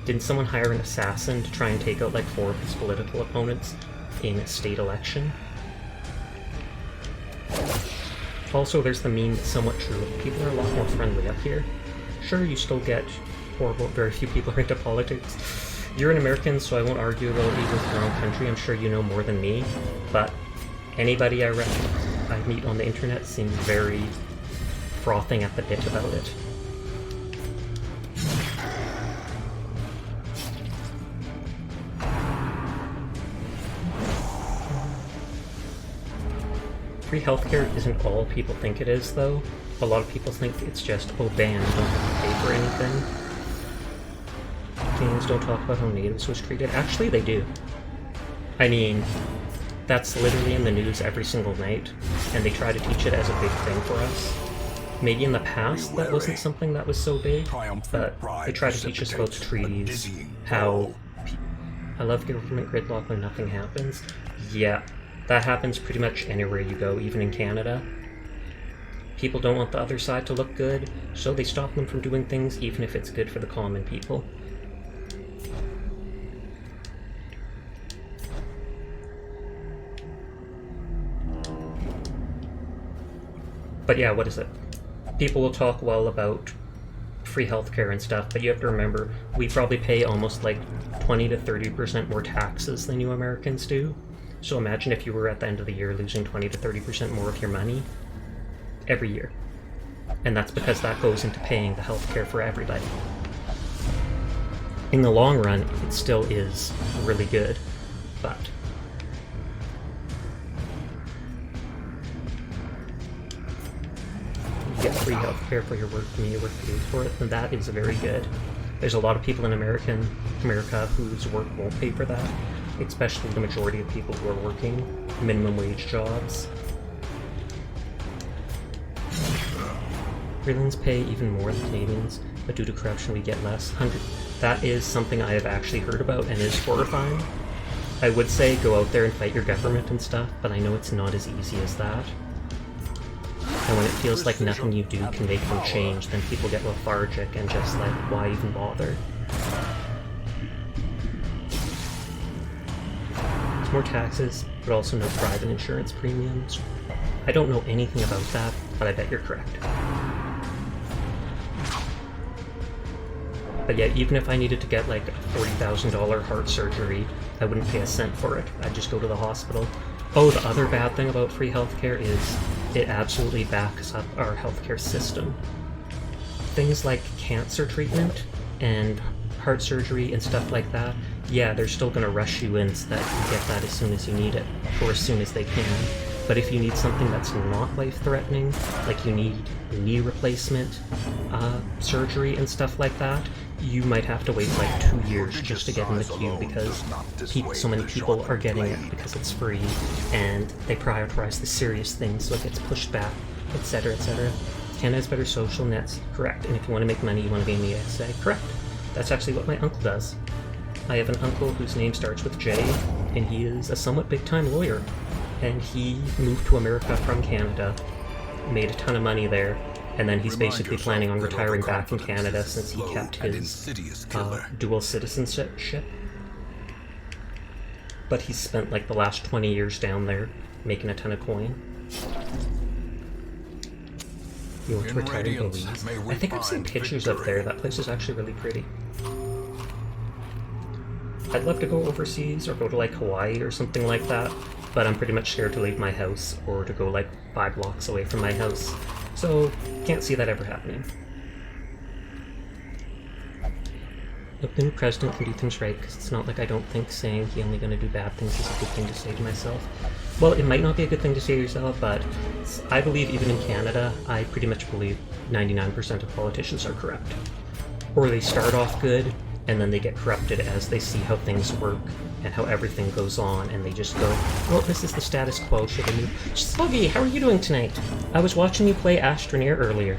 S1: Didn't someone hire an assassin to try and take out like 4 of his political opponents in a state election? Also, there's the meme that's somewhat true. People are a lot more friendly up here. Sure, you still get horrible, very few people are into politics. You're an American, so I won't argue about it with your own country. I'm sure you know more than me, but anybody I meet on the internet seems very frothing at the bit about it. Free healthcare isn't all people think it is, though. A lot of people think it's just, oh, bam, you don't have to pay for anything. Canadians don't talk about how natives was treated. Actually, they do. I mean, that's literally in the news every single night, and they try to teach it as a big thing for us. Maybe in the past that wasn't something that was so big, but they try to teach us about the treaties, how... I love government gridlock when nothing happens. Yeah. That happens pretty much anywhere you go, even in Canada. People don't want the other side to look good, so they stop them from doing things even if it's good for the common people. But yeah, what is it? People will talk well about free healthcare and stuff, but you have to remember, we probably pay almost like 20 to 30% more taxes than you Americans do. So imagine if you were at the end of the year losing 20 to 30% more of your money every year. And that's because that goes into paying the healthcare for everybody. In the long run, it still is really good, but... you get free healthcare for your work and you work pays for it, and that is very good. There's a lot of people in America whose work won't pay for that. Especially the majority of people who are working minimum wage jobs. Greenlands pay even more than Canadians, but due to corruption we get less. That is something I have actually heard about and is horrifying. I would say go out there and fight your government and stuff, but I know it's not as easy as that. And when it feels like nothing you do can make them change, then people get lethargic and just like, why even bother? More taxes, but also no private insurance premiums. I don't know anything about that, but I bet you're correct. But yeah, even if I needed to get like a $40,000 heart surgery, I wouldn't pay a cent for it. I'd just go to the hospital. Oh, the other bad thing about free healthcare is it absolutely backs up our healthcare system. Things like cancer treatment and heart surgery and stuff like that, yeah, they're still going to rush you in so that you can get that as soon as you need it, or as soon as they can. But if you need something that's not life-threatening, like you need knee replacement, surgery and stuff like that, you might have to wait like 2 years just to get in the queue because so many people are getting it because it's free, and they prioritize the serious things, so it gets pushed back, etc., etc. Canada has better social nets, correct. And if you want to make money, you want to be in the SA, correct. That's actually what my uncle does. I have an uncle whose name starts with J, and he is a somewhat big-time lawyer. and he moved to America from Canada, made a ton of money there, and then he's basically planning on retiring back in Canada since he kept his dual citizenship. But he's spent like the last 20 years down there making a ton of coin. You want to retire in Belize? I think I've seen pictures up there. That place is actually really pretty. I'd love to go overseas or go to like Hawaii or something like that, but I'm pretty much scared to leave my house or to go like 5 blocks away from my house. So, can't see that ever happening. Look, the new president can do things right, because it's not like I don't think saying he's only going to do bad things is a good thing to say to myself. Well, it might not be a good thing to say to yourself, but I believe even in Canada, I pretty much believe 99% of politicians are corrupt. Or they start off good, and then they get corrupted as they see how things work and how everything goes on, and they just go, well, this is the status quo, should I move? Sluggy, how are you doing tonight? I was watching you play Astroneer earlier.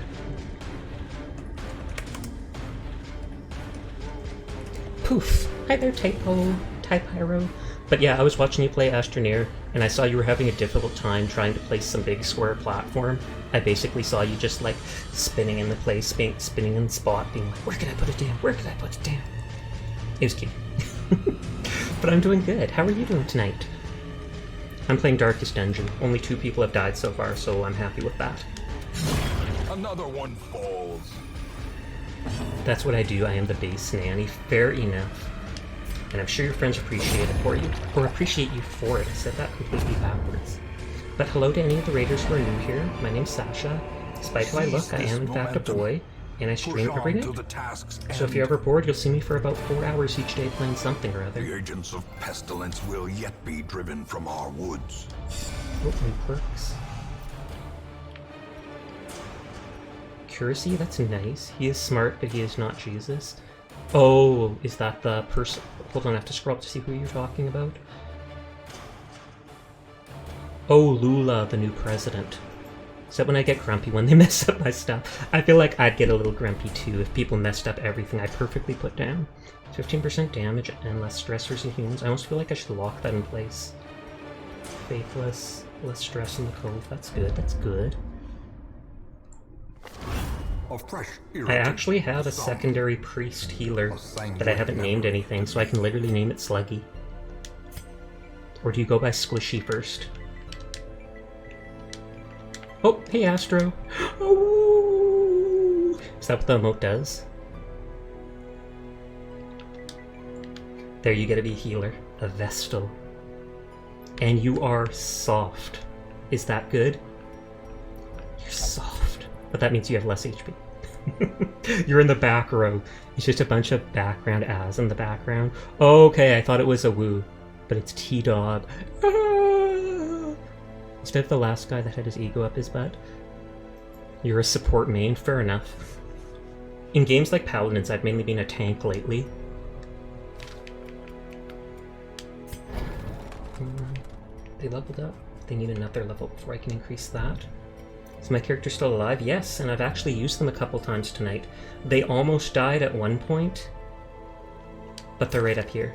S1: Poof. Hi there, Typyro. But yeah, I was watching you play Astroneer, and I saw you were having a difficult time trying to place some big square platform. I basically saw you just like spinning in the place, spinning in the spot, being like, where can I put it down? Where can I put it down? It was cute. But I'm doing good. How are you doing tonight? I'm playing Darkest Dungeon. Only 2 people have died so far, so I'm happy with that.
S2: Another one falls.
S1: That's what I do. I am the base nanny. Fair enough. And I'm sure your friends appreciate it for you. Or appreciate you for it. I said that completely backwards. But hello to any of the raiders who are new here. My name's Sasha. Despite how I look, I am in fact a boy, and I stream every day. So if you're ever bored, you'll see me for about 4 hours each day playing something or other.
S2: The agents of pestilence will yet be driven from our woods.
S1: Oh, and perks. Accuracy, that's nice. He is smart, but he is not Jesus. Oh, is that the person? Hold on, I have to scroll up to see who you're talking about. Oh, Lula, the new president. Is that when I get grumpy when they mess up my stuff? I feel like I'd get a little grumpy too if people messed up everything I perfectly put down. 15% damage and less stressors and humans. I almost feel like I should lock that in place. Faithless, less stress in the cove. That's good, that's good. I actually have a secondary priest healer, but I haven't named anything, so I can literally name it Sluggy. Or do you go by Squishy first? Oh, hey Astro! Oh! Is that what the emote does? There, you get to be a healer. A Vestal. And you are soft. Is that good? You're soft. But that means you have less HP. You're in the back row. It's just a bunch of background as in the background. Okay, I thought it was a woo. But it's T-Dog. Instead of the last guy that had his ego up his butt. You're a support main, fair enough. In games like Paladins, I've mainly been a tank lately. They leveled up. They need another level before I can increase that. Is my character still alive? Yes, and I've actually used them a couple times tonight. They almost died at one point, but they're right up here.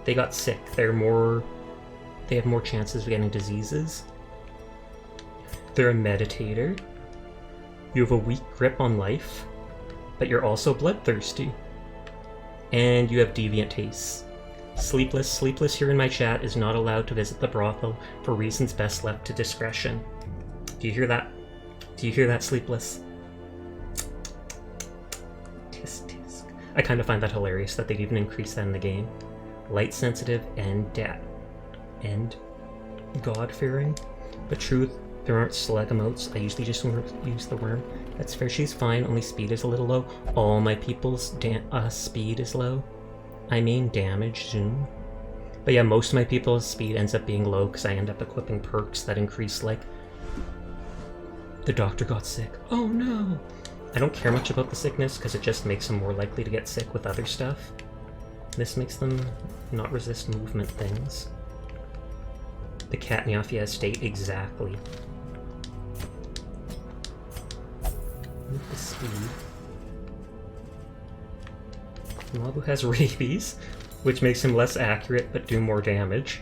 S1: They got sick. They have more chances of getting diseases. They're a meditator. You have a weak grip on life, but you're also bloodthirsty. And you have deviant tastes. Sleepless here in my chat is not allowed to visit the brothel for reasons best left to discretion. Do you hear that? Do you hear that, Sleepless? Tisk tisk. I kind of find that hilarious that they'd even increase that in the game. Light sensitive and God-fearing. But truth, there aren't slug emotes. I usually just use the worm. That's fair, she's fine, only speed is a little low. All my people's speed is low. I mean damage, zoom. But yeah, most of my people's speed ends up being low because I end up equipping perks that increase, like, the doctor got sick. Oh no! I don't care much about the sickness because it just makes them more likely to get sick with other stuff. This makes them not resist movement things. The cat Nyafia estate, exactly. With the speed. Mabu has rabies, which makes him less accurate but do more damage.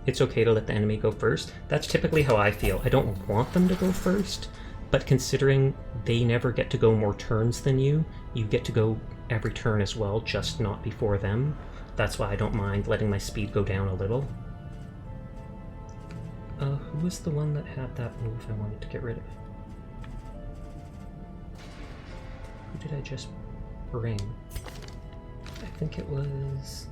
S1: it's okay to let the enemy go first. That's typically how I feel. I don't want them to go first, but considering they never get to go more turns than you, you get to go every turn as well, just not before them. That's why I don't mind letting my speed go down a little. Who was the one that had that move I wanted to get rid of? Who did I just bring? I think it was...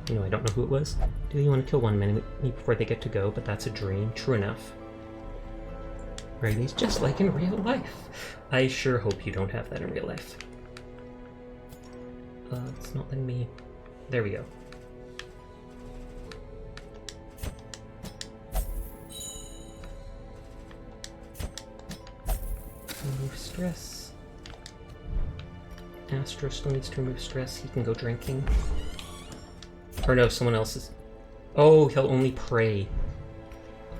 S1: You know, I don't know who it was. Do you want to kill one enemy before they get to go, but that's a dream. True enough. Right, he's just like in real life. I sure hope you don't have that in real life. It's not letting me... There we go. Remove stress. Astro still needs to remove stress. He can go drinking. Or no, someone else is... Oh, he'll only pray.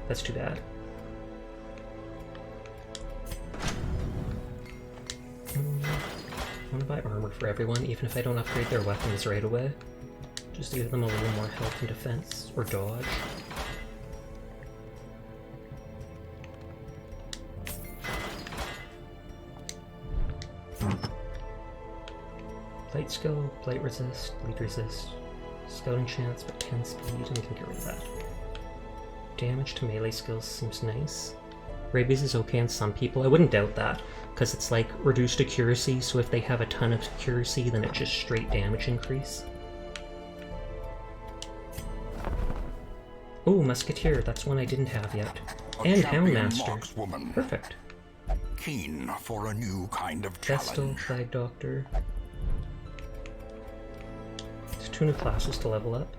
S1: That's too bad. I want to buy armor for everyone, even if I don't upgrade their weapons right away. Just to give them a little more health and defense, or dodge. Light skill, light resist, bleed resist, scouting chance, but 10 speed, and we can get rid of that. Damage to melee skills seems nice. Rabies is okay on some people. I wouldn't doubt that, because it's like reduced accuracy, so if they have a ton of accuracy, then it's just straight damage increase. Oh, Musketeer, that's one I didn't have yet. And Houndmaster. Perfect.
S2: Keen for a new kind of
S1: Vestal,
S2: challenge.
S1: Flag Doctor. There's 2 new classes to level up.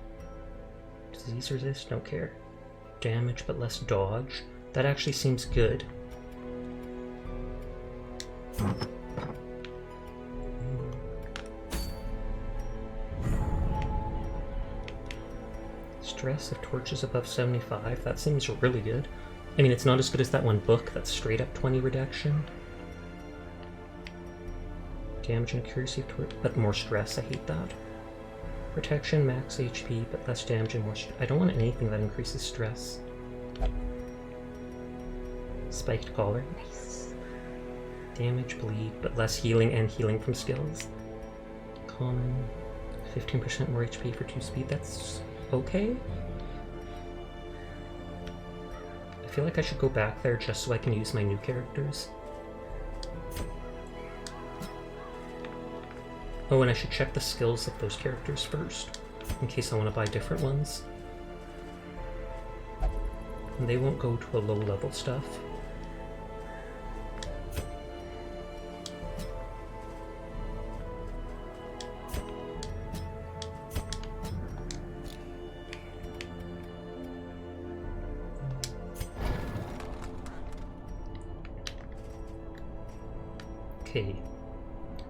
S1: Disease resist, don't care. Damage, but less dodge. That actually seems good. Stress of torches above 75. That seems really good. I mean, it's not as good as that one book that's straight up 20 reduction. Damage and accuracy of torch, but more stress. I hate that. Protection, max HP, but less damage and more stress. I don't want anything that increases stress. Spiked collar. Nice. Damage, bleed, but less healing and healing from skills. Common. 15% more HP for 2 speed. That's okay. I feel like I should go back there just so I can use my new characters. Oh, and I should check the skills of those characters first, in case I want to buy different ones. And they won't go to a low level stuff. Okay.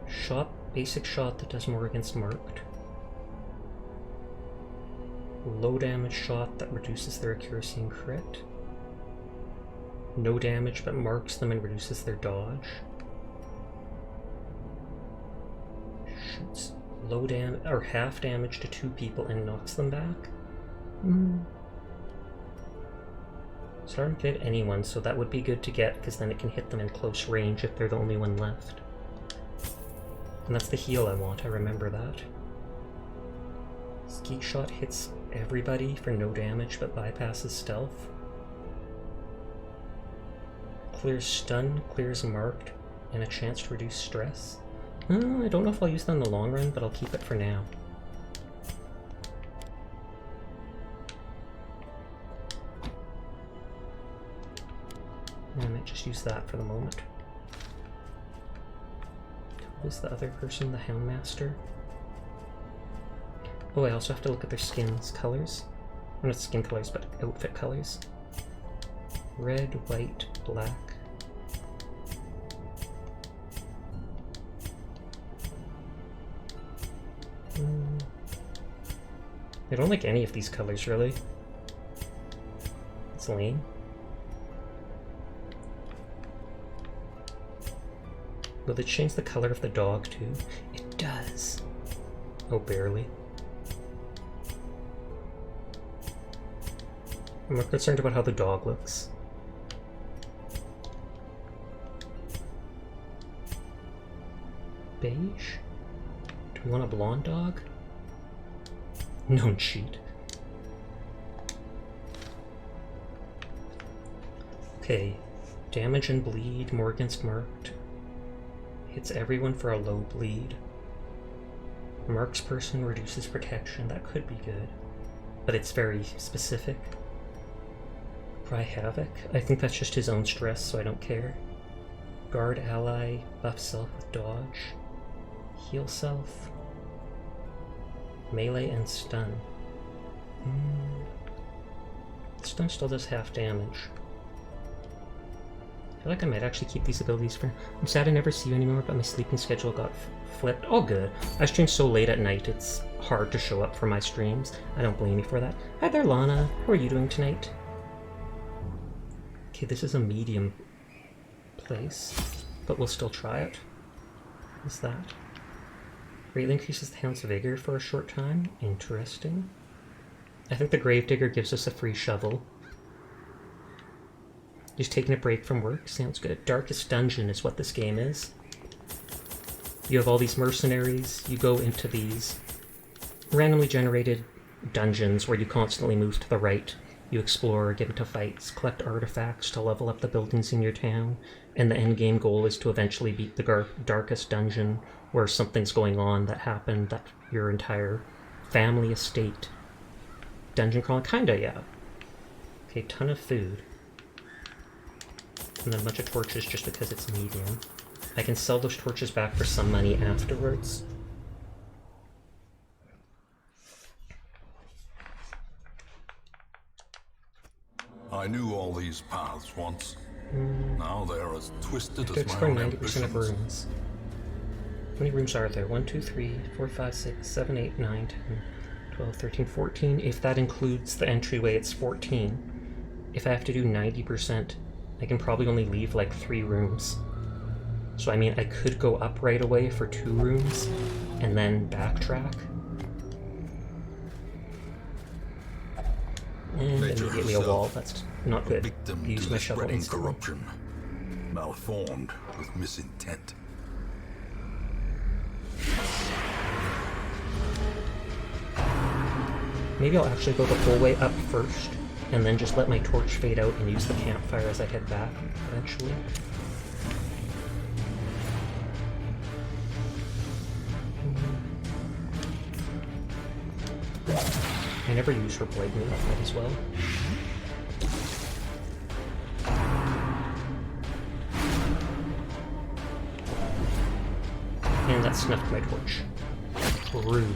S1: Shot, basic shot that does more against marked. Low damage shot that reduces their accuracy and crit. No damage but marks them and reduces their dodge. Shoots low damage or half damage to 2 people and knocks them back. So I don't get anyone, so that would be good to get, because then it can hit them in close range if they're the only one left. And that's the heal I want, I remember that. Skeet shot hits everybody for no damage but bypasses stealth. Clears stun, clears marked, and a chance to reduce stress. I don't know if I'll use that in the long run, but I'll keep it for now. I might just use that for the moment. Who is the other person? The Houndmaster? Oh, I also have to look at their skins colors. Or not skin colors, but outfit colors. Red, white, black. I don't like any of these colors, really. It's lame. Will it change the color of the dog too? It does. Oh, barely. I'm more concerned about how the dog looks. Beige? Do we want a blonde dog? No cheat. Okay. Damage and bleed, more against marked. Hits everyone for a low bleed. Marks person reduces protection. That could be good. But it's very specific. Cry Havoc. I think that's just his own stress, so I don't care. Guard ally, buff self with dodge. Heal self. Melee and stun. Stun still does half damage. I feel like I might actually keep these abilities for... I'm sad I never see you anymore, but my sleeping schedule got flipped. Oh, good. I stream so late at night, it's hard to show up for my streams. I don't blame you for that. Hi there, Lana. How are you doing tonight? Okay, this is a medium place, but we'll still try it. What's that? Greatly increases the Hound's vigor for a short time. Interesting. I think the Gravedigger gives us a free shovel. Just taking a break from work. Sounds good. Darkest Dungeon is what this game is. You have all these mercenaries. You go into these randomly generated dungeons where you constantly move to the right. You explore, get into fights, collect artifacts to level up the buildings in your town, and the end game goal is to eventually beat the darkest dungeon where something's going on that happened that your entire family estate. Dungeon crawling? Kinda, yeah. Okay, ton of food. And then a bunch of torches just because it's medium. I can sell those torches back for some money afterwards.
S2: I knew all these paths once. Now they're as twisted as my
S1: Explore
S2: own
S1: 90% of
S2: ambitions.
S1: rooms. How many rooms are there? 1, 2, 3, 4, 5, 6, 7, 8, 9, 10, 12, 13, 14. If that includes the entryway, it's 14. If I have to do 90%, I can probably only leave like 3 rooms. So I mean, I could go up right away for 2 rooms and then backtrack. And
S2: Nature
S1: immediately a
S2: herself,
S1: wall. That's not good.
S2: victim
S1: Use
S2: to
S1: my
S2: the
S1: shovel
S2: spreading
S1: instantly.
S2: corruption, malformed with misintent.
S1: Maybe I'll actually go the whole way up first, and then just let my torch fade out and use the campfire as I head back, eventually. I never use her blade move, might as well. And that snuffed my torch. Rude.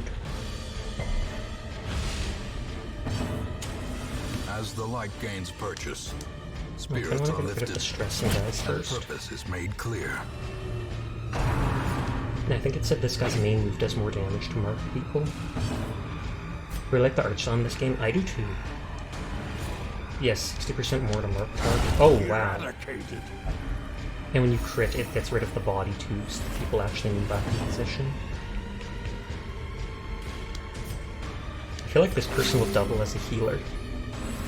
S2: As the light gains purchase,
S1: I
S2: spirits
S1: want to
S2: are
S1: get rid of
S2: lifted,
S1: the stressing guys
S2: and
S1: first.
S2: purpose is made clear.
S1: And I think it said this guy's main move does more damage to marked people. We like the art style in this game. I do too. Yes, 60% more to mark target. Oh wow.
S2: Eradicated.
S1: And when you crit, it gets rid of the body too, so people actually move back in position. I feel like this person will double as a healer.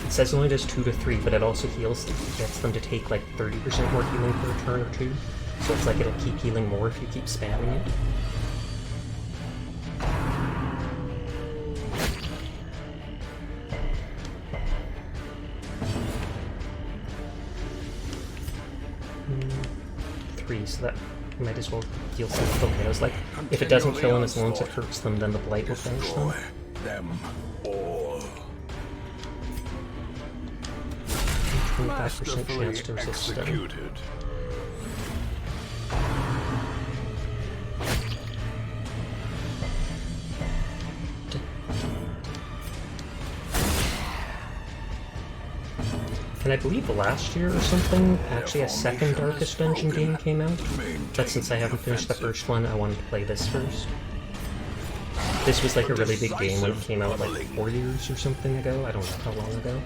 S1: It says it only does 2 to 3, but it also heals, it gets them to take like 30% more healing per turn or 2. So it's like it'll keep healing more if you keep spamming it. So that might as well heal some. Okay, I was like, if it doesn't kill them as long as it hurts them, then the blight will finish them.
S2: Destroy them all.
S1: 25% chance to resist stun.
S2: Executed.
S1: And I believe last year or something, actually a second Darkest Dungeon game came out. But since I haven't finished the first one, I wanted to play this first. This was like a really big game when it came out like 4 years or something ago. I don't know how long ago.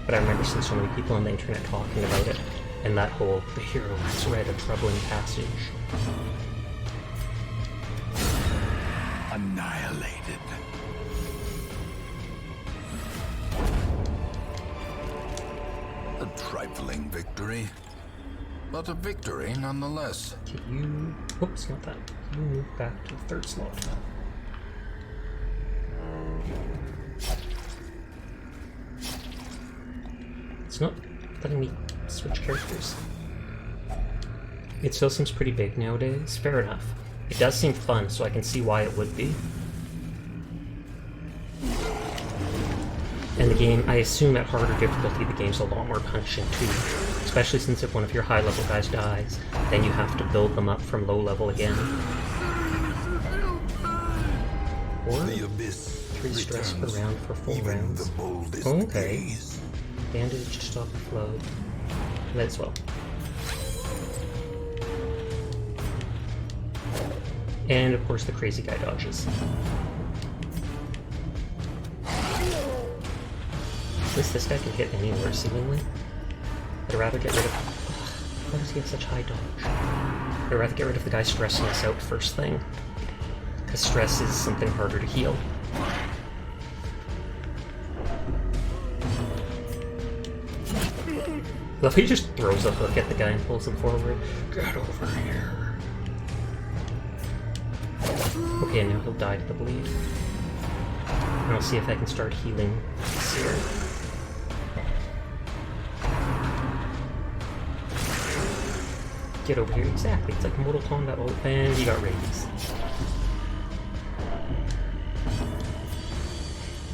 S1: But I remember seeing so many people on the internet talking about it. And that whole, the hero has read a troubling passage.
S2: annihilated. A trifling victory, but a victory nonetheless.
S1: Can you... Oops, not that. Can you move back to the third slot? It's not letting me switch characters. It still seems pretty big nowadays. Fair enough. It does seem fun, so I can see why it would be. And the game, I assume at harder difficulty, the game's a lot more punishing too. Especially since if one of your high-level guys dies, then you have to build them up from low level again. Or
S2: The abyss
S1: 3 stress per
S2: returns
S1: round for full
S2: even
S1: rounds.
S2: the boldest
S1: Okay.
S2: gaze.
S1: Bandage to stop the flow. Might as well. And of course the crazy guy dodges. At least this guy can hit anywhere, seemingly. I'd rather get rid of... Why does he have such high dodge? I'd rather get rid of the guy stressing us out first thing. Because stress is something harder to heal. Love he just throws a hook at the guy and pulls him forward. Get over here. Okay, now he'll die to the bleed. And I'll see if I can start healing Seer. Get over here, exactly. It's like Mortal Kombat. Oh, and he got rabies.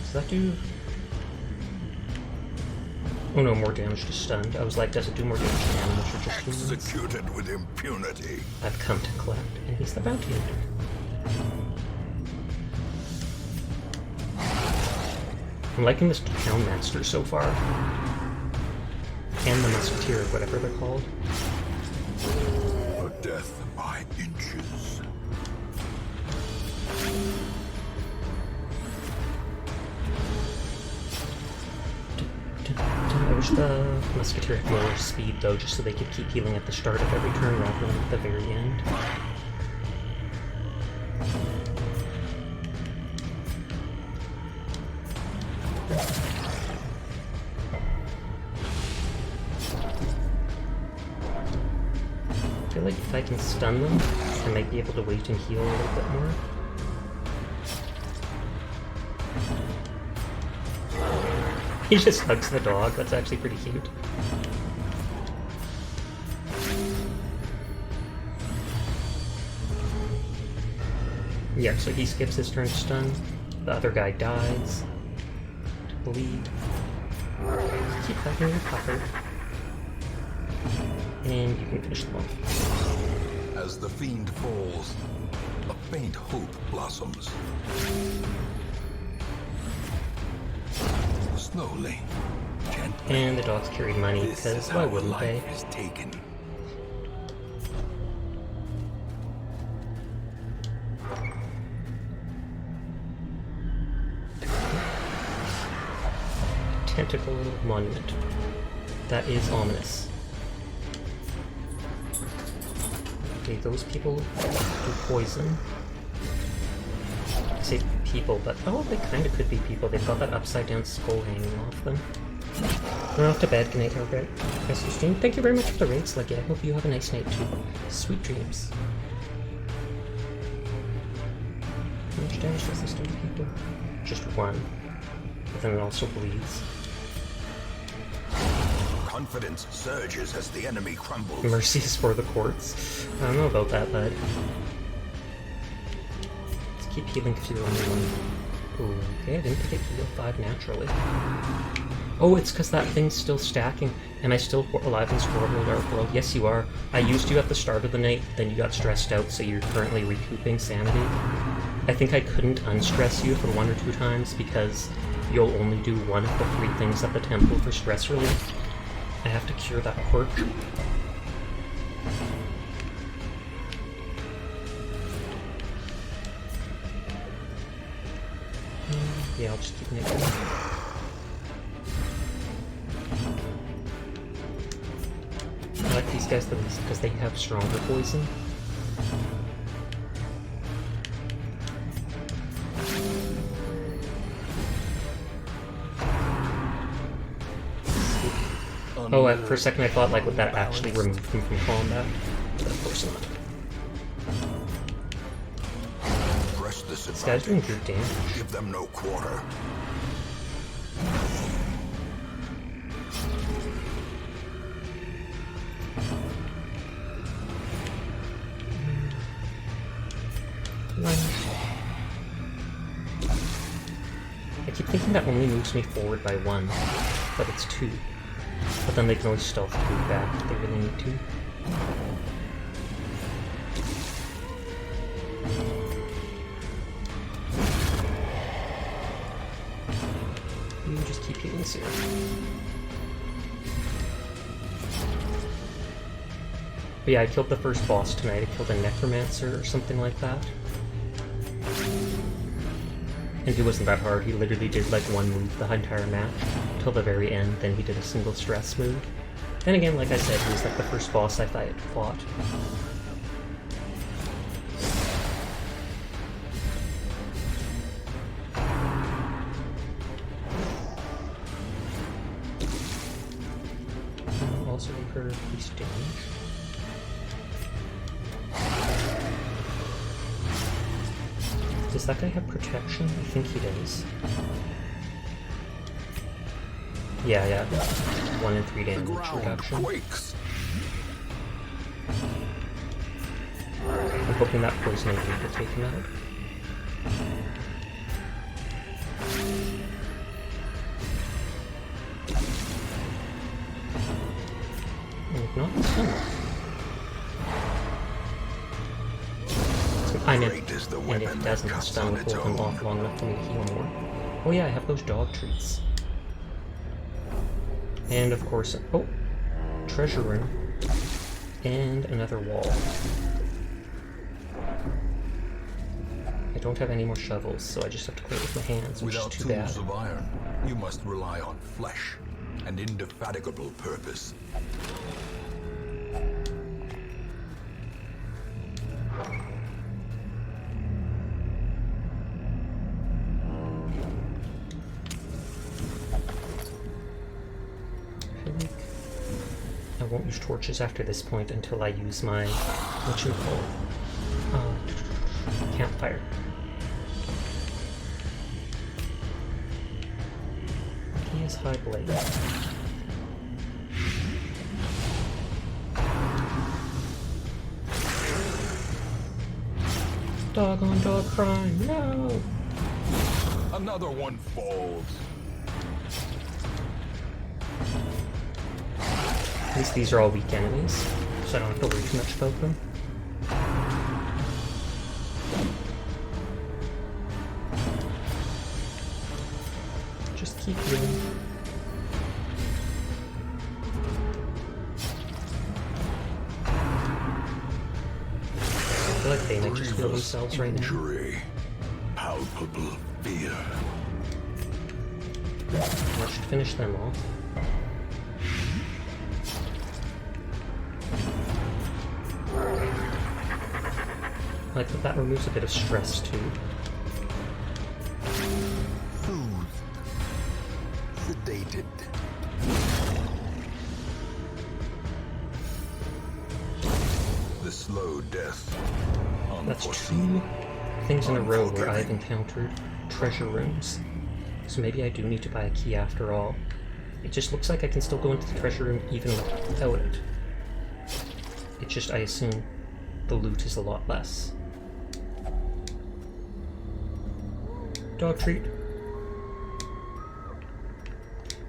S1: Does that do... Oh no, more damage to stunned. I was like, does it do more damage to animals or just humans?
S2: Executed with impunity.
S1: I've come to collect, and he's the bounty hunter. I'm liking this town master so far. And the musketeer, whatever they're called.
S2: A death by inches.
S1: I wish the musketeer had more speed though, just so they could keep healing at the start of every turn rather than at the very end. I feel like if I can stun them, I might be able to wait and heal a little bit more. He just hugs the dog, that's actually pretty cute. Yeah, so he skips his turn to stun, the other guy dies, to bleed. Keep hugging your pucker. And you can finish them off.
S2: As the fiend falls, a faint hope blossoms. Slowly, gently.
S1: And the dogs carried money,
S2: This is
S1: because
S2: how
S1: why wouldn't they?
S2: life is taken.
S1: Tentacle monument. That is ominous. Okay, those people do poison. I say people, but oh, they kind of could be people. They've got that upside down skull hanging off them. I'm off to bed. Good night, Albert. Nice to stream. Thank you very much for the raid, Sluggy. I hope you have a nice night too. Sweet dreams. How much damage does this do to people? Just one. But then it also bleeds.
S2: Confidence surges as the enemy crumbles.
S1: Mercy is for the courts. I don't know about that, bud. Let's keep healing if you're the only one. Okay, I didn't think it heal 5 naturally. Oh, it's because that thing's still stacking, and I still alive in this horrible dark world. Yes, you are. I used you at the start of the night, then you got stressed out, so you're currently recouping sanity. I think I couldn't unstress you for 1 or 2 times because you'll only do one of the 3 things at the temple for stress relief. I have to cure that quirk. Yeah, I'll just keep making it. I like these guys the least because they have stronger poison. Oh, for a second I thought, like, would that actually remove him from combat? But of course not.
S2: Press this
S1: This guy's doing
S2: advantage.
S1: good damage.
S2: Give them no quarter.
S1: I keep thinking that only moves me forward by 1, but it's 2. But then they can always stealth move back if they really need to. You just keep hitting zero. But yeah, I killed the first boss tonight. I killed a necromancer or something like that. And he wasn't that hard. He literally did like one move the entire match till the very end. Then he did a single stress move. Then again, like I said, he was like the first boss I fought. Also incur increased damage. Does that guy have protection? I think he does. Yeah. 1 in 3 damage reduction.
S2: Quakes.
S1: I'm hoping that poison will take him out. And not this one. I meant,
S2: Great is the
S1: and if
S2: weapon
S1: it
S2: that
S1: doesn't, the
S2: cuts
S1: stun
S2: on
S1: will
S2: its
S1: hold him
S2: own.
S1: off long enough for me to heal more. Oh yeah, I have those dog treats. And of course, oh, treasure room. And another wall. I don't have any more shovels, so I just have to clear it with my hands, which
S2: Without
S1: is too bad.
S2: tools of iron, you must rely on flesh and indefatigable purpose.
S1: I feel like I won't use torches after this point until I use my, what you call campfire. He has high blade. Dog on dog crime, no!
S2: Another one falls.
S1: At least these are all weak enemies, so I don't have to worry too much about them. Just keep healing. I feel like they might just heal
S2: Grievous
S1: themselves right now.
S2: injury. Palpable fear.
S1: I should finish them off. I like that removes a bit of stress too.
S2: Soothed. Sedated. The slow death.
S1: That's
S2: Unforeseen.
S1: 2 things in a row where I've encountered treasure rooms. So maybe I do need to buy a key after all. It just looks like I can still go into the treasure room even without it. It's just, I assume, the loot is a lot less. Dog treat.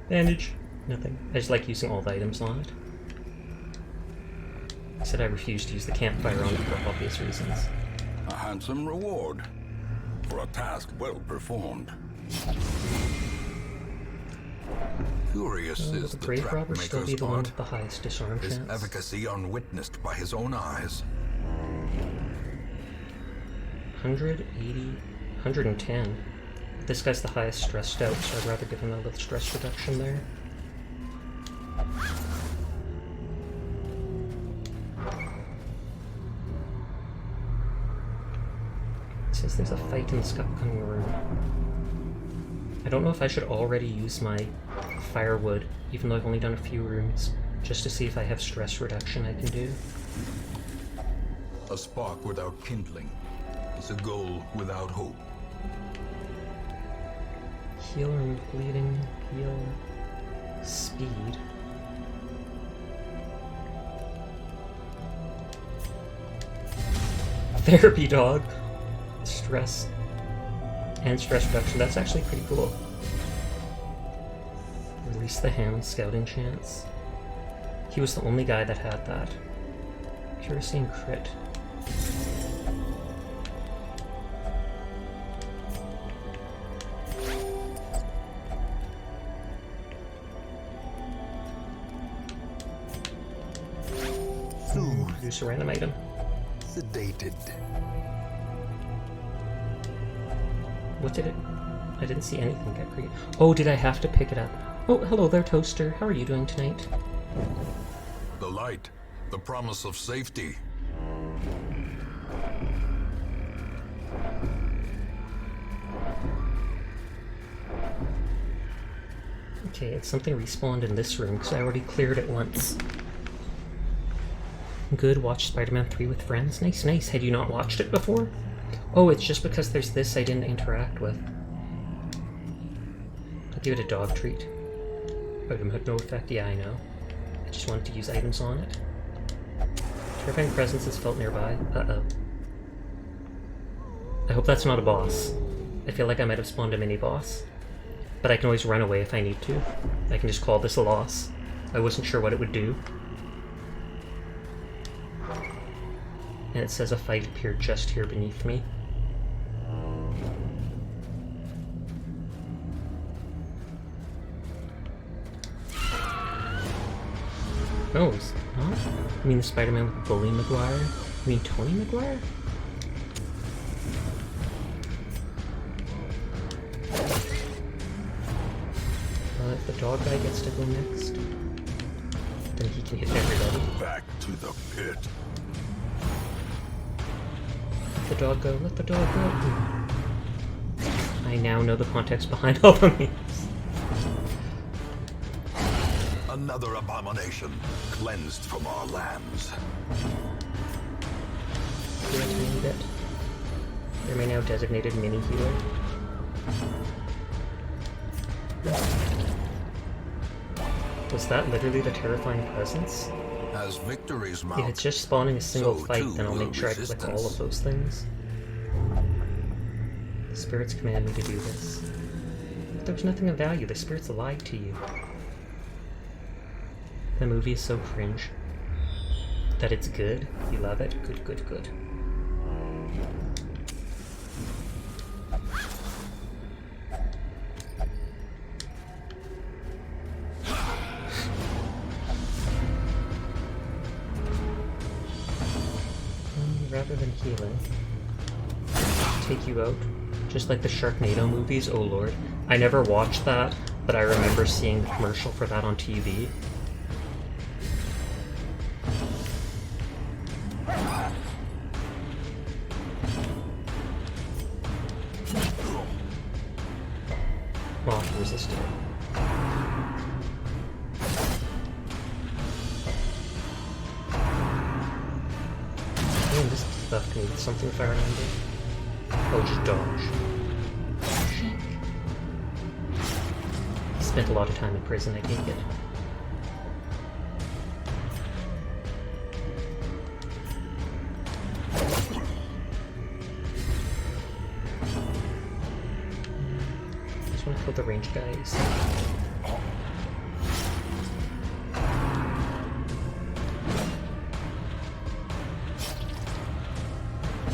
S1: Bandage. Nothing. I just like using all the items on it. I said I refused to use the campfire on it for obvious reasons.
S2: A handsome reward for a task well performed. Curious
S1: Will
S2: is
S1: the
S2: the
S1: grave
S2: trap
S1: robber still be
S2: maker's
S1: the one
S2: art.
S1: with the highest disarm
S2: His
S1: chance?
S2: efficacy unwitnessed by his own eyes.
S1: 180, 110. This guy's the highest stressed out, so I'd rather give him a little stress reduction there. It says there's a fight in the upcoming room. I don't know if I should already use my firewood, even though I've only done a few rooms, just to see if I have stress reduction I can do.
S2: A spark without kindling is a goal without hope.
S1: Heal, remove bleeding, heal, speed. Therapy dog. Stress. And stress reduction. That's actually pretty cool. Release the hound, scouting chance. He was the only guy that had that. Accuracy and crit. Use a random item.
S2: Sedated.
S1: What did it? I didn't see anything get created. Oh, did I have to pick it up? Oh, hello there, Toaster. How are you doing tonight?
S2: The light, the promise of safety.
S1: Okay, it's something respawned in this room because I already cleared it once. Good, watch Spider-Man 3 with friends. Nice, nice. Had you not watched it before? Oh, it's just because there's this I didn't interact with. I'll give it a dog treat. Item had no effect. Yeah, I know. I just wanted to use items on it. Terrifying presence is felt nearby. Uh-oh. I hope that's not a boss. I feel like I might have spawned a mini-boss. But I can always run away if I need to. I can just call this a loss. I wasn't sure what it would do. And it says a fight appeared just here beneath me. Oh, huh? You mean the Spider-Man with Bully Maguire? You mean Tony Maguire? If the dog guy gets to go next, then he can hit everybody.
S2: Back to the pit.
S1: Let the dog go, let the dog go. I now know the context behind all the memes.
S2: Another abomination cleansed from our lands.
S1: Heal a tiny bit. You're my now designated mini healer. Was that literally the terrifying presence?
S2: As victories mount,
S1: If it's just spawning a single
S2: so
S1: fight,
S2: too
S1: then I'll
S2: will
S1: make sure I click all
S2: resistance.
S1: of those things. The spirits command me to do this. But there's nothing of value, the spirits lied to you. The movie is so cringe. That it's good? You love it? Good, good, good. Rather than healing, take you out. Just like the Sharknado movies, oh lord. I never watched that, but I remember seeing the commercial for that on TV. Well, he resisted it. Man, this stuff can need something if I remember. Oh, just dodge. Spent a lot of time in prison, I take it. Just want to kill the range guys.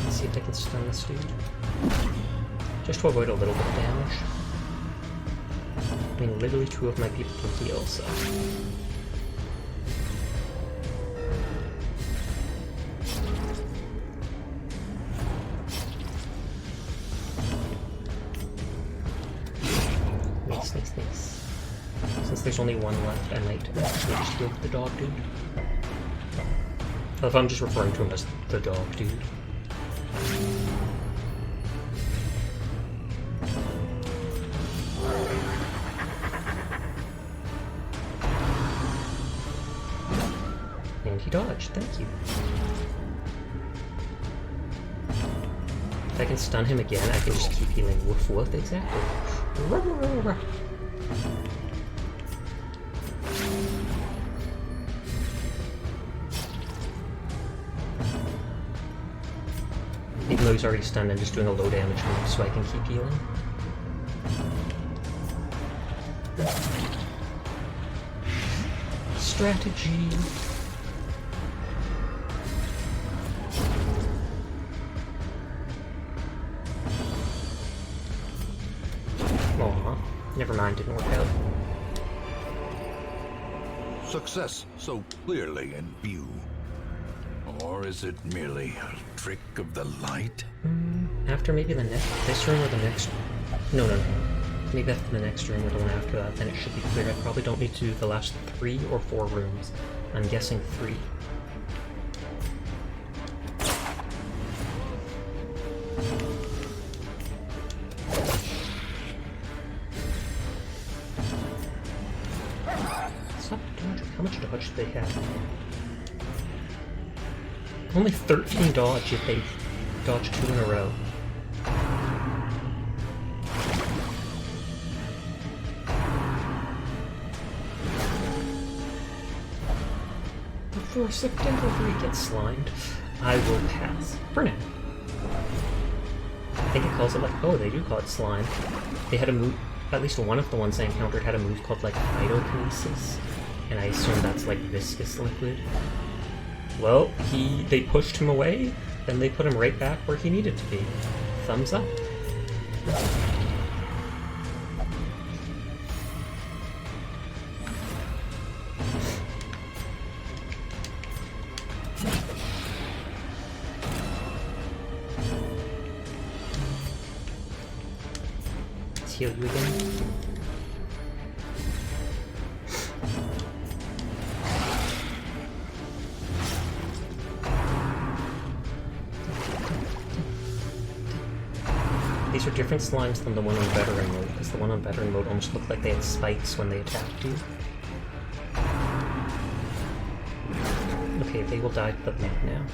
S1: Let's see if I can stun this dude. Just to avoid a little bit of damage. I mean, literally 2 of my people can heal, so... Nice, nice, nice. Since there's only one left, I might actually just heal with the dog dude. If I'm just referring to him as the dog dude. And he dodged, thank you. If I can stun him again, I can just keep healing. Woof woof, exactly. Even though he's already stunned, I'm just doing a low damage move so I can keep healing. Strategy. Aw, never mind, didn't work out.
S2: Success so clearly in view. Or is it merely a trick of the light?
S1: After maybe this room or the next... No. Maybe after the next room or the one after that, then it should be clear. I probably don't need to do the last 3 or 4 rooms. I'm guessing 3. Stop dodging. How much dodge do they have? Only 13 dodge if they dodge 2 in a row. Before September 3 gets slimed, I will pass. For now. I think it calls it like, oh, they do call it slime. They had a move, at least one of the ones I encountered had a move called like phytokinesis, and I assume that's like viscous liquid. Well, they pushed him away, then they put him right back where he needed to be. Thumbs up. Let's heal you again. These are different slimes than the one on veteran mode, because the one on veteran mode almost looked like they had spikes when they attacked you. Okay, they will die to the bleed now.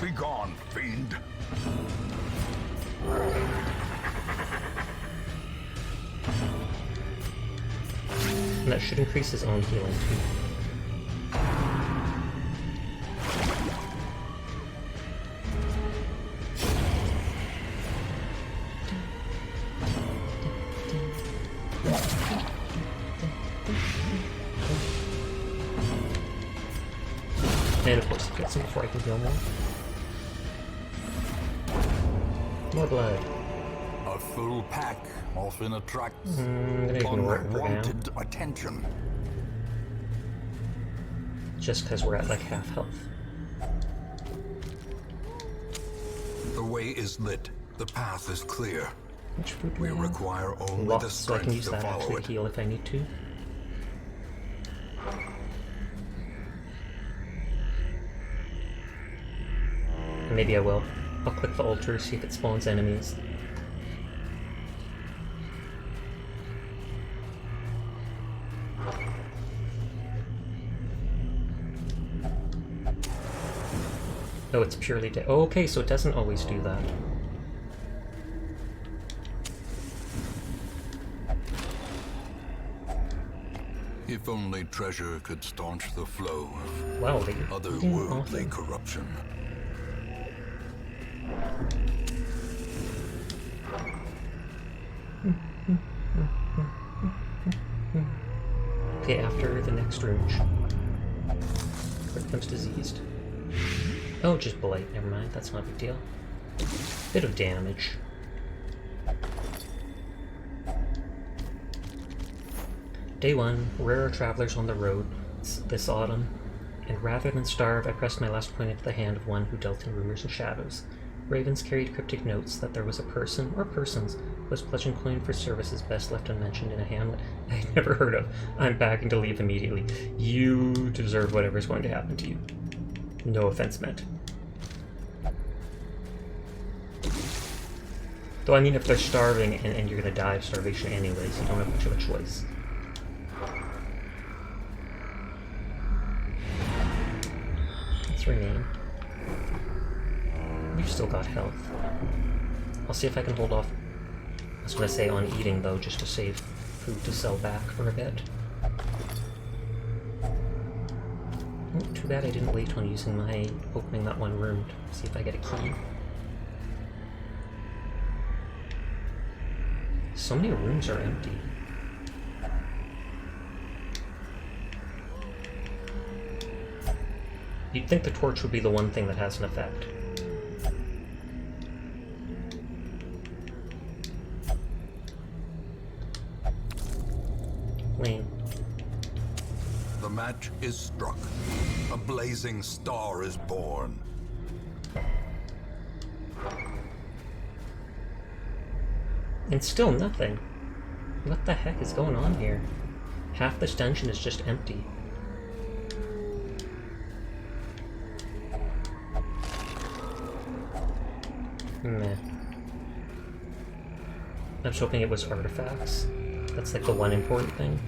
S2: Be gone, fiend.
S1: And that should increase his own healing too. And of course, he gets him before I can heal more. More blood.
S2: A full pack often attracts
S1: I'm gonna ignore it for now.
S2: unwanted attention.
S1: Just because we're at like half health.
S2: The way is lit. The path is clear.
S1: Which food
S2: We
S1: do I have?
S2: require only
S1: Lots,
S2: the
S1: so I can
S2: strength
S1: use
S2: to
S1: that
S2: follow
S1: actually
S2: it.
S1: to heal if I need to. And maybe I will. I'll click the altar, see if it spawns enemies. Oh, it's purely dead. Oh, okay, so it doesn't always do that.
S2: If only treasure could staunch the flow of
S1: Wow, they
S2: otherworldly corruption.
S1: Okay, after the next room. Where it becomes diseased. Oh, just blight. Never mind. That's not a big deal. Bit of damage. Day 1. Rarer travelers on the road this autumn, and rather than starve, I pressed my last point into the hand of one who dealt in rumors and shadows. Ravens carried cryptic notes that there was a person, or persons, who was pledging coin for services best left unmentioned in a hamlet I had never heard of. I'm packing to leave immediately. You deserve whatever's going to happen to you. No offense meant. Though I mean, if they're starving and you're gonna die of starvation anyways, you don't have much of a choice. Let's rename. We've still got health. I'll see if I can hold off. I was gonna say on eating though, just to save food to sell back for a bit. Oh, too bad I didn't wait on using my opening that one room to see if I get a key. So many rooms are empty. You'd think the torch would be the one thing that has an effect. Lane.
S2: The match is struck. A blazing star is born.
S1: And still nothing. What the heck is going on here? Half this dungeon is just empty. Meh. I was hoping it was artifacts. That's like the one important thing.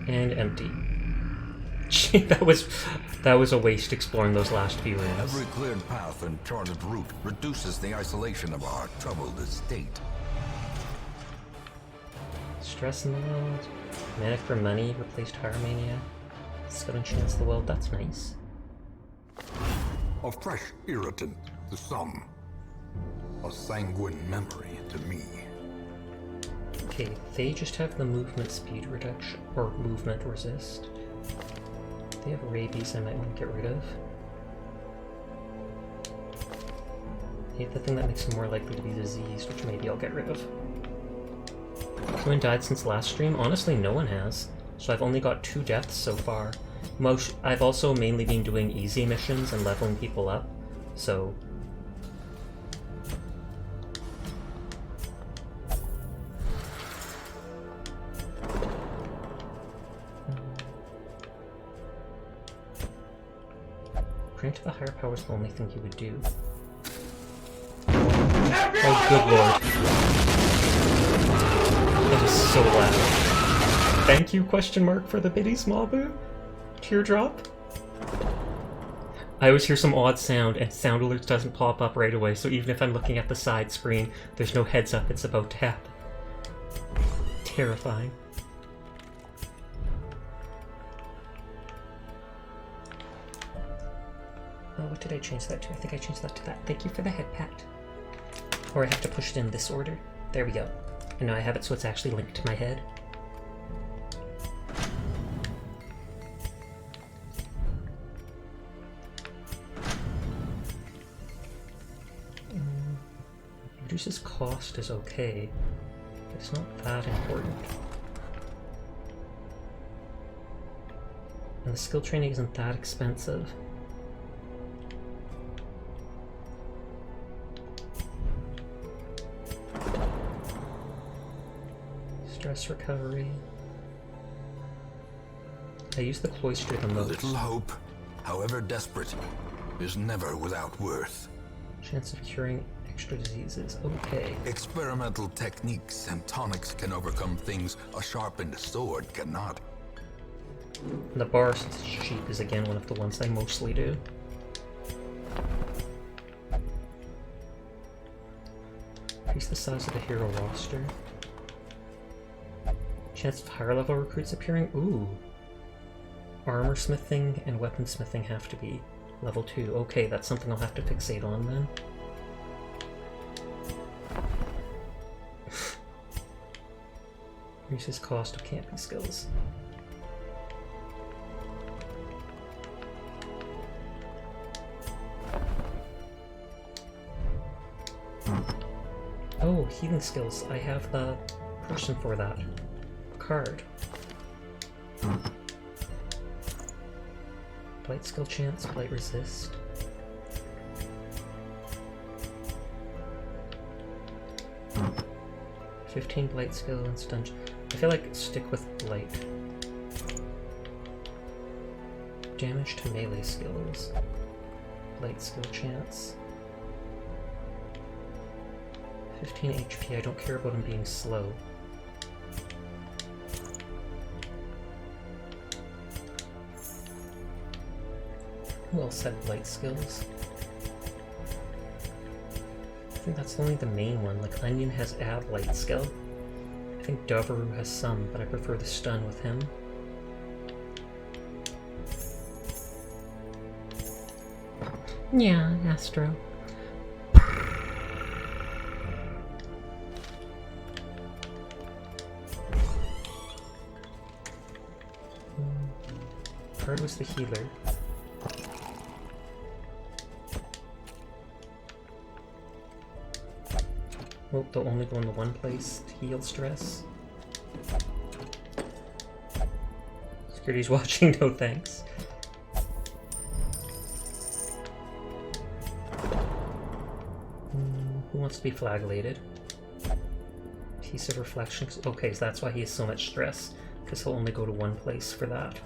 S1: And empty. Gee, that was a waste exploring those last few rooms.
S2: Every cleared path and charted route reduces the isolation of our troubled estate.
S1: Stress in the world. Manic for money replaced Hieromania. Scutting chance the world, that's nice.
S2: A fresh irritant to some. A sanguine memory to me.
S1: Okay, they just have the movement speed reduction, or movement resist. They have rabies I might want to get rid of. They have the thing that makes them more likely to be diseased, which maybe I'll get rid of. Anyone died since last stream? Honestly, no one has. So I've only got 2 deaths so far. I've also mainly been doing easy missions and leveling people up, so... Praying to the higher power is the only thing you would do. Oh, good lord. That is so loud. Thank you, question mark, for the biddies, Mabu? Teardrop? I always hear some odd sound, and sound alerts doesn't pop up right away, so even if I'm looking at the side screen, there's no heads up it's about to happen. Terrifying. Oh, what did I change that to? I think I changed that to that. Thank you for the head pat. Or I have to push it in this order. There we go. And now I have it so it's actually linked to my head. Reduces cost is okay, but it's not that important. And the skill training isn't that expensive. Stress recovery. I use the cloister the most.
S2: Little hope, however desperate, is never without worth.
S1: Chance of curing extra diseases. Okay.
S2: Experimental techniques and tonics can overcome things a sharpened sword cannot.
S1: The bar, since it's cheap, is again one of the ones I mostly do. Increase the size of the hero roster. Chance of higher level recruits appearing. Ooh. Armor smithing and weapon smithing have to be level 2. Okay, that's something I'll have to fixate on then. Increases cost of camping skills. Oh, healing skills. I have the person for that. Card. Blight skill chance, blight resist. Hmm. 15 blight skill and stun. I feel like stick with blight. Damage to melee skills. Blight skill chance. 15 HP, I don't care about him being slow. Who else had blight skills? I think that's only the main one. Like, Onion has blight skill. I think Doveru has some, but I prefer the stun with him. Yeah, Astro. Card was the healer. Oh, they'll only go in the one place to heal stress. Security's watching, no thanks. Who wants to be flagellated? Piece of reflection. Okay, so that's why he has so much stress, because he'll only go to one place for that.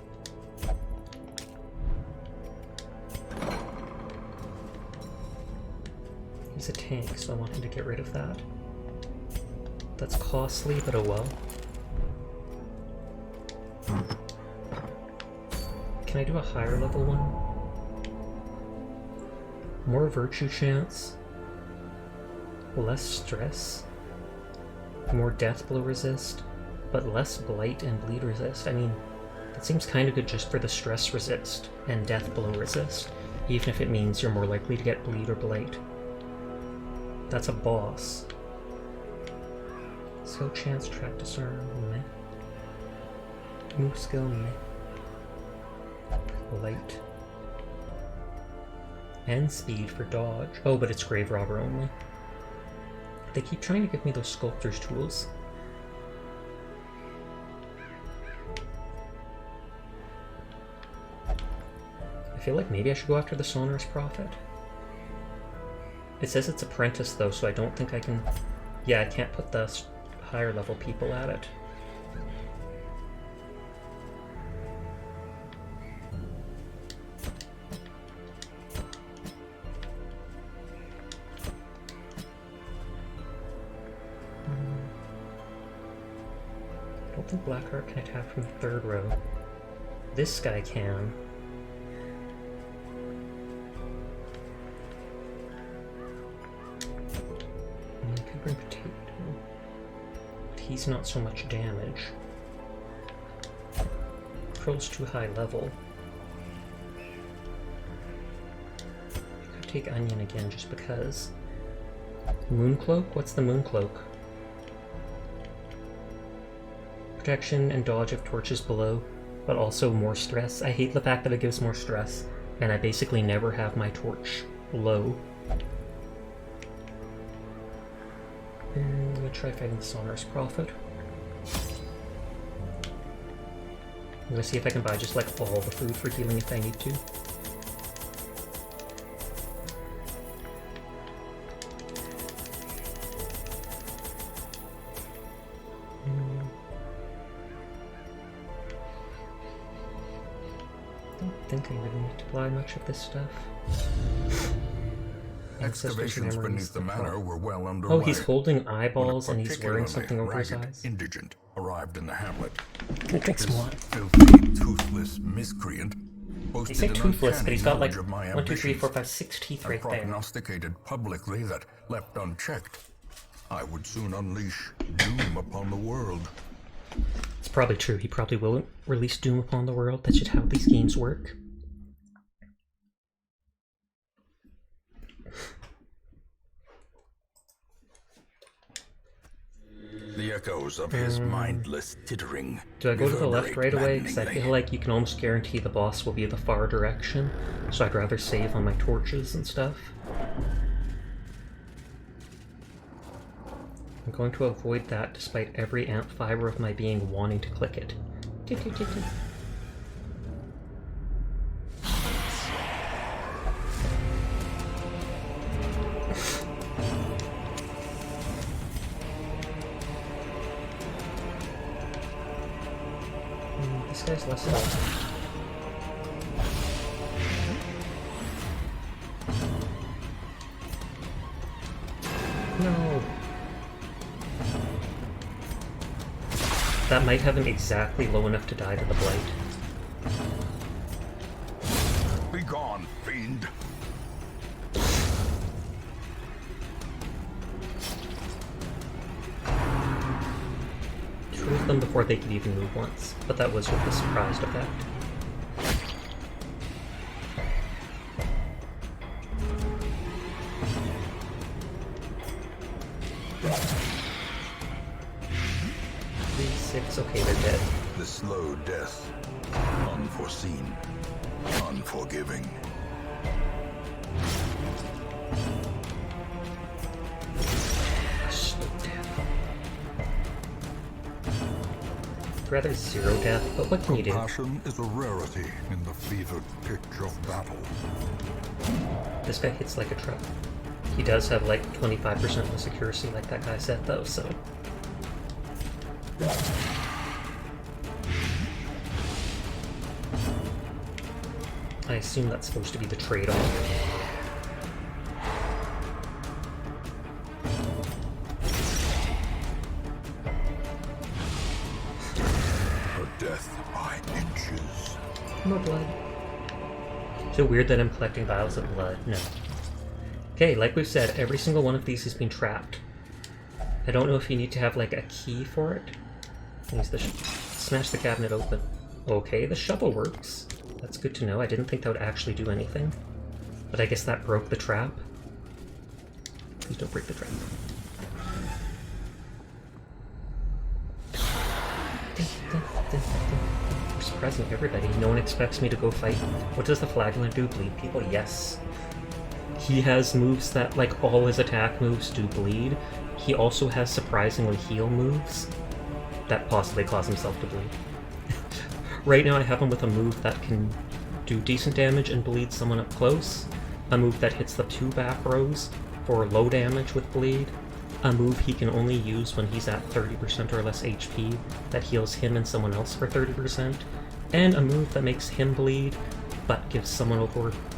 S1: He's a tank, so I want him to get rid of that. That's costly, but oh well. Can I do a higher level one? More virtue chance. Less stress. More death blow resist. But less blight and bleed resist. I mean, that seems kind of good just for the stress resist and death blow resist. Even if it means you're more likely to get bleed or blight. That's a boss. Skill chance, track discern, meh. Move skill, meh. Light. And speed for dodge. Oh, but it's grave robber only. They keep trying to give me those sculptor's tools. I feel like maybe I should go after the Sonorous Prophet. It says it's apprentice though, so I don't think I can... Yeah, I can't put the higher level people at it. I don't think Blackheart can attack from the third row. This guy can. Bring potato. He's not so much damage. Pearl's too high level. I could take Onion again just because. Mooncloak? What's the Mooncloak? Protection and dodge if torches below, but also more stress. I hate the fact that it gives more stress, and I basically never have my torch low. I'm gonna try fighting the Sonorous Prophet. I'm gonna see if I can buy just like all the food for healing if I need to. I don't think I really need to buy much of this stuff.
S2: Excavations beneath the manor were well underway.
S1: Oh, he's holding eyeballs and he's wearing something over his
S2: ragged
S1: eyes.
S2: indigent arrived in the hamlet.
S1: Can I take some more?
S2: Filthy, toothless miscreant
S1: They say toothless, but he's got like
S2: of my
S1: 1, 2, 3, 4,
S2: ambitions.
S1: 5, 6 teeth
S2: I
S1: right there.
S2: prognosticated publicly that, left unchecked, I would soon unleash doom upon the world.
S1: It's probably true. He probably will release doom upon the world. That's just how these games work.
S2: The echoes of his mindless tittering.
S1: Do I go to the left right away? Because I
S2: maddeningly.
S1: feel like you can almost guarantee the boss will be the far direction. So I'd rather save on my torches and stuff. I'm going to avoid that despite every ant fiber of my being wanting to click it. This guy's less health. No. That might have him exactly low enough to die to the blight.
S2: Be gone, fiend.
S1: Truth them before they could even move once, but that was with the surprised effect. Okay, they're dead.
S2: The slow death. Unforeseen. Unforgiving.
S1: Slow death. I'd rather zero death, but what can you do?
S2: Compassion is a rarity in the fevered pitch of battle.
S1: This guy hits like a truck. He does have like 25% less accuracy like that guy said though, so... I assume that's supposed to be the trade-off.
S2: Her death by inches.
S1: More blood. So weird that I'm collecting vials of blood. No. Okay, like we've said, every single one of these has been trapped. I don't know if you need to have like a key for it. Use the smash the cabinet open. Okay, the shovel works. That's good to know. I didn't think that would actually do anything. But I guess that broke the trap. Please don't break the trap. We're surprising everybody. No one expects me to go fight. What does the flagellant do? Bleed people? Yes. He has moves that, like, all his attack moves do bleed. He also has surprisingly heal moves that possibly cause himself to bleed. Right now I have him with a move that can do decent damage and bleed someone up close, a move that hits the 2 back rows for low damage with bleed, a move he can only use when he's at 30% or less HP that heals him and someone else for 30%, and a move that makes him bleed but gives someone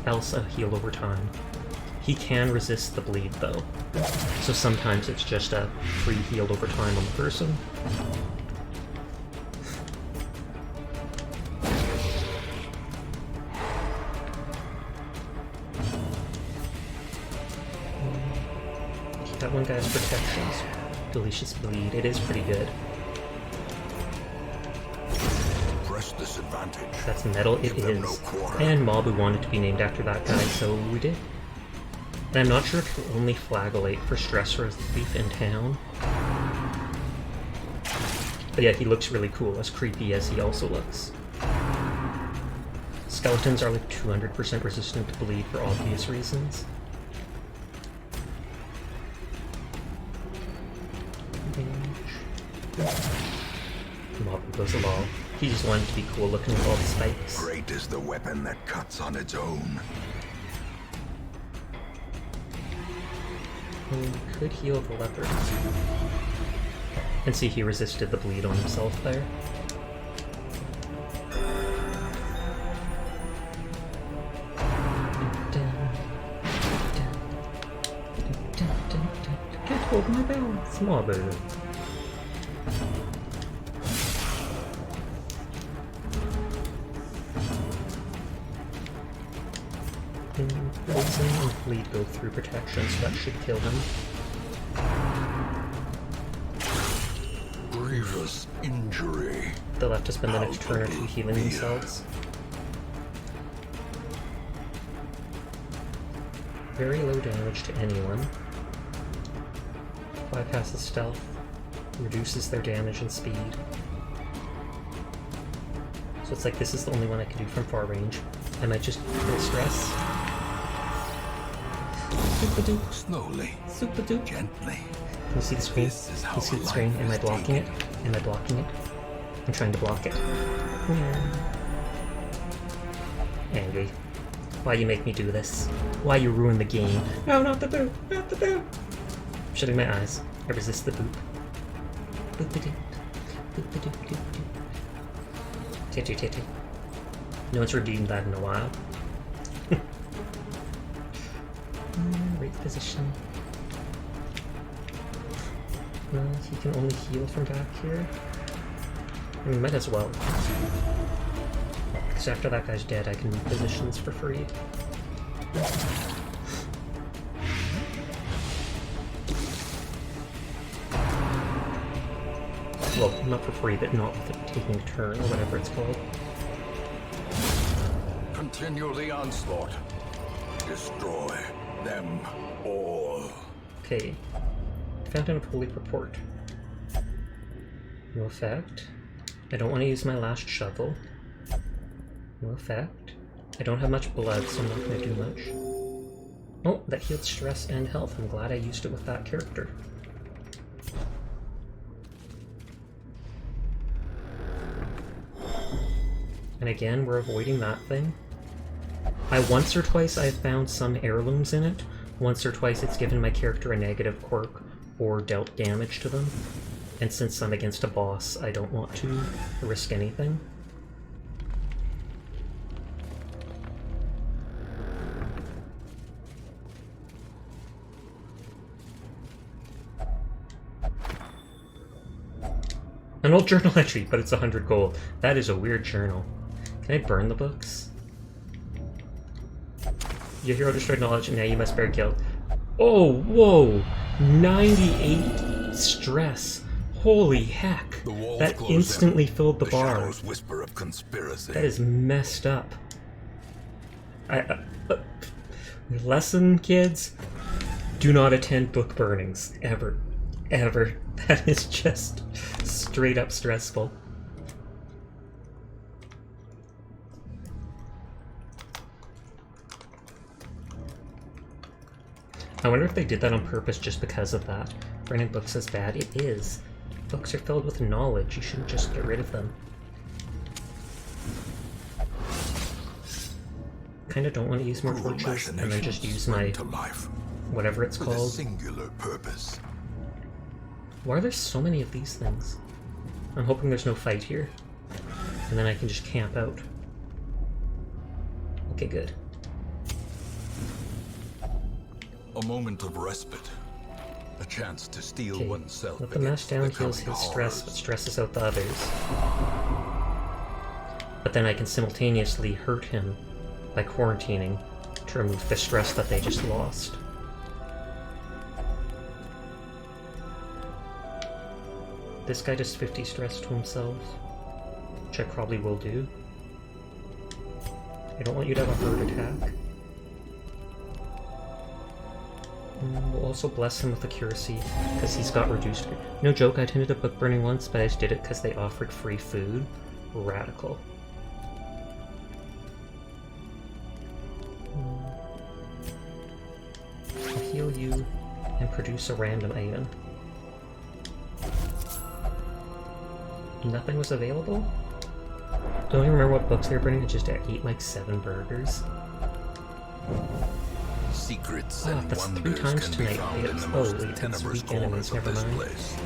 S1: else a heal over time. He can resist the bleed though, so sometimes it's just a free heal over time on the person. That one guy's protections. Delicious bleed. It is pretty good.
S2: Press this advantage.
S1: That's metal. It is.
S2: No
S1: and Mabu wanted to be named after that guy, so we did. And I'm not sure if he'll only flagellate for stress relief in town. But yeah, he looks really cool, as creepy as he also looks. Skeletons are like 200% resistant to bleed for obvious reasons. Mabu goes along. He just wanted to be cool looking with all the spikes.
S2: Great is the weapon that cuts on its own.
S1: We could heal the leopard. And see, he resisted the bleed on himself there. Can't hold my balance, Mabu. Poison and bleed go through protection, so that should kill him.
S2: Grievous injury.
S1: They'll have to spend the next turn or two healing themselves. Very low damage to anyone. Bypasses stealth. Reduces their damage and speed. So it's like this is the only one I can do from far range. I might just kill stress. Super dupe.
S2: Slowly.
S1: Super dupe.
S2: Gently.
S1: Can you see the screen?
S2: This is
S1: Can you see the screen? Am I blocking it? Am I blocking it? I'm trying to block it. Angry. Why you make me do this? Why you ruin the game? No, not the boop! Not the boop! Shutting my eyes. I resist the boop. Boop-a-doop. Boop-a-doop-doop-doop. Titty-titty. No one's redeemed that in a while. Right position. Well, he can only heal from back here. We might as well. Because after that guy's dead, I can move positions for free. Well, not for free, but not with it taking a turn, or whatever it's called.
S2: Continue the onslaught. Destroy them all.
S1: Okay. Found an holy purport. No effect. I don't want to use my last shovel. No effect. I don't have much blood, so I'm not going to do much. Oh, that healed stress and health. I'm glad I used it with that character. And again, we're avoiding that thing. Once or twice I've found some heirlooms in it. Once or twice it's given my character a negative quirk or dealt damage to them. And since I'm against a boss, I don't want to risk anything. An old journal entry, but it's 100 gold. That is a weird journal. Can I burn the books? Your hero destroyed knowledge, and now you must bear guilt. Oh, whoa! 98 stress. Holy heck! That instantly filled the bar.
S2: Shadows whisper of conspiracy.
S1: That is messed up. Lesson, kids? Do not attend book burnings. Ever. Ever. That is just straight up stressful. I wonder if they did that on purpose just because of that. Burning books is bad. It is. Books are filled with knowledge. You shouldn't just get rid of them. Kinda don't want to use more torches and then just use my whatever it's called.
S2: Singular purpose.
S1: Why are there so many of these things? I'm hoping there's no fight here. And then I can just camp out. Okay, good.
S2: A moment of respite. A chance to steel
S1: Okay,
S2: oneself.
S1: let the mash down heals his stress, but stresses out the others. But then I can simultaneously hurt him by quarantining to remove the stress that they just lost. This guy does 50 stress to himself, which I probably will do. I don't want you to have a heart attack. We'll also bless him with accuracy, because he's got reduced... No joke, I attended a book burning once, but I just did it because they offered free food. Radical. I'll heal you and produce a random item. Nothing was available? Don't even remember what books they were burning, I just ate like 7 burgers.
S2: Secrets
S1: Ah,
S2: and
S1: that's 3
S2: wonders
S1: times
S2: can be
S1: tonight.
S2: found in the most tenebrous
S1: weak
S2: corners
S1: enemies,
S2: of
S1: never
S2: this
S1: mind.
S2: place.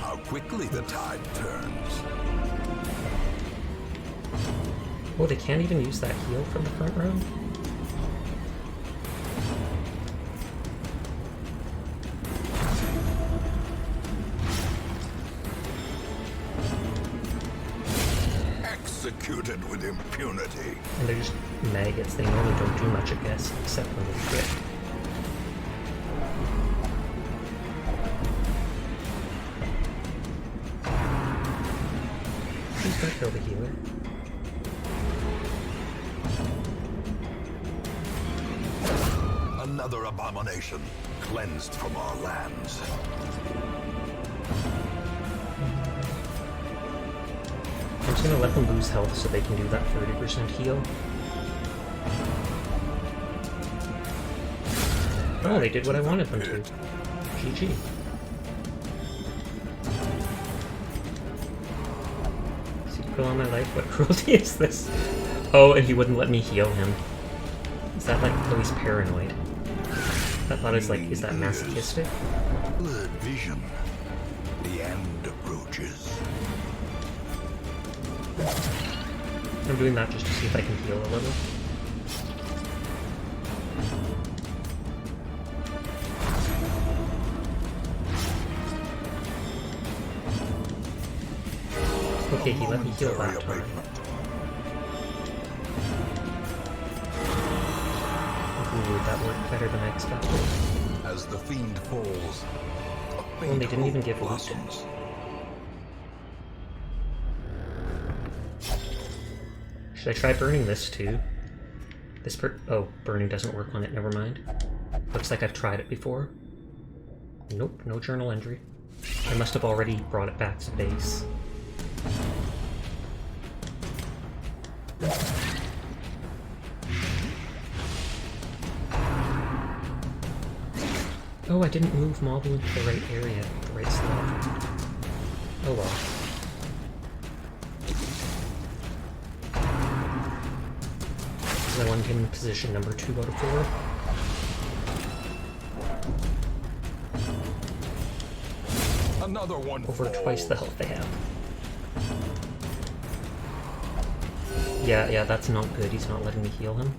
S2: How quickly the tide turns.
S1: Oh, they can't even use that heal from the front row?
S2: Executed with impunity.
S1: And they're just maggots. They normally don't do much, I guess, except when they crit. Please don't kill the healer.
S2: Another abomination cleansed from our lands.
S1: I'm just gonna let them lose health so they can do that 30% heal. Oh, they did what I wanted them to. GG. Secret all my life, what cruelty is this? Oh, and he wouldn't let me heal him. Is that like, oh, he's paranoid? I thought it was like, is that masochistic?
S2: Blurred vision. The end approaches.
S1: I'm doing that just to see if I can heal a little. Okay, he let me heal
S2: Momentary
S1: that time.
S2: abatement.
S1: Ooh, that worked better than I expected.
S2: As the fiend falls, a
S1: Oh,
S2: faint
S1: they didn't even
S2: hope
S1: give loot.
S2: blossoms.
S1: Should I try burning this too? Oh, burning doesn't work on it, never mind. Looks like I've tried it before. Nope, no journal entry. I must have already brought it back to base. Oh, I didn't move Mabu into the right area, the right slot. Oh well. Because I wanted him in position number 2 out of 4.
S2: Another one
S1: Over
S2: falls.
S1: twice the health they have. Yeah, that's not good. He's not letting me heal him.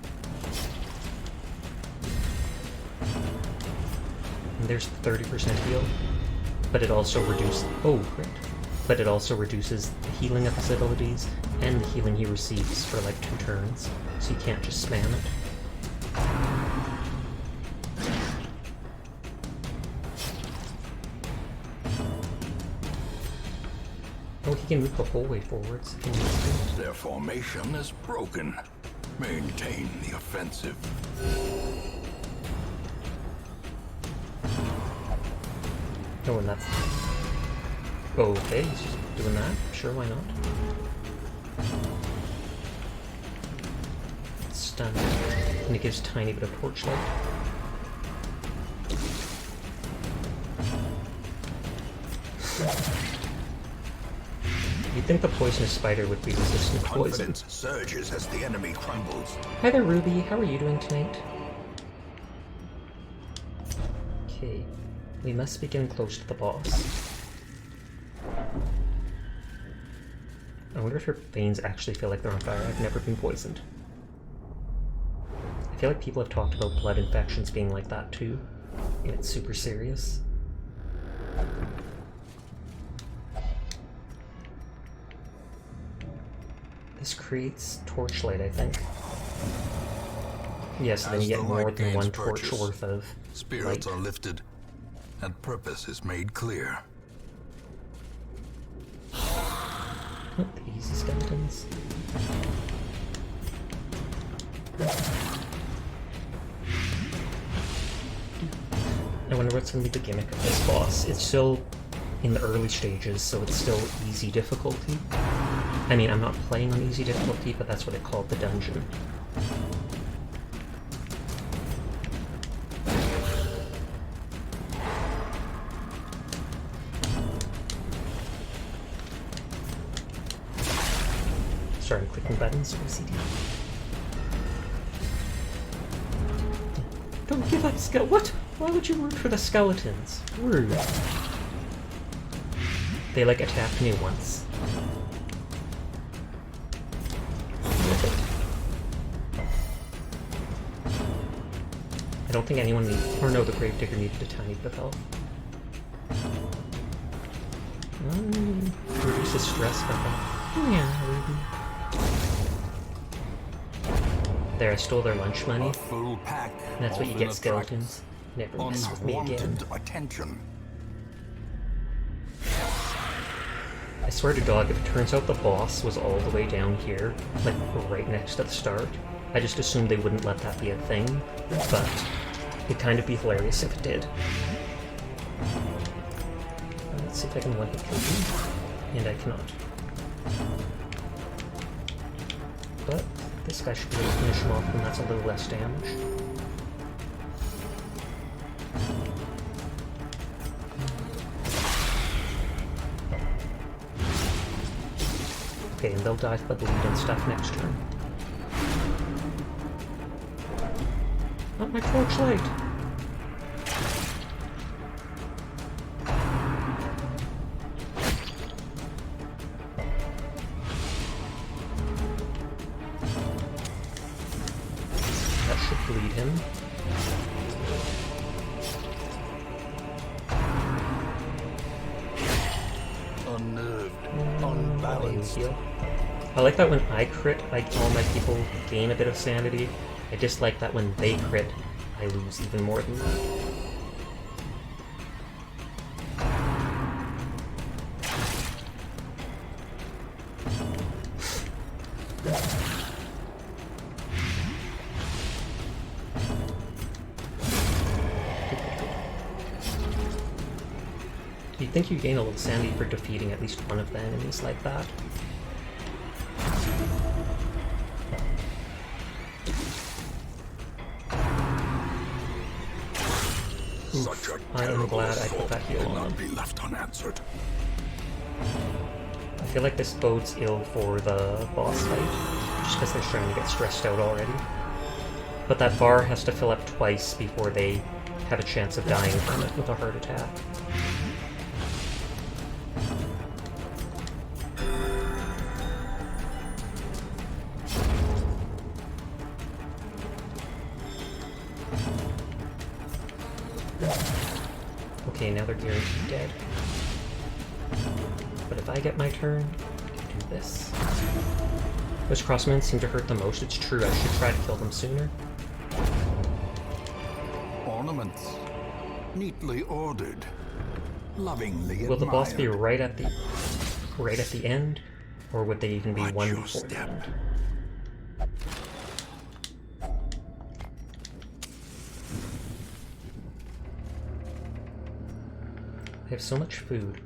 S1: And there's the 30% heal. But it also reduces... Oh, great. But it also reduces the healing of his abilities and the healing he receives for like 2 turns. So you can't just spam it. Oh, he can move the whole way forwards. He needs to.
S2: Their formation is broken. Maintain the offensive.
S1: Oh, and that's... Oh, okay, he's just doing that. Sure, why not? Stun. And it gives a tiny bit of torchlight. You'd think the poisonous spider would be resistant to poison.
S2: Confidence surges as the enemy crumbles.
S1: Hi there, Ruby. How are you doing tonight? Okay. We must be getting close to the boss. I wonder if her veins actually feel like they're on fire. I've never been poisoned. I feel like people have talked about blood infections being like that too, and it's super serious. This creates torchlight, I think. Yes, then
S2: As
S1: you get
S2: the
S1: more
S2: light
S1: than
S2: gains
S1: one torch
S2: purchase,
S1: worth of
S2: Spirits
S1: light.
S2: are lifted, and purpose is made clear.
S1: Oh, the easy skeletons. I wonder what's going to be the gimmick of this boss. It's still in the early stages, so it's still easy difficulty. I mean, I'm not playing on easy difficulty, but that's what it called the dungeon. Sorry, I'm clicking buttons. OCD. Don't give up, What? Why would you root for the skeletons? Rude. They, like, attacked me once. I don't think anyone needs... Or no, the Gravedigger needed a tiny bit of health. Reduces stress, but yeah, Ruby. There, I stole their lunch money.
S2: A full pack.
S1: And that's what you
S2: often
S1: get, skeletons. Never mess with me again.
S2: Unwanted attention.
S1: I swear to God, if it turns out the boss was all the way down here, like right next to the start, I just assumed they wouldn't let that be a thing, but it'd kind of be hilarious if it did. Let's see if I can one-hit kill you. And I cannot. But this guy should be able to finish him off, and that's a little less damage. Okay, and they'll die by the lead and stuff next turn. Not my torchlight! That should bleed him.
S2: Unnerved,
S3: balanced.
S1: Heal. I like that when I crit, all my people gain a bit of sanity. I dislike that when they crit, I lose even more than that. You'd think you gain a little sanity for defeating at least one of the enemies like that.
S2: Such a
S1: I am
S2: terrible
S1: glad I put
S2: assault
S1: that heal
S2: could
S1: on
S2: not
S1: him.
S2: be left unanswered.
S1: I feel like this bodes ill for the boss fight, just because they're starting to get stressed out already. But that bar has to fill up twice before they have a chance of dying from it with a heart attack. Okay, now they're guaranteed dead. But if I get my turn, I can do this. Those crossmen seem to hurt the most. It's true, I should try to kill them sooner.
S2: Ornaments, neatly ordered, lovingly
S1: Will the boss be
S2: admired.
S1: right at the end? Or would they even be
S2: Watch
S1: one
S2: your
S1: before the
S2: step.
S1: end? I have so much food.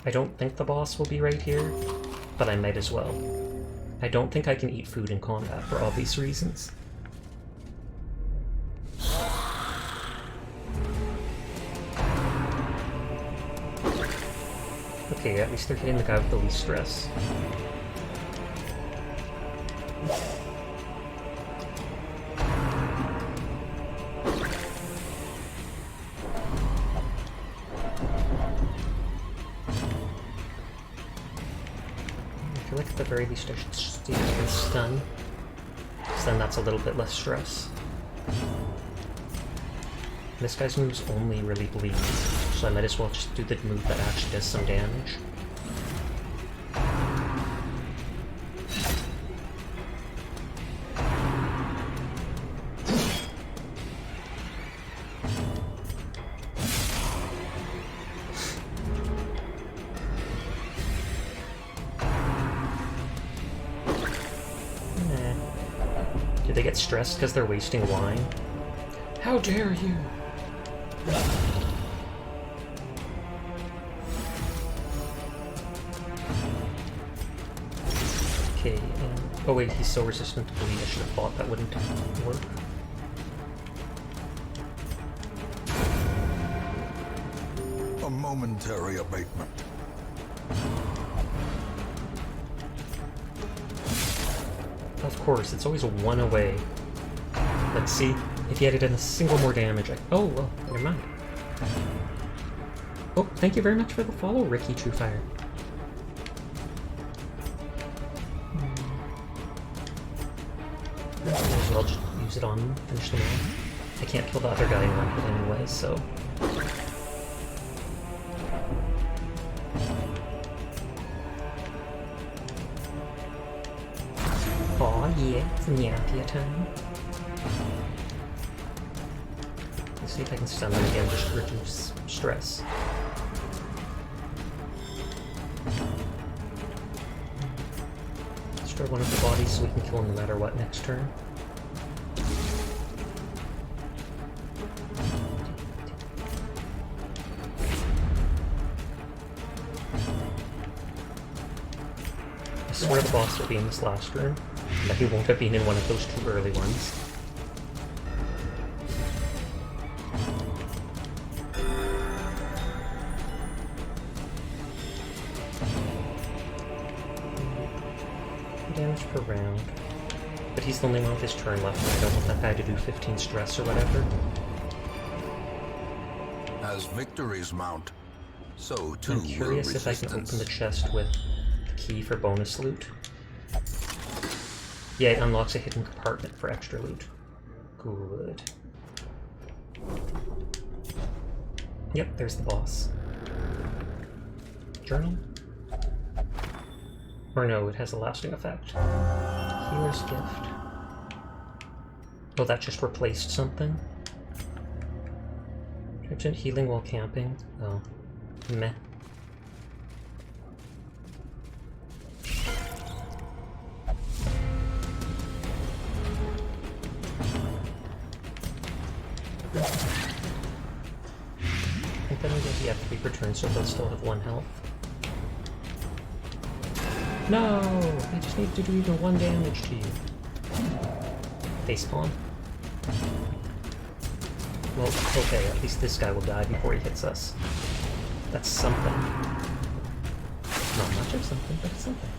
S1: I don't think the boss will be right here, but I might as well. I don't think I can eat food in combat for obvious reasons. Okay, at least they're hitting the guy with the least stress. I feel like at the very least I should see if I can stun, because then that's a little bit less stress. This guy's moves only really bleed, so I might as well just do the move that actually does some damage. Do they get stressed because they're wasting wine? How dare you! Okay, oh wait, he's so resistant to bleed, I should have thought that wouldn't work.
S2: A momentary abatement.
S1: Of course, it's always one away. Let's see, if he had done a single more damage, oh, well, never mind. Oh, thank you very much for the follow, Ricky Truefire. Might as well just use it on them, finish them off. I can't kill the other guy in one hit anyway, so... Aw, yeah, it's Nyafia time. Let's see if I can stun them again, just to reduce stress. Destroy one of the bodies so we can kill him no matter what next turn. I swear the boss will be in this last room, but he won't have been in one of those two early ones. Damage per round. But he's the only one with his turn left, and I don't want that guy to do 15 stress or whatever.
S2: As victories mount, so too
S1: I'm curious
S2: will
S1: if I can open
S2: resistance.
S1: the chest with the key for bonus loot. Yeah, it unlocks a hidden compartment for extra loot. Good. Yep, there's the boss. Journal? Or no, it has a lasting effect. Healer's Gift. Oh, that just replaced something? Urgent healing while camping? Oh. Meh. I think that means you have 3 returns, so they'll still have 1 health. No! I just need to do even 1 damage to you. Facepalm. Well, okay, at least this guy will die before he hits us. That's something. Not much of something, but it's something.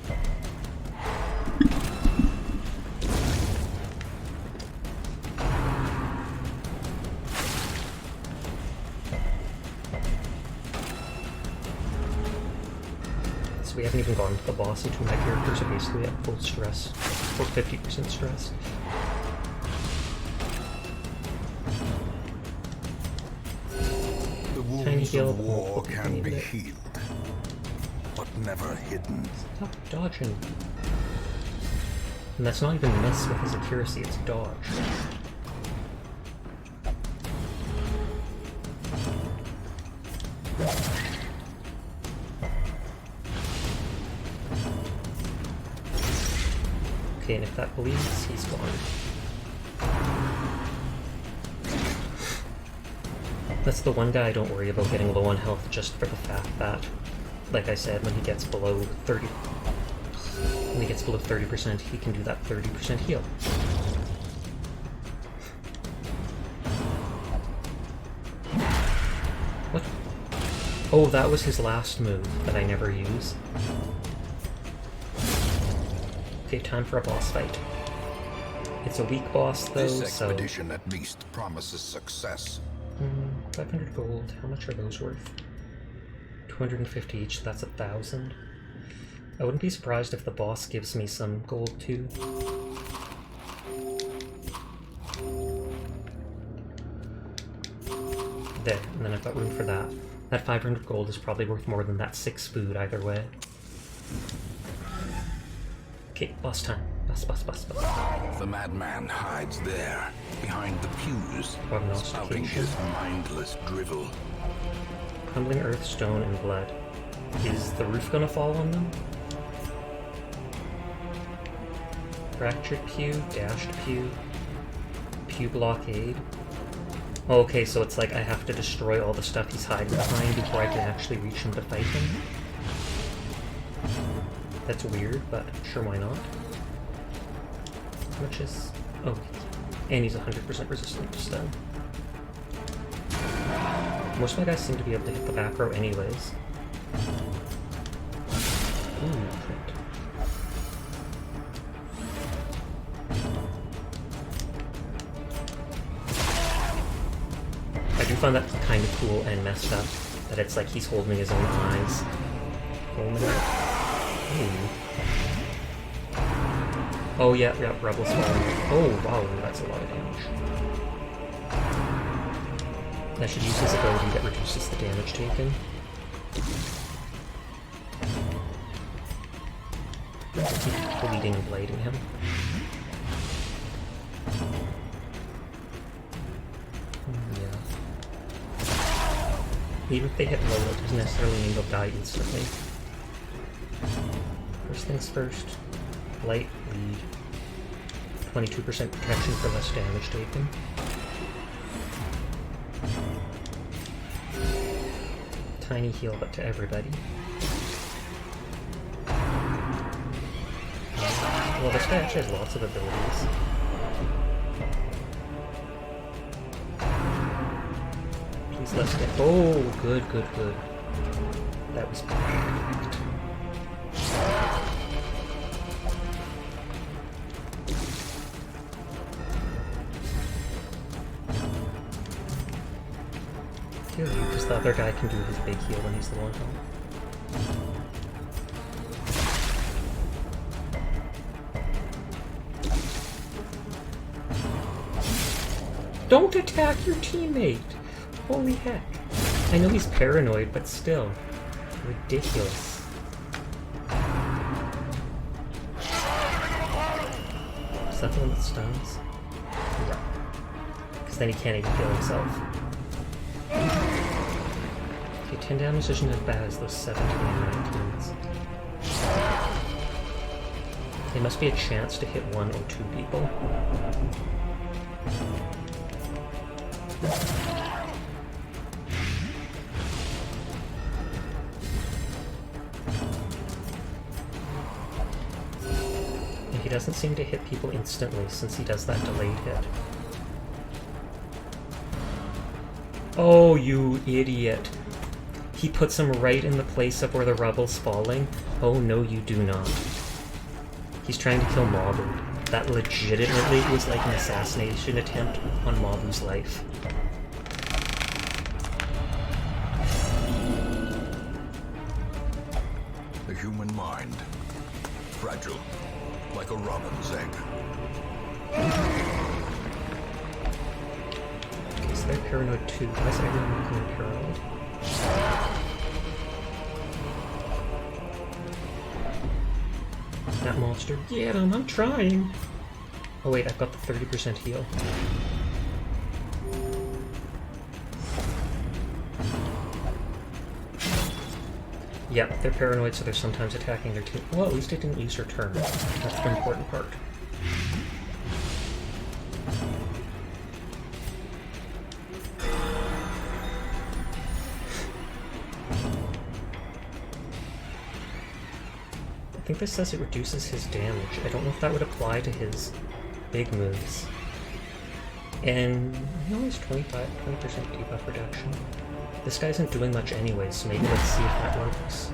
S1: So we haven't even gone to the boss, and 2 of my characters are basically at full stress, or 50% stress.
S2: The
S1: Tiny
S2: wounds
S1: heal,
S2: of war
S1: multiple
S2: can be
S1: people.
S2: healed, but never hidden.
S1: Stop dodging. And that's not even miss with his accuracy, it's dodge. Okay, and if that bleeds, he's gone. That's the one guy I don't worry about getting low on health, just for the fact that, like I said, when he gets below 30, when he gets below 30%, he can do that 30% heal. What? Oh, that was his last move that I never use. Okay, time for a boss fight. It's a weak boss though,
S2: This
S1: so...
S2: expedition at least promises success.
S1: 500 gold, how much are those worth? 250 each, so that's 1,000. I wouldn't be surprised if the boss gives me some gold too. There, and then I've got room for that. That 500 gold is probably worth more than that 6 food either way. Okay, boss time. Boss.
S2: The madman hides there, behind the pews, spouting
S1: Prognostication.
S2: his mindless drivel.
S1: Crumbling earth, stone, and blood. Is the roof gonna fall on them? Fractured pew, dashed pew, pew blockade. Oh, okay, so it's like I have to destroy all the stuff he's hiding behind before I can actually reach him to fight him? That's weird, but sure, why not? How much is... oh, and he's 100% resistant to stun. Most of my guys seem to be able to hit the back row anyways. Ooh, crit. I do find that kind of cool and messed up, that it's like he's holding his own eyes. Oh yeah, Rebel's falling. Oh wow, that's a lot of damage. I should use his ability that reduces the damage taken. Keep bleeding and blading him. Yeah. Even if they hit low, it doesn't necessarily mean they'll die instantly. First things first, light bleed. 22% protection for less damage taken. Tiny heal, but to everybody. Well, this guy actually has lots of abilities. Please let's get... oh, good. That was perfect. Heal you, because the other guy can do his big heal when he's the one health. Don't attack your teammate! Holy heck. I know he's paranoid, but still. Ridiculous. Is that the one that stuns? Yeah. Because then he can't even kill himself. Okay, 10 damage isn't as bad as those 17 and 19s. There must be a chance to hit 1 or 2 people. He doesn't seem to hit people instantly since he does that delayed hit. Oh, you idiot. He puts him right in the place of where the rubble's falling. Oh, no, you do not. He's trying to kill Mabu. That legitimately was like an assassination attempt on Mabu's life.
S2: The human mind. Fragile. Like a robin's egg.
S1: So they're paranoid too. Why is everyone becoming paranoid? That monster. Get him! I'm trying! Oh wait, I've got the 30% heal. Yep, they're paranoid, so they're sometimes attacking their team. Well, at least it didn't use her turn. That's the important part. I think this says it reduces his damage. I don't know if that would apply to his big moves. And he only has 20% debuff reduction. This guy isn't doing much anyway, so maybe let's see if that works.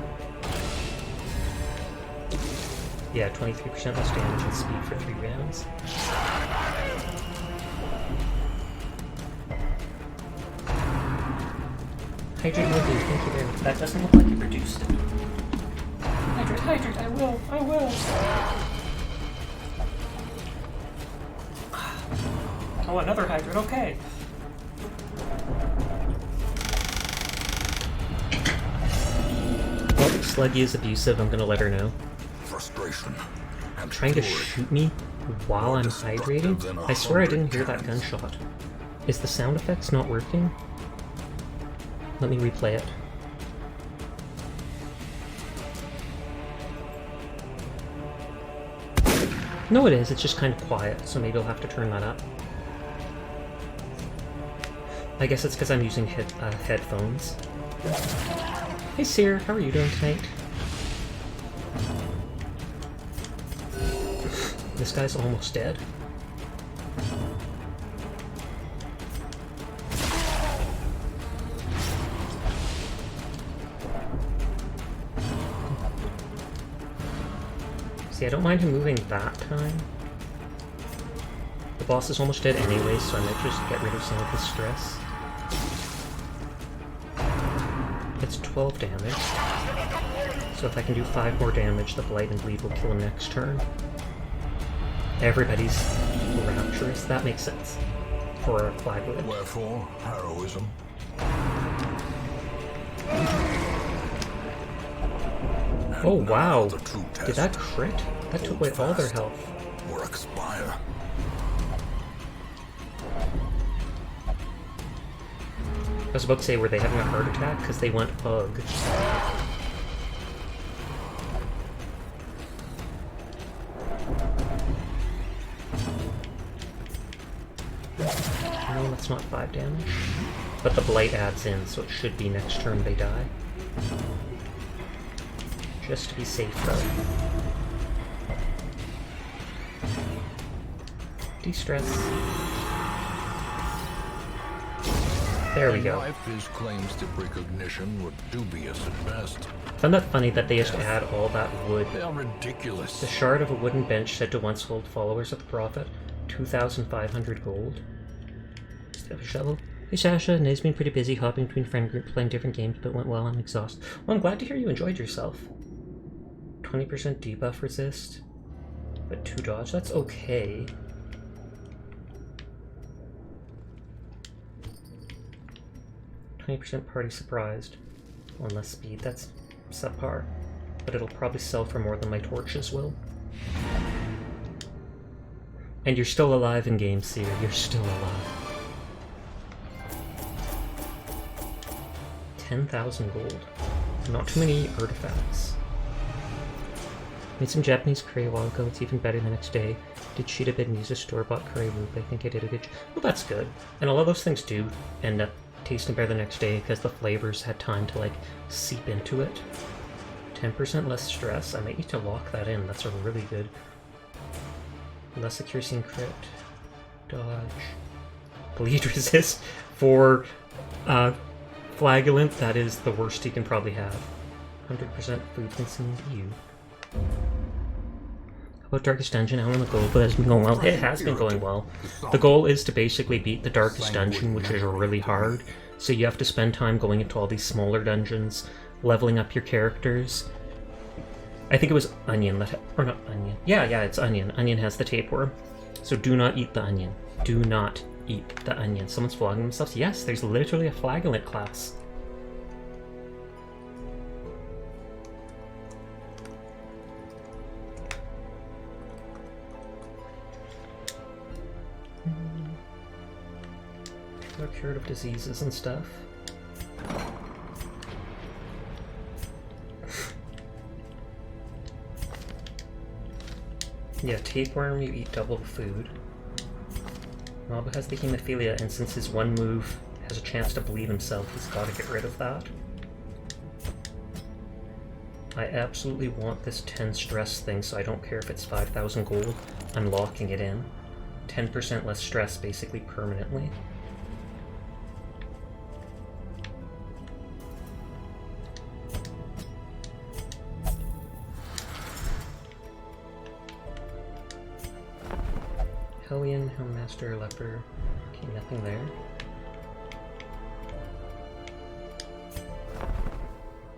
S1: Yeah, 23% less damage and speed for 3 rounds. Hydrate will do, thank you very much. That doesn't look like it reduced it. Hydrate, hydrate, I will, I will! Oh, another hydrate, okay. Well, if Sluggy is abusive, I'm gonna let her know.
S2: Frustration. And
S1: Trying to shoot me while I'm hydrating? I swear I didn't hear that gunshot. Is the sound effects not working? Let me replay it. No, it is. It's just kind of quiet, so maybe I'll have to turn that up. I guess it's because I'm using headphones. Hey, Seer, how are you doing tonight? This guy's almost dead. See, I don't mind him moving that time. The boss is almost dead anyway, so I might just get rid of some of his stress. It's 12 damage. So if I can do 5 more damage, the Blight and Bleed will kill him next turn. Everybody's rapturous. That makes sense. For a Flagwood.
S2: Wherefore, heroism.
S1: Oh wow!
S2: The true test
S1: Did that crit? That took away all their health.
S2: or expire.
S1: I was about to say, were they having a heart attack? Because they went ugh. No, that's not 5 damage. But the Blight adds in, so it should be next turn they die. Just to be safe, though. De-stress. There we go.
S2: Nyfia's claims to recognition were dubious at best.
S1: I found that funny that they just add all that wood.
S2: They are ridiculous.
S1: The shard of a wooden bench said to once hold followers of the Prophet 2,500 gold. Does it have a shovel? Hey Sasha, Nay's been pretty busy hopping between friend groups playing different games, but went well. I'm exhausted. Well, I'm glad to hear you enjoyed yourself. 20% debuff resist, but 2 dodge. That's okay. 20% party surprised. One less speed, that's subpar. But it'll probably sell for more than my torches will. And you're still alive in game, Seer. You're still alive. 10,000 gold. Not too many artifacts. Made some Japanese curry a while ago. It's even better the next day. Did cheat a bit and use a store-bought curry roux. I think I did a good job. Well, that's good. And a lot of those things do end up tasting better the next day because the flavors had time to, like, seep into it. 10% less stress. I might need to lock that in. That's a really good... Less accuracy and crit. Dodge. Bleed resist. For Flagellant, that is the worst he can probably have. 100% food consumed. You. How about Darkest Dungeon? I don't want to go, but it's been going well. It has been going well. The goal is to basically beat the Darkest Dungeon, which is really hard. So you have to spend time going into all these smaller dungeons, leveling up your characters. I think it was Onion that... Or not Onion. Yeah, it's Onion. Onion has the tapeworm. So do not eat the onion. Do not eat the onion. Someone's flogging themselves. Yes, there's literally a Flagellant class. They're cured of diseases and stuff. Yeah, tapeworm, you eat double the food. Mob has the hemophilia, and since his one move has a chance to bleed himself, he's got to get rid of that. I absolutely want this 10 stress thing, so I don't care if it's 5,000 gold. I'm locking it in. 10% less stress, basically permanently. Hellion, Helmmaster, Leper. Okay, nothing there.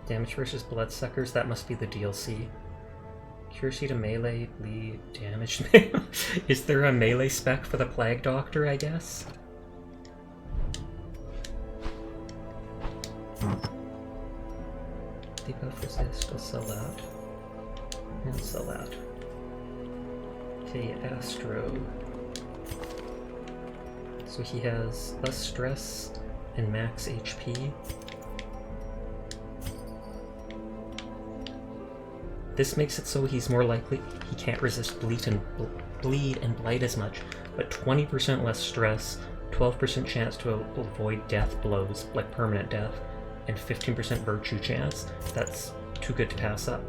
S1: Damage versus Bloodsuckers, that must be the DLC. Accuracy to melee, bleed, damage. Is there a melee spec for the Plague Doctor, I guess? Debuff resist, I'll sell that. And sell that. Okay, Astro. So he has less stress and max HP. This makes it so he's more likely he can't resist bleed and blight as much, but 20% less stress, 12% chance to avoid death blows, like permanent death, and 15% virtue chance. That's too good to pass up.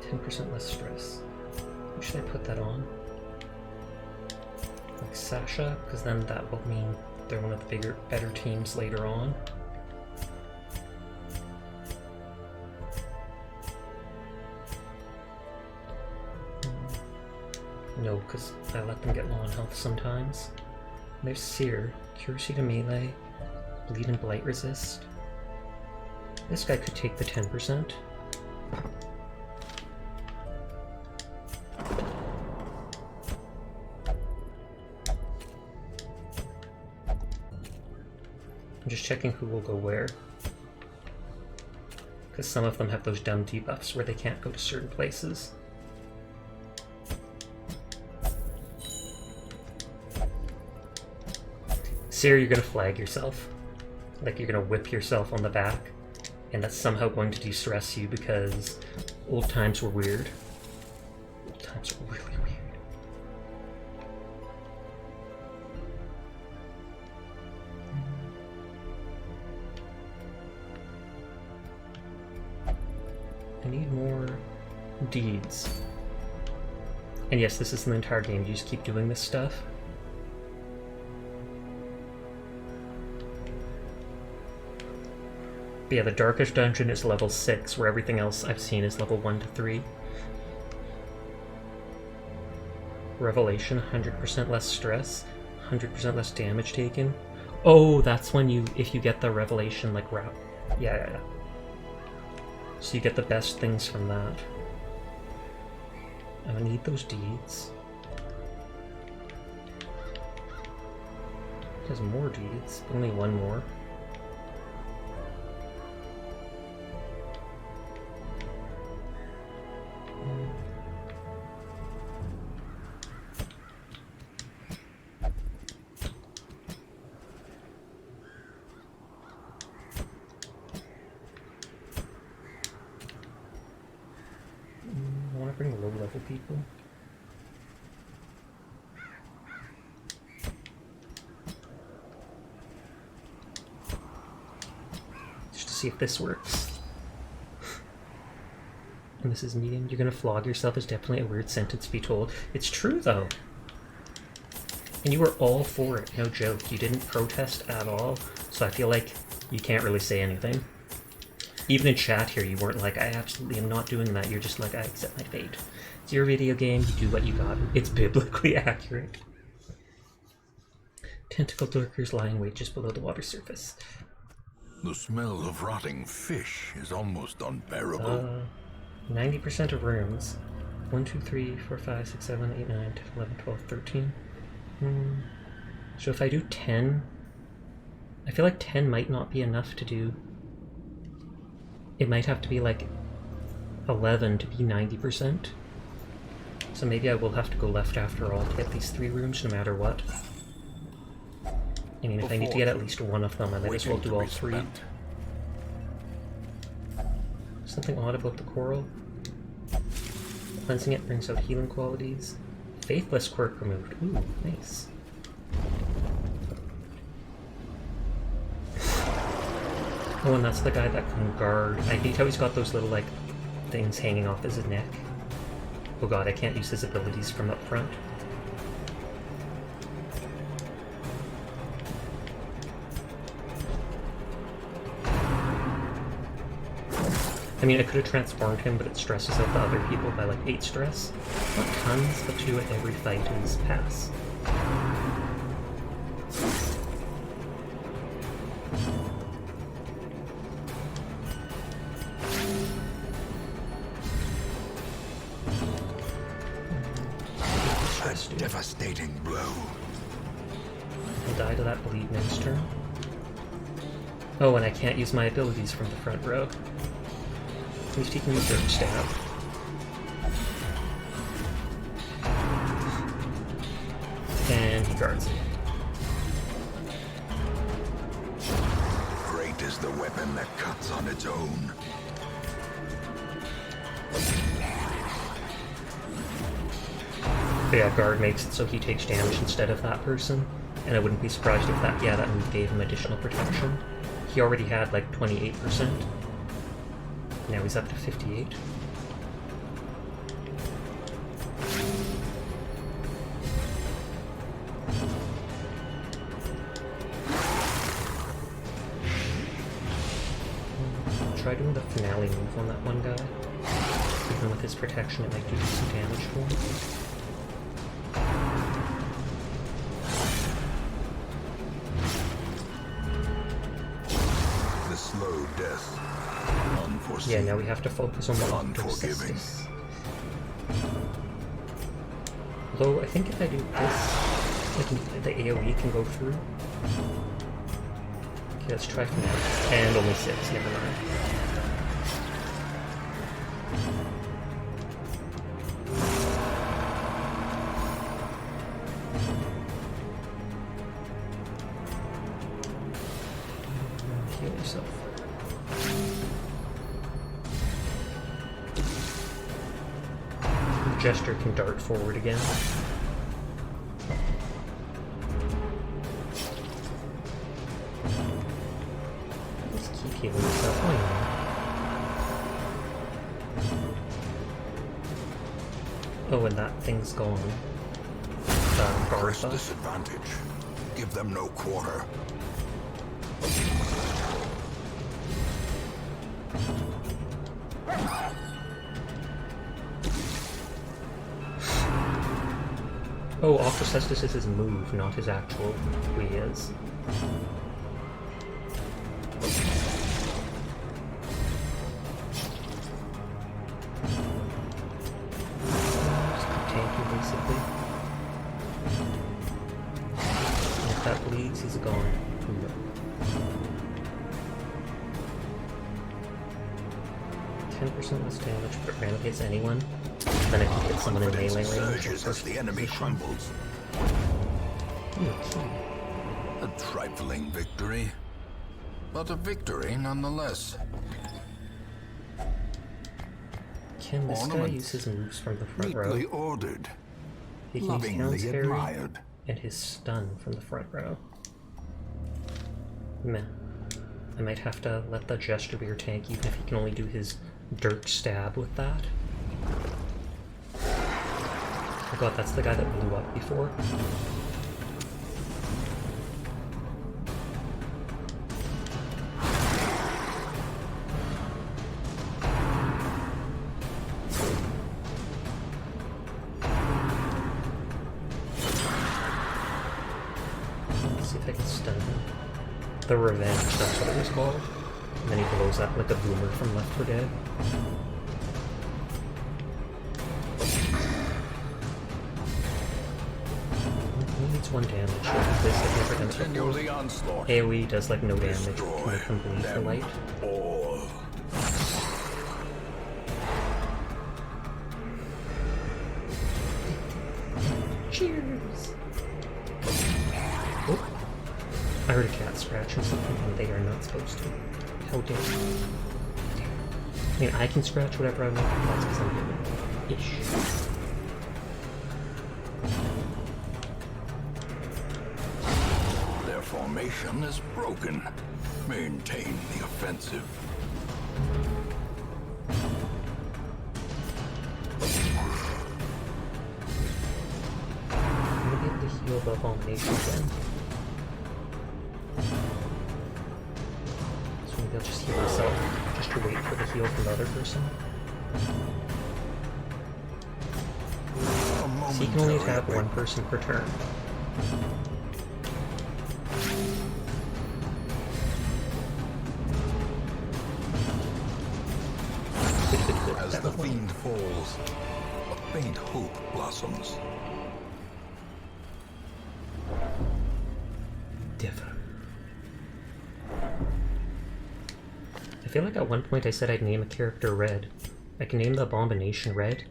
S1: 10% less stress. Who should I put that on? Like Sasha, because then that will mean they're one of the better teams later on. No, because I let them get low on health sometimes. There's Seer, accuracy to melee, bleed and blight resist. This guy could take the 10%. I'm just checking who will go where. Because some of them have those dumb debuffs where they can't go to certain places. Seer, you're gonna flag yourself. Like you're gonna whip yourself on the back. And that's somehow going to de-stress you because old times were weird. Old times were really weird. I need more deeds. And yes, this is the entire game. You just keep doing this stuff. But yeah, the Darkest Dungeon is level 6, where everything else I've seen is level 1 to 3. Revelation, 100% less stress, 100% less damage taken. Oh, that's when you, if you get the Revelation, like, wrap. Yeah. So you get the best things from that. I need those deeds. has more deeds, only one more. I want to bring low-level people. See if this works. And this is medium. You're gonna flog yourself is definitely a weird sentence to be told. It's true though. And you were all for it, no joke. You didn't protest at all, so I feel like you can't really say anything. Even in chat here, you weren't like, I absolutely am not doing that. You're just like, I accept my fate. It's your video game, you do what you got. It's biblically accurate. Tentacle lurkers lying wait just below the water surface.
S2: The smell of rotting fish is almost unbearable.
S1: 90% of rooms. 1, 2, 3, 4, 5, 6, 7, 8, 9, 10, 11, 12, 13. So if I do 10, I feel like 10 might not be enough to do. It might have to be like 11 to be 90%. So maybe I will have to go left after all to get these 3 rooms no matter what. I mean, if I need to get at least one of them, I might as well do all 3. Something odd about the coral. Cleansing it brings out healing qualities. Faithless quirk removed. Ooh, nice. Oh, and that's the guy that can guard. I hate how he's got those little, like, things hanging off his neck. Oh god, I can't use his abilities from up front. I mean, I could have transformed him, but it stresses out the other people by like 8 stress. Not tons, but to do it every fight is pass.
S2: A devastating blow.
S1: I'll die to that bleed next turn. Oh, and I can't use my abilities from the front row. At least he can use third stab. And he guards it.
S2: Great is the weapon that cuts on its own.
S1: But yeah, guard makes it so he takes damage instead of that person. And I wouldn't be surprised if that move gave him additional protection. He already had like 28%. Now he's up to 58. Try doing the finale move on that one guy. Even with his protection, it might do some damage to him.
S2: The slow death. Unforeseen.
S1: Yeah, now we have to focus on the
S2: Unforgiving.
S1: Although, I think if I do this, the AoE can go through. Okay, let's try finale. And only 6, never mind. Heal yourself. The Jester can dart forward again. Just keep healing yourself. Oh, yeah. Oh, and that thing's gone.
S2: Press
S1: Bartha.
S2: disadvantage. Give them no quarter.
S1: Oh, Octocestus is his move, not his actual who he is. Just keep tanking, basically. If that bleed He's gone. 10% less damage, but it random hits anyone. Then if you hit someone in melee range,
S2: surges as the enemy crumbles.
S1: Okay.
S2: A trifling victory, but a victory nonetheless.
S1: Can this guy use his moves from the front row?
S2: Neatly ordered,
S1: He can
S2: lovingly
S1: counter
S2: admired.
S1: and his stun from the front row. Meh. I might have to let the Jester be your tank, even if he can only do his Dirk stab with that. Oh god, that's the guy that blew up before. Let's see if I can stun him. The Revenge, that's what it was called. And then he blows up like a boomer from Left 4 Dead. He needs 1 damage.
S2: Continue the onslaught.
S1: AoE does like no damage. Can
S2: Destroy
S1: make him bleed for
S2: them
S1: light.
S2: all.
S1: Cheers! Oh. I heard a cat scratch or something, and they are not supposed to. How dare you? I mean, I can scratch whatever I want, but that's because I'm human. Ish.
S2: Their formation is broken. Maintain the offensive.
S1: I'm gonna be able to heal the Abomination again. So maybe I'll just heal myself, just to wait for the heal from the other person. So you can only attack one person per turn.
S2: As the fiend falls, a faint hope blossoms.
S1: Differ. I feel like at one point I said I'd name a character Red. I can name the Abomination Red.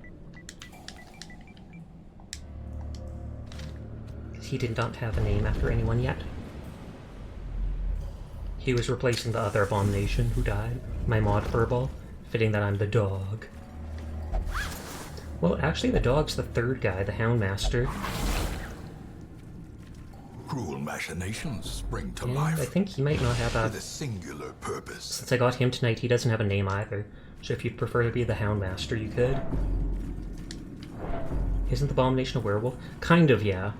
S1: He did not have a name after anyone yet. He was replacing the other Abomination who died, my mod Furball, fitting that I'm the dog. Well, actually the dog's the third guy, the Houndmaster.
S2: Cruel machinations spring to
S1: And
S2: life
S1: I think he might not have a...
S2: with a singular purpose.
S1: Since I got him tonight, he doesn't have a name either. So if you'd prefer to be the Houndmaster, you could. Isn't the Abomination a werewolf? Kind of, yeah.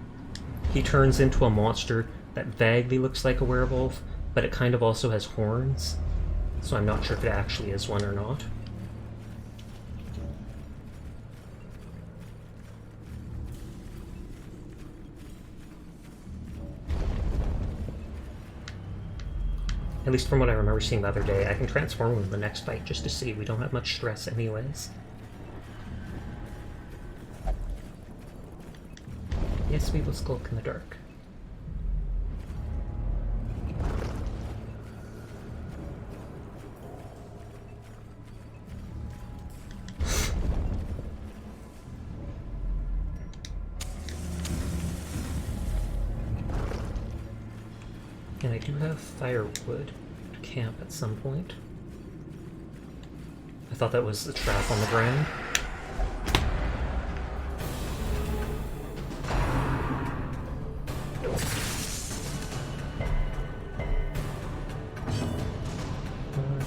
S1: He turns into a monster that vaguely looks like a werewolf, but it kind of also has horns. So I'm not sure if it actually is one or not. At least from what I remember seeing the other day, I can transform him in the next fight just to see. We don't have much stress anyways. Yes, we will skulk in the dark. And I do have firewood to camp at some point. I thought that was a trap on the ground.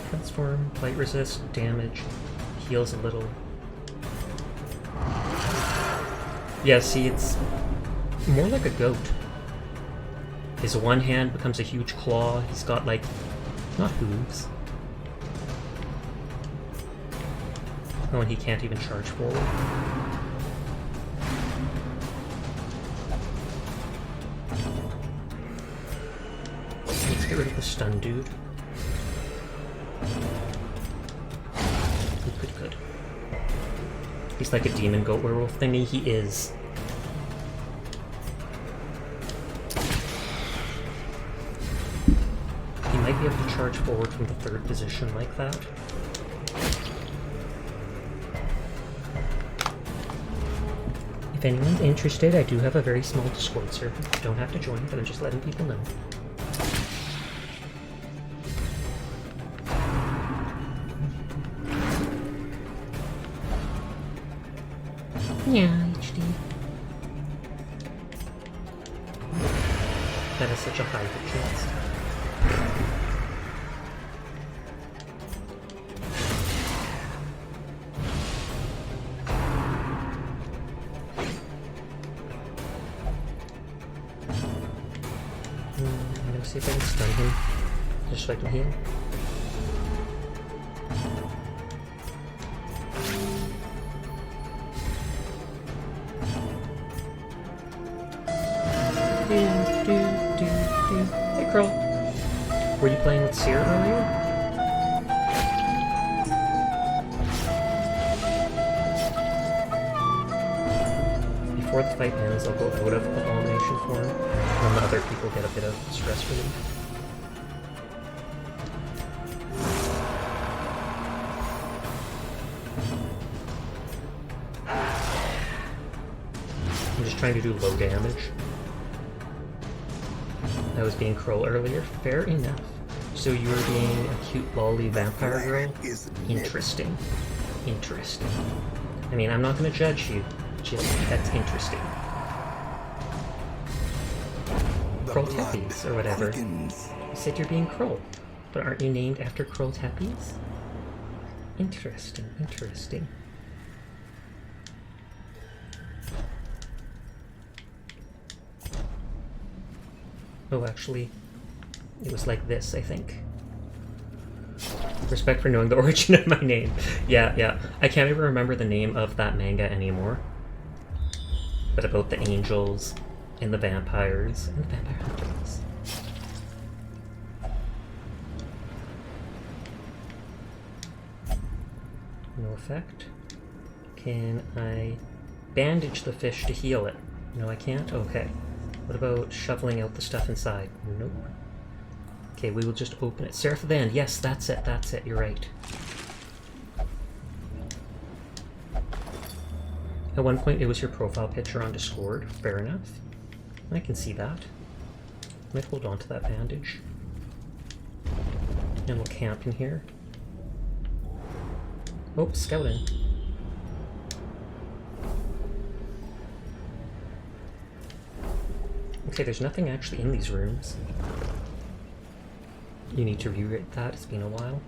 S1: Transform, light resist, damage, heals a little. Yeah, see, it's more like a goat. His one hand becomes a huge claw. He's got, like, not hooves. Oh, and he can't even charge forward. Let's get rid of the stun dude. Good. He's like a demon goat werewolf thingy. He is. might be able to charge forward from the third position like that. If anyone's interested, I do have a very small Discord server. You don't have to join, but I'm just letting people know. Yeah, HD. That is such a high hit chance. I'm gonna see if I can stun him, just so I can heal. Hey, Curl. Were you playing with Seer earlier? Before the fight ends, I'll go out of Abomination form, and the other people get a bit of stress relief. I'm just trying to do low damage. I was being Kroll earlier. Fair enough. So you were being a cute lolly vampire girl? Interesting. Interesting. I mean, I'm not going to judge you. Just, that's interesting. Kroll Teppies, or whatever. You said you're being Kroll, but aren't you named after Kroll Teppies? Interesting, interesting. Oh, actually, it was like this, I think. Respect for knowing the origin of my name. Yeah. I can't even remember the name of that manga anymore. But about the angels, and the vampires, and the vampire hunters. No effect. Can I bandage the fish to heal it? No, I can't? Okay. What about shoveling out the stuff inside? Nope. Okay, we will just open it. Seraph of the End. Yes, that's it. You're right. At one point, it was your profile picture on Discord. Fair enough. I can see that. Might hold on to that bandage. And we'll camp in here. Oh, scouting. Okay, there's nothing actually in these rooms. You need to rewrite that, it's been a while.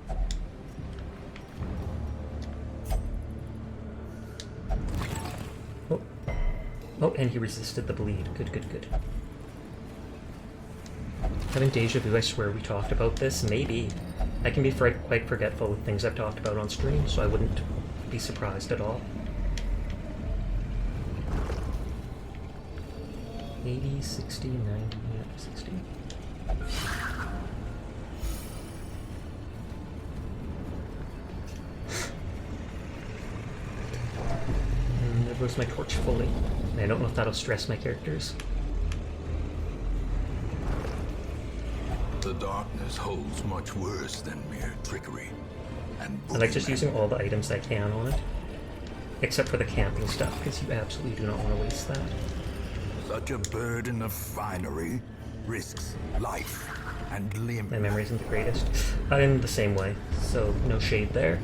S1: Oh, and he resisted the bleed. Good. Having deja vu, I swear we talked about this. Maybe. I can be quite forgetful of things I've talked about on stream, so I wouldn't be surprised at all. 80, 60, 90, 60. And there goes my torch fully. And I don't know if that'll stress my characters.
S2: The darkness holds much worse than mere trickery. And
S1: I like just using all the items I can on it. Except for the camping stuff, because you absolutely do not want to waste that.
S2: Such a burden of finery risks life and limb.
S1: My memory isn't the greatest. I'm the same way, so no shade there.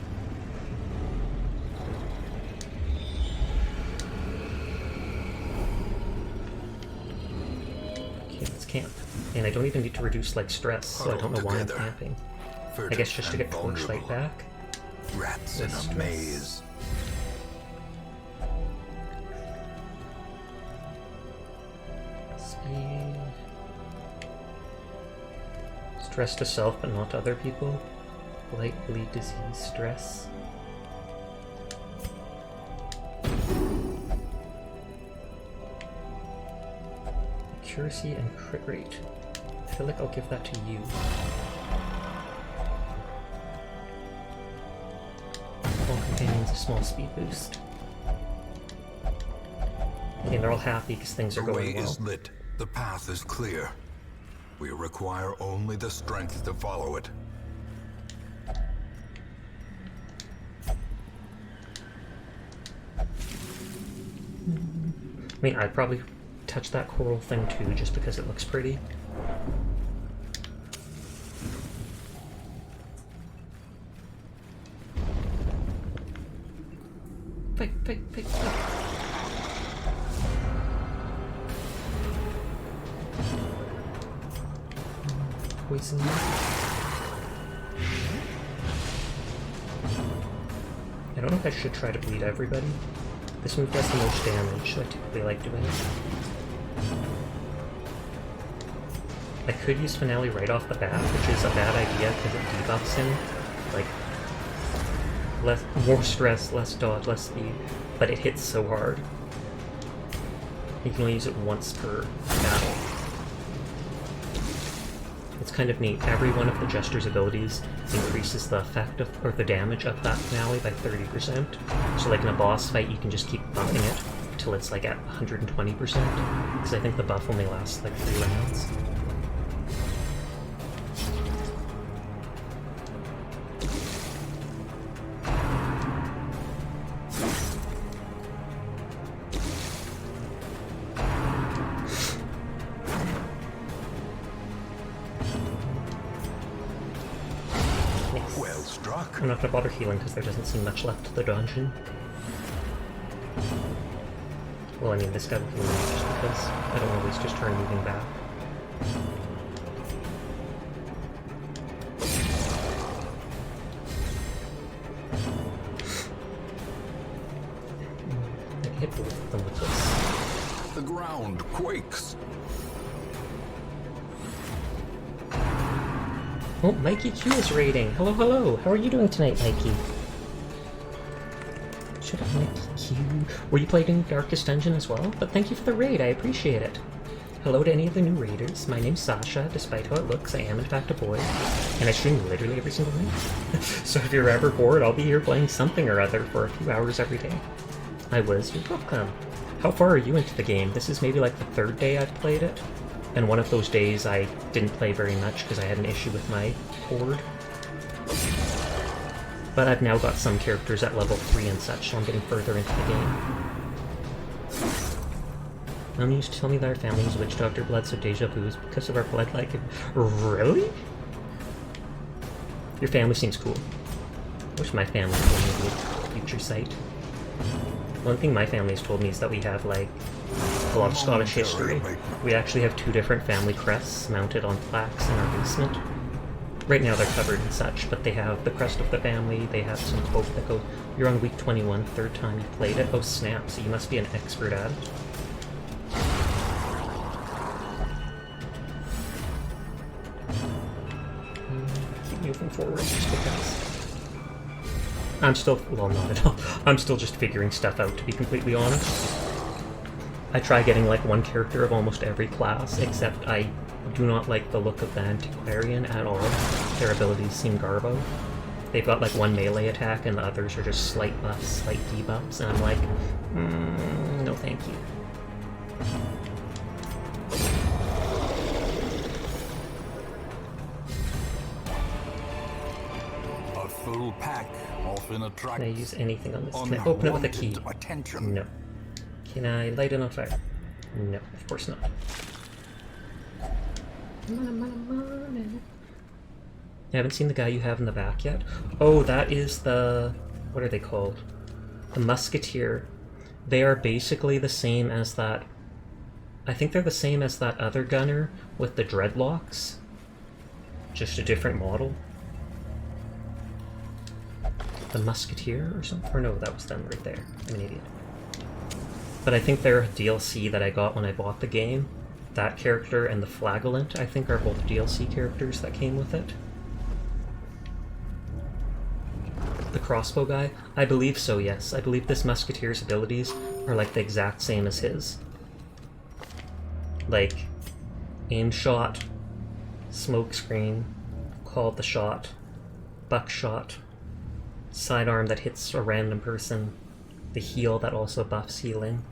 S1: Okay, let's camp. And I don't even need to reduce like stress, so I don't know why I'm camping. I guess just to get torchlight back.
S2: Rats in a maze.
S1: Speed. Stress to self, but not to other people. Blight, bleed, disease, stress. Accuracy and crit rate. I feel like I'll give that to you. All companions a small speed boost. Okay, they're all happy because things are
S2: The way
S1: going well.
S2: is lit. The path is clear. We require only the strength to follow it.
S1: I mean, I'd probably touch that coral thing too, just because it looks pretty. Fight, fight, fight, fight. Poison. I don't know if I should try to bleed everybody. This move does the most damage, so I typically like doing it. I could use Finale right off the bat, which is a bad idea because it debuffs him. Like, more stress, less dodge, less speed, but it hits so hard. You can only use it once per battle. It's kind of neat. Every one of the Jester's abilities increases the effect of, or the damage of that finale by 30%. So like in a boss fight, you can just keep buffing it till it's like at 120%, because I think the buff only lasts like 3 rounds. I'm not gonna bother healing because there doesn't seem much left to the dungeon. Well, I mean, this guy will heal me just because I don't want to waste his turn moving back. I can hit both of them with this.
S2: The ground quakes.
S1: Oh, Mikey Q is raiding. Hello, hello. How are you doing tonight, Mikey? Should have Mikey Q. Were you playing Darkest Dungeon as well? But thank you for the raid. I appreciate it. Hello to any of the new raiders. My name's Sasha. Despite how it looks, I am in fact a boy. And I stream literally every single night. So if you're ever bored, I'll be here playing something or other for a few hours every day. I was. You're welcome. How far are you into the game? This is maybe like the 3rd day I've played it. And one of those days I didn't play very much because I had an issue with my board. But I've now got some characters at level 3 and such, so I'm getting further into the game. Mom used to tell me that our family was witch doctor blood, so deja vu is because of our blood like... Really? Your family seems cool. I wish my family told me a future sight. One thing my family has told me is that we have, like, a lot of Scottish history. We actually have 2 different family crests mounted on plaques in our basement. Right now they're covered and such, but they have the crest of the family, they have some quote that go, "You're on week 21, 3rd time you played it." Oh snap, so you must be an expert at it. Keep moving forward just because. I'm still, well, not at all. I'm still just figuring stuff out, to be completely honest. I try getting like one character of almost every class, except I do not like the look of the Antiquarian at all. Their abilities seem garbo. They've got like one melee attack and the others are just slight buffs, slight debuffs, and I'm like, no thank you.
S2: A full pack often attracts.
S1: Can I use anything on this? Can I open it with a key?
S2: Attention.
S1: No. Can I light it on fire? No, of course not. I haven't seen the guy you have in the back yet. Oh, that is the... what are they called? The Musketeer. They are basically the same as that... I think they're the same as that other gunner with the dreadlocks. Just a different model. The Musketeer or something? Or no, that was them right there. I'm an idiot. But I think they're DLC that I got when I bought the game. That character and the Flagellant, I think, are both DLC characters that came with it. The crossbow guy? I believe so, yes. I believe this Musketeer's abilities are like the exact same as his. Like, aim shot, smoke screen, call the shot, buckshot, sidearm that hits a random person, the heal that also buffs healing,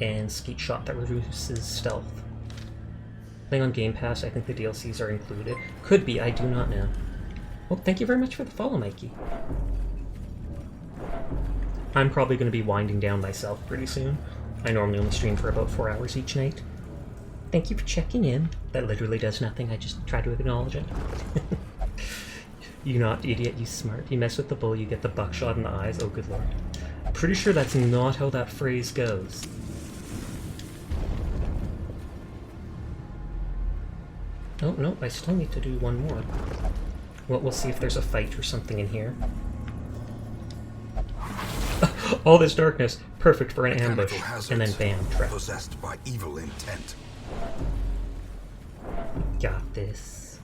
S1: and skeet shot that reduces stealth. Playing on Game Pass, I think the DLCs are included. Could be, I do not know. Well, thank you very much for the follow, Mikey. I'm probably going to be winding down myself pretty soon. I normally only stream for about 4 hours each night. Thank you for checking in. That literally does nothing, I just try to acknowledge it. You not idiot, you smart. You mess with the bull, you get the buckshot in the eyes. Oh, good lord. Pretty sure that's not how that phrase goes. Oh, no, I still need to do one more. Well, we'll see if there's a fight or something in here. All this darkness, perfect for an ambush. And then bam, trap.
S2: Possessed by evil intent.
S1: Got this.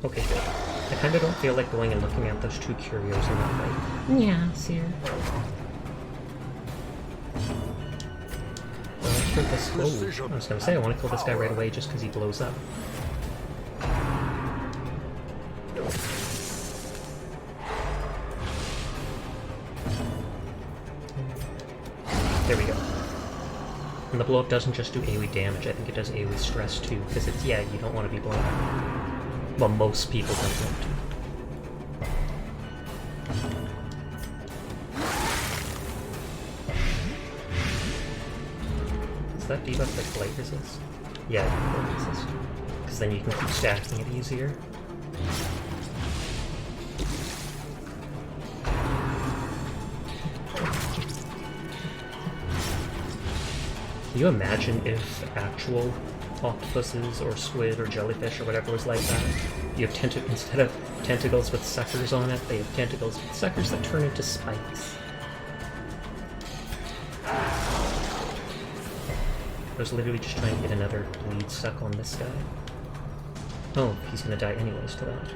S1: Okay, good. I kinda don't feel like going and looking at those two curios in that way. Yeah, see her. Oh, I was gonna say, I want to kill this guy right away just because he blows up. There we go. And the blow up doesn't just do AoE damage, I think it does AoE stress too, because it's, yeah, you don't want to be blown up. Well, most people don't want to. Does that debuff like blight resist? Yeah, blight resist. Because then you can keep stacking it easier. Can you imagine if actual octopuses or squid or jellyfish or whatever was like that? You have instead of tentacles with suckers on it, they have tentacles with suckers that turn into spikes. I was literally just trying to get another bleed stuck on this guy. Oh, he's gonna die anyways to that.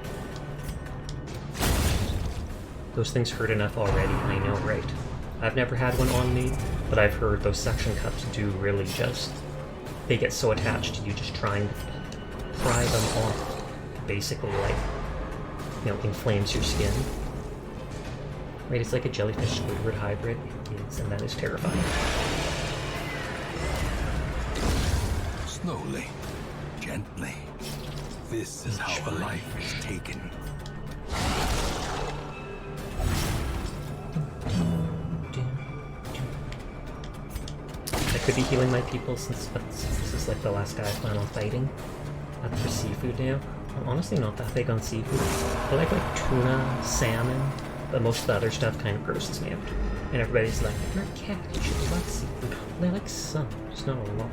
S1: Those things hurt enough already, I know, right? I've never had one on me, but I've heard those suction cups do really just... They get so attached to you just trying to pry them off. Basically, like, you know, inflames your skin. Right, it's like a jellyfish-Squidward hybrid. It is, and that is terrifying.
S2: Slowly, gently. This is how a life is taken. I could be healing my people since this is like the last guy I plan on fighting. For seafood now. I'm honestly not that big on seafood. I like tuna, salmon, but most of the other stuff kind of grosses me out. And everybody's like, you're a cat, you should like seafood. Well, I like some, just not a lot.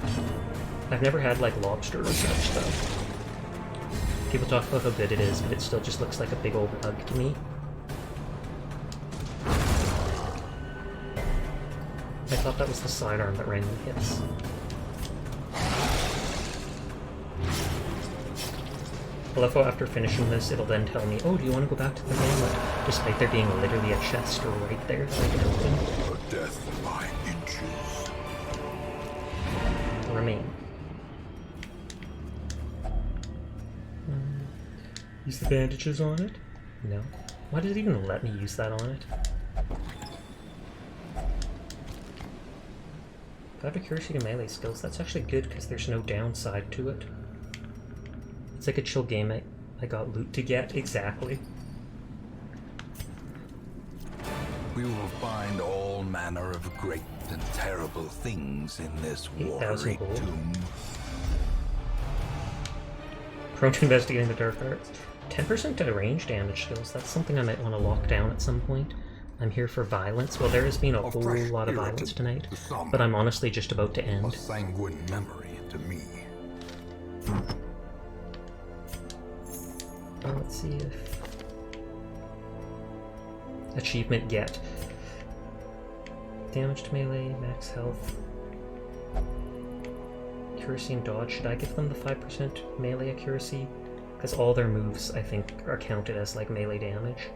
S2: I've never had like lobster or such though. People talk about how good it is, but it still just looks like a big old bug to me. I thought that was the sidearm that randomly hits. I love how after finishing this, it'll then tell me, oh, do you want to go back to the hamlet? Despite there being literally a chest right there that I can open. A death by inches.
S1: Remain. Use the bandages on it? No. Why does it even let me use that on it? If I have accuracy to melee skills, that's actually good because there's no downside to it. It's like a chill game I got loot to get, exactly.
S2: We will find all manner of great and terrible things in this watery tomb.
S1: Prone to investigating the dark arts. 10% to range damage skills, that's something I might want to lock down at some point. I'm here for violence. Well, there has been a whole lot of violence tonight, but I'm honestly just about to end.
S2: A sanguine memory to me.
S1: Let's see if... Achievement get. Damage to melee, max health. Accuracy and dodge. Should I give them the 5% melee accuracy? Because all their moves, I think, are counted as like melee damage.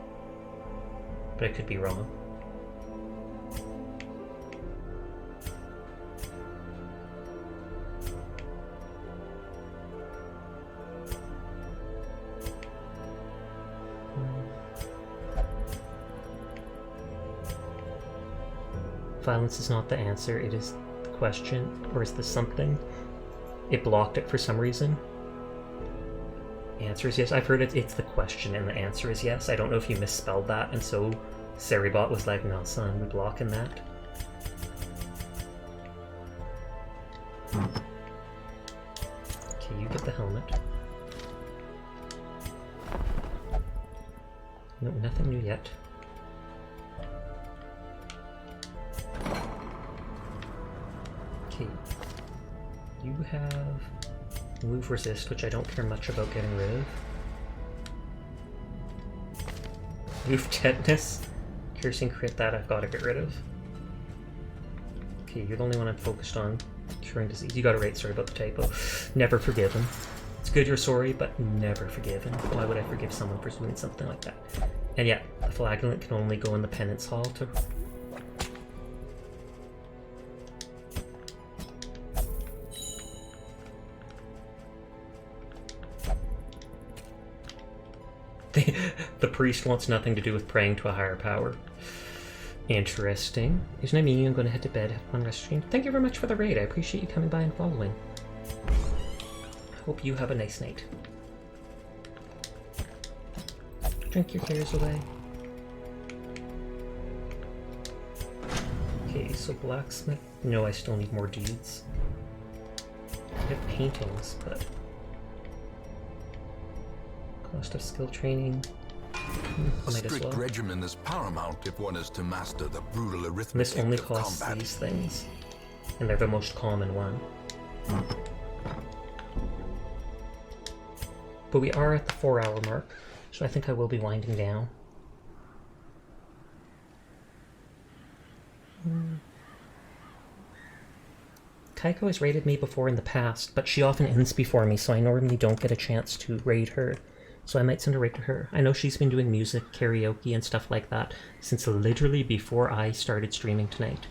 S1: But I could be wrong. Violence is not the answer, it is the question. Or is this something? It blocked it for some reason. The answer is yes. I've heard it's the question and the answer is yes. I don't know if you misspelled that, and so Seribot was like, no son, we're blocking that. Okay, you get the helmet. No, nothing new yet. Okay. You have move resist, which I don't care much about getting rid of. Move tetanus. Piercing crit, that I've got to get rid of. Okay, you're the only one I'm focused on. Curing disease. You got it right, sorry about the typo. Never forgiven. It's good you're sorry, but never forgiven. Why would I forgive someone for doing something like that? And yeah, the flagellant can only go in the penance hall to... The priest wants nothing to do with praying to a higher power. Interesting. Isn't it meaning I'm going to head to bed, have fun rest stream? Thank you very much for the raid. I appreciate you coming by and following. Hope you have a nice night. Drink your cares away. Okay, so blacksmith. No, I still need more dudes. I have paintings, but... Cost of skill training.
S3: A strict regimen is paramount if one is to master the brutal arithmetic
S1: This only
S3: of
S1: costs
S3: combat.
S1: these things, and they're the most common one. But we are at the 4-hour mark, so I think I will be winding down. Kaiko has raided me before in the past, but she often ends before me, so I normally don't get a chance to raid her. So I might send a raid to her. I know she's been doing music, karaoke, and stuff like that since literally before I started streaming tonight.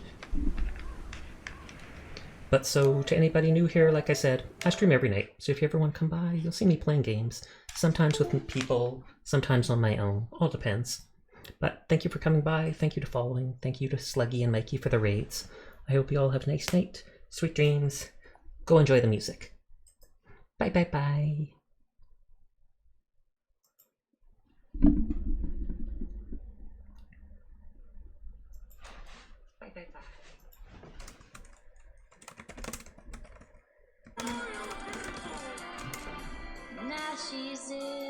S1: But so, to anybody new here, like I said, I stream every night. So if you ever want to come by, you'll see me playing games. Sometimes with people, sometimes on my own. All depends. But thank you for coming by. Thank you to following. Thank you to Sluggy and Mikey for the raids. I hope you all have a nice night. Sweet dreams. Go enjoy the music. Bye bye bye. Bye bye bye.
S4: Now she's in